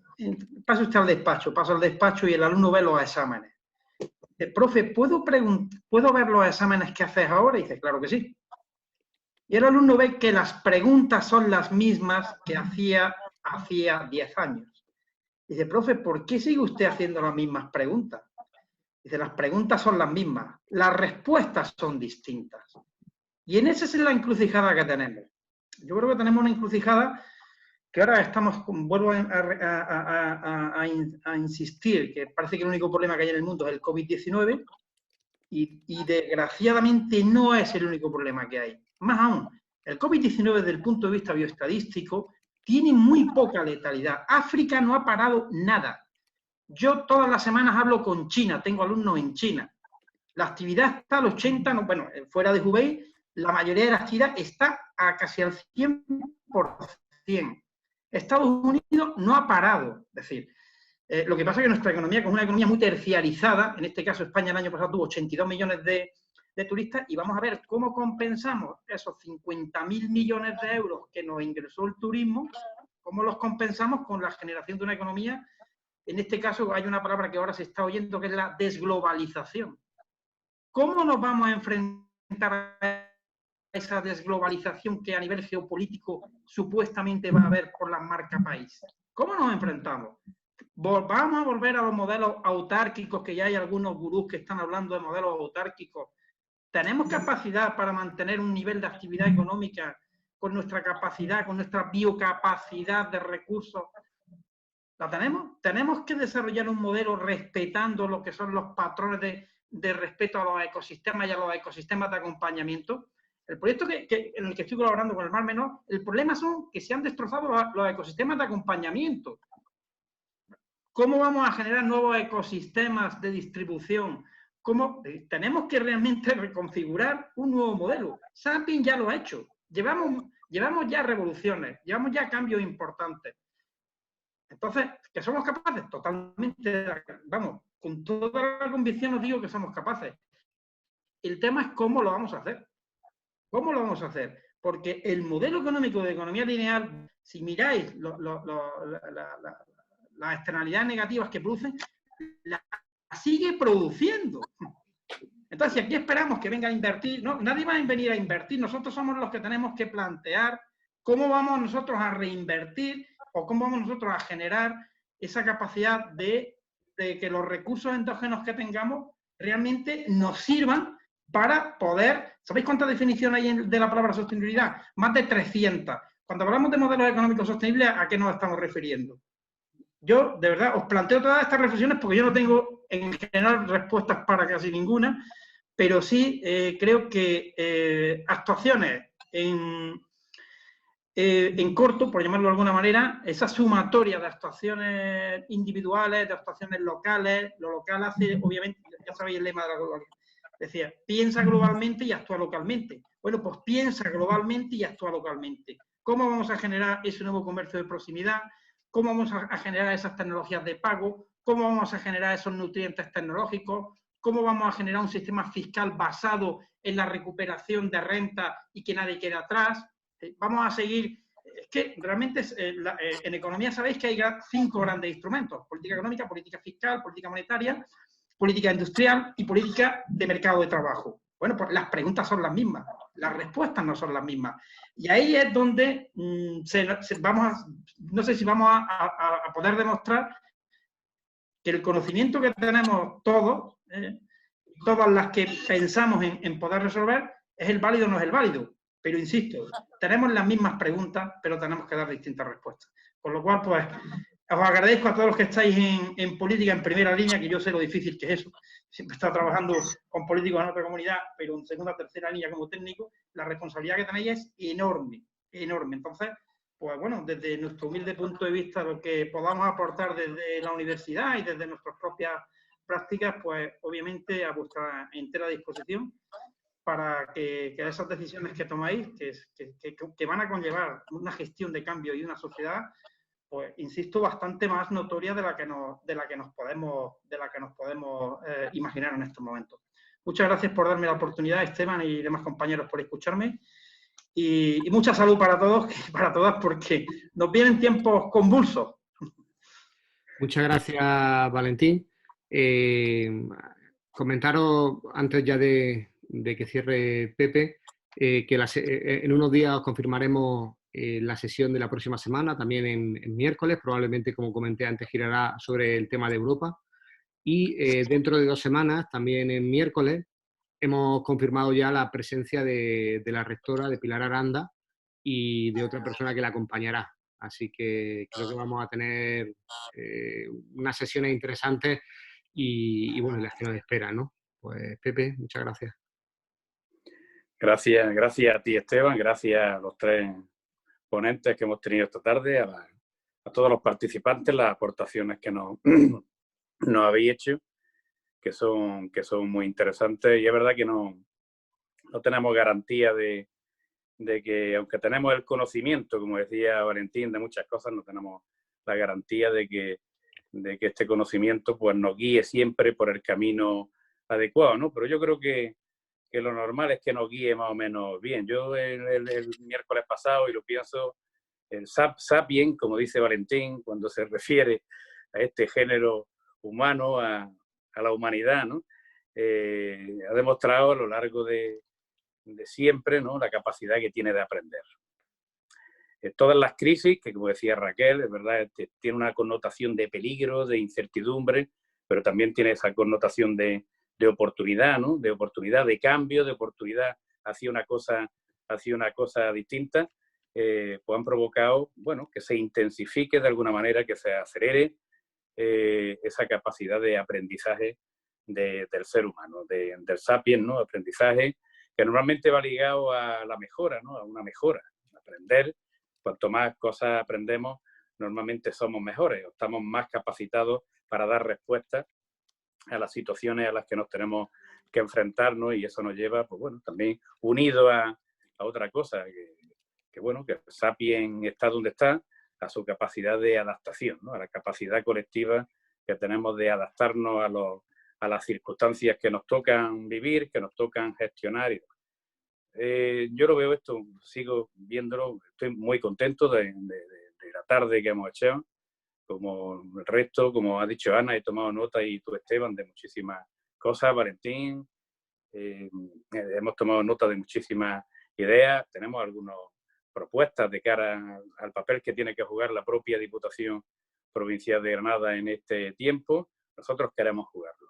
pase usted al despacho. Pasa al despacho y el alumno ve los exámenes. Dice, profe, ¿puedo ver los exámenes que haces ahora? Y dice, claro que sí. Y el alumno ve que las preguntas son las mismas que hacía 10 años. Dice, profe, ¿por qué sigue usted haciendo las mismas preguntas? Dice, las preguntas son las mismas, las respuestas son distintas. Y en esa es la encrucijada que tenemos. Yo creo que tenemos una encrucijada que ahora vuelvo a insistir, que parece que el único problema que hay en el mundo es el COVID-19 y desgraciadamente no es el único problema que hay. Más aún, el COVID-19 desde el punto de vista bioestadístico tiene muy poca letalidad. África no ha parado nada. Yo todas las semanas hablo con China, tengo alumnos en China. La actividad está al 80%, bueno, fuera de Hubei, la mayoría de la actividad está a casi al 100%. Estados Unidos no ha parado. Es decir, lo que pasa es que nuestra economía, que es una economía muy terciarizada, en este caso España el año pasado tuvo 82 millones de turistas, y vamos a ver cómo compensamos esos 50.000 millones de euros que nos ingresó el turismo, cómo los compensamos con la generación de una economía. En este caso hay una palabra que ahora se está oyendo, que es la desglobalización. ¿Cómo nos vamos a enfrentar a esa desglobalización que a nivel geopolítico supuestamente va a haber por las marcas país? ¿Cómo nos enfrentamos? ¿Vamos a volver a los modelos autárquicos, que ya hay algunos gurús que están hablando de modelos autárquicos? ¿Tenemos capacidad para mantener un nivel de actividad económica con nuestra capacidad, con nuestra biocapacidad de recursos ¿La tenemos? Tenemos que desarrollar un modelo respetando lo que son los patrones de respeto a los ecosistemas y a los ecosistemas de acompañamiento. El proyecto en el que estoy colaborando con el Mar Menor, el problema son que se han destrozado los ecosistemas de acompañamiento. ¿Cómo vamos a generar nuevos ecosistemas de distribución? ¿Cómo? Tenemos que realmente reconfigurar un nuevo modelo. Sapien ya lo ha hecho. Llevamos ya revoluciones, llevamos ya cambios importantes. Entonces, ¿que somos capaces? Totalmente, vamos, con toda la convicción os digo que somos capaces. El tema es cómo lo vamos a hacer. ¿Cómo lo vamos a hacer? Porque el modelo económico de economía lineal, si miráis las externalidades negativas que producen, las sigue produciendo. Entonces, si aquí esperamos que venga a invertir, no, nadie va a venir a invertir, nosotros somos los que tenemos que plantear cómo vamos nosotros a reinvertir o cómo vamos nosotros a generar esa capacidad de que los recursos endógenos que tengamos realmente nos sirvan para poder... ¿Sabéis cuántas definiciones hay de la palabra sostenibilidad? Más de 300. Cuando hablamos de modelos económicos sostenibles, ¿a qué nos estamos refiriendo? Yo, de verdad, os planteo todas estas reflexiones porque yo no tengo, en general, respuestas para casi ninguna, pero sí creo que actuaciones en corto, por llamarlo de alguna manera, esa sumatoria de actuaciones individuales, de actuaciones locales, lo local hace, obviamente, ya sabéis el lema de la globalización, decía, piensa globalmente y actúa localmente. Bueno, pues piensa globalmente y actúa localmente. ¿Cómo vamos a generar ese nuevo comercio de proximidad? ¿Cómo vamos a generar esas tecnologías de pago? ¿Cómo vamos a generar esos nutrientes tecnológicos? ¿Cómo vamos a generar un sistema fiscal basado en la recuperación de renta y que nadie quede atrás? Vamos a seguir... Es que realmente en economía sabéis que hay 5 grandes instrumentos: política económica, política fiscal, política monetaria, política industrial y política de mercado de trabajo. Bueno, pues las preguntas son las mismas, las respuestas no son las mismas. Y ahí es donde no sé si vamos a poder demostrar que el conocimiento que tenemos todos, todas las que pensamos en poder resolver, es el válido o no es el válido. Pero insisto, tenemos las mismas preguntas, pero tenemos que dar distintas respuestas. Con lo cual, pues, os agradezco a todos los que estáis en política en primera línea, que yo sé lo difícil que es eso. Siempre he estado trabajando con políticos en otra comunidad, pero en segunda o tercera línea como técnico, la responsabilidad que tenéis es enorme, enorme. Entonces, pues bueno, desde nuestro humilde punto de vista, lo que podamos aportar desde la universidad y desde nuestras propias prácticas, pues obviamente a vuestra entera disposición, para que esas decisiones que tomáis, que van a conllevar una gestión de cambio y una sociedad, pues insisto, bastante más notoria de la que nos podemos imaginar en estos momentos. Muchas gracias por darme la oportunidad, Esteban y demás compañeros, por escucharme. Y mucha salud para todos y para todas, porque nos vienen tiempos convulsos. Muchas gracias, Valentín. Comentaros, antes ya de que cierre Pepe, que en unos días os confirmaremos la sesión de la próxima semana, también en miércoles, probablemente, como comenté antes, girará sobre el tema de Europa. Y dentro de 2 semanas, también en miércoles, hemos confirmado ya la presencia de la rectora, de Pilar Aranda, y de otra persona que la acompañará. Así que creo que vamos a tener unas sesiones interesantes y bueno, las que nos esperan, ¿no? Pues Pepe, muchas gracias. Gracias a ti, Esteban, gracias a los 3 ponentes que hemos tenido esta tarde, a todos los participantes, las aportaciones que nos habéis hecho, que son muy interesantes. Y es verdad que no tenemos garantía de que, aunque tenemos el conocimiento, como decía Valentín, de muchas cosas, no tenemos la garantía de que este conocimiento pues nos guíe siempre por el camino adecuado, ¿no? Pero yo creo que lo normal es que nos guíe más o menos bien. Yo el miércoles pasado, y lo pienso, el sapien, como dice Valentín, cuando se refiere a este género humano, a la humanidad, ¿no? Ha demostrado a lo largo de siempre, ¿no?, la capacidad que tiene de aprender. Todas las crisis, que como decía Raquel, es verdad, tiene una connotación de peligro, de incertidumbre, pero también tiene esa connotación de oportunidad, ¿no?, de oportunidad, de cambio, de oportunidad hacia una cosa distinta. pues han provocado, bueno, que se intensifique de alguna manera, que se acelere esa capacidad de aprendizaje del ser humano, del sapiens, ¿no? Aprendizaje que normalmente va ligado a la mejora, ¿no? A una mejora. Aprender, cuanto más cosas aprendemos, normalmente somos mejores, o estamos más capacitados para dar respuestas a las situaciones a las que nos tenemos que enfrentar, ¿no? Y eso nos lleva, pues bueno, también unido a otra cosa, que bueno, que el sapiens está donde está, a su capacidad de adaptación, ¿no? A la capacidad colectiva que tenemos de adaptarnos a las circunstancias que nos tocan vivir, que nos tocan gestionar. Yo lo veo esto, sigo viéndolo, estoy muy contento de la tarde que hemos hecho, como el resto, como ha dicho Ana, he tomado nota, y tú, Esteban, de muchísimas cosas, Valentín, hemos tomado nota de muchísimas ideas, tenemos algunas propuestas de cara al papel que tiene que jugar la propia Diputación Provincial de Granada en este tiempo. Nosotros queremos jugarlo,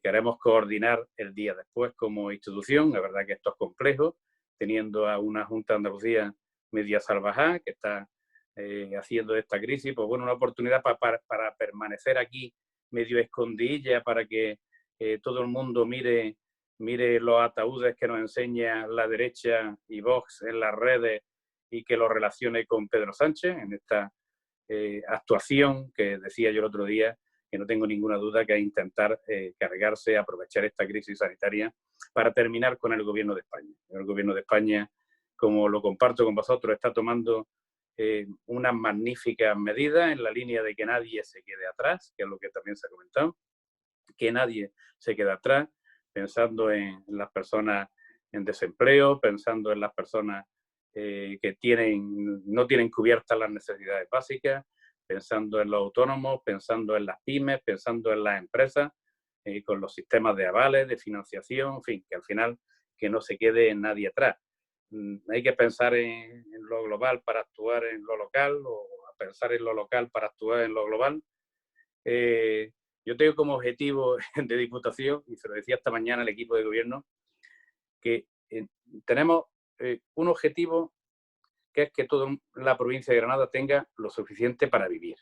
queremos coordinar el día después como institución. Es verdad que esto es complejo, teniendo a una Junta de Andalucía media salvajada que está haciendo esta crisis, pues bueno, una oportunidad para permanecer aquí medio escondidilla, para que todo el mundo mire los ataúdes que nos enseña la derecha y Vox en las redes y que lo relacione con Pedro Sánchez en esta actuación que decía yo el otro día, que no tengo ninguna duda que es intentar cargarse, aprovechar esta crisis sanitaria para terminar con el Gobierno de España. El Gobierno de España, como lo comparto con vosotros, está tomando unas magníficas medidas en la línea de que nadie se quede atrás, que es lo que también se ha comentado, que nadie se quede atrás, pensando en las personas en desempleo, pensando en las personas que no tienen cubiertas las necesidades básicas, pensando en los autónomos, pensando en las pymes, pensando en las empresas, con los sistemas de avales, de financiación, en fin, que al final que no se quede nadie atrás. Hay que pensar en lo global para actuar en lo local, o pensar en lo local para actuar en lo global. Yo tengo como objetivo de Diputación, y se lo decía esta mañana al equipo de gobierno, que tenemos un objetivo que es que toda la provincia de Granada tenga lo suficiente para vivir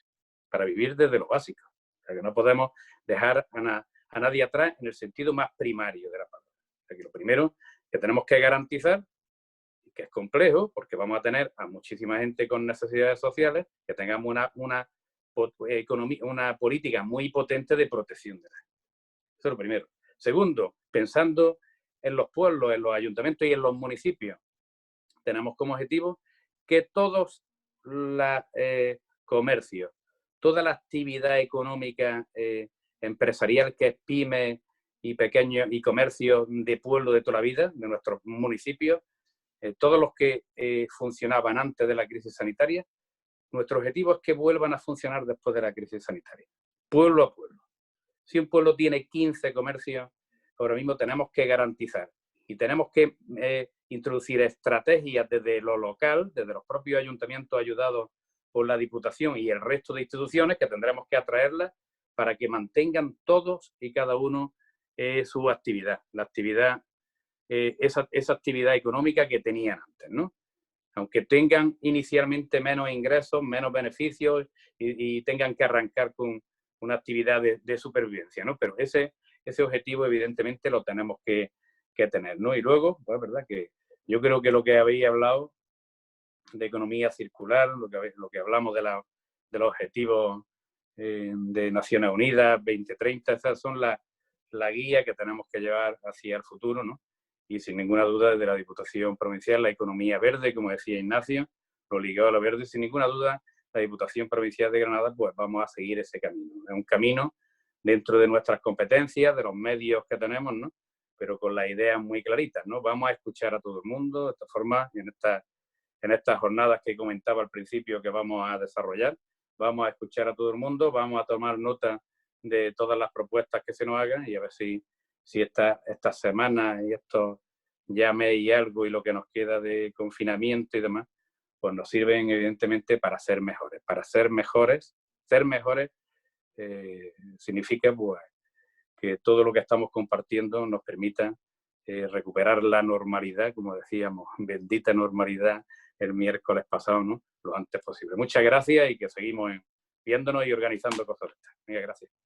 desde lo básico. O sea, que no podemos dejar a nadie atrás en el sentido más primario de la palabra. O sea, que lo primero que tenemos que garantizar, que es complejo, porque vamos a tener a muchísima gente con necesidades sociales, que tengamos una política muy potente de protección de la gente. Eso es lo primero. Segundo, pensando en los pueblos, en los ayuntamientos y en los municipios, tenemos como objetivo que todos los comercios, toda la actividad económica empresarial, que es pymes y pequeños y comercios de pueblo de toda la vida, de nuestros municipios, todos los que funcionaban antes de la crisis sanitaria, nuestro objetivo es que vuelvan a funcionar después de la crisis sanitaria, pueblo a pueblo. Si un pueblo tiene 15 comercios, ahora mismo tenemos que garantizar y tenemos que introducir estrategias desde lo local, desde los propios ayuntamientos ayudados por la Diputación y el resto de instituciones, que tendremos que atraerlas para que mantengan todos y cada uno su actividad, esa actividad económica que tenían antes, ¿no? Aunque tengan inicialmente menos ingresos, menos beneficios y tengan que arrancar con una actividad de supervivencia, ¿no? Pero ese objetivo evidentemente lo tenemos que tener, ¿no? Y luego, pues es verdad que yo creo que lo que habéis hablado de economía circular, lo que hablamos de los objetivos de Naciones Unidas 2030, esas son la guía que tenemos que llevar hacia el futuro, ¿no? Y sin ninguna duda desde la Diputación Provincial, la economía verde, como decía Ignacio, lo ligado a lo verde, sin ninguna duda la Diputación Provincial de Granada, pues vamos a seguir ese camino. Es un camino dentro de nuestras competencias, de los medios que tenemos, ¿no? Pero con las ideas muy claritas, ¿no? Vamos a escuchar a todo el mundo de esta forma, en estas jornadas que comentaba al principio que vamos a desarrollar. Vamos a escuchar a todo el mundo, vamos a tomar nota de todas las propuestas que se nos hagan y a ver si estas semanas y estos ya mes y algo y lo que nos queda de confinamiento y demás, pues nos sirven evidentemente para ser mejores. Para ser mejores, significa pues que todo lo que estamos compartiendo nos permita recuperar la normalidad, como decíamos, bendita normalidad el miércoles pasado, ¿no? Lo antes posible. Muchas gracias y que seguimos viéndonos y organizando cosas. Muchas gracias.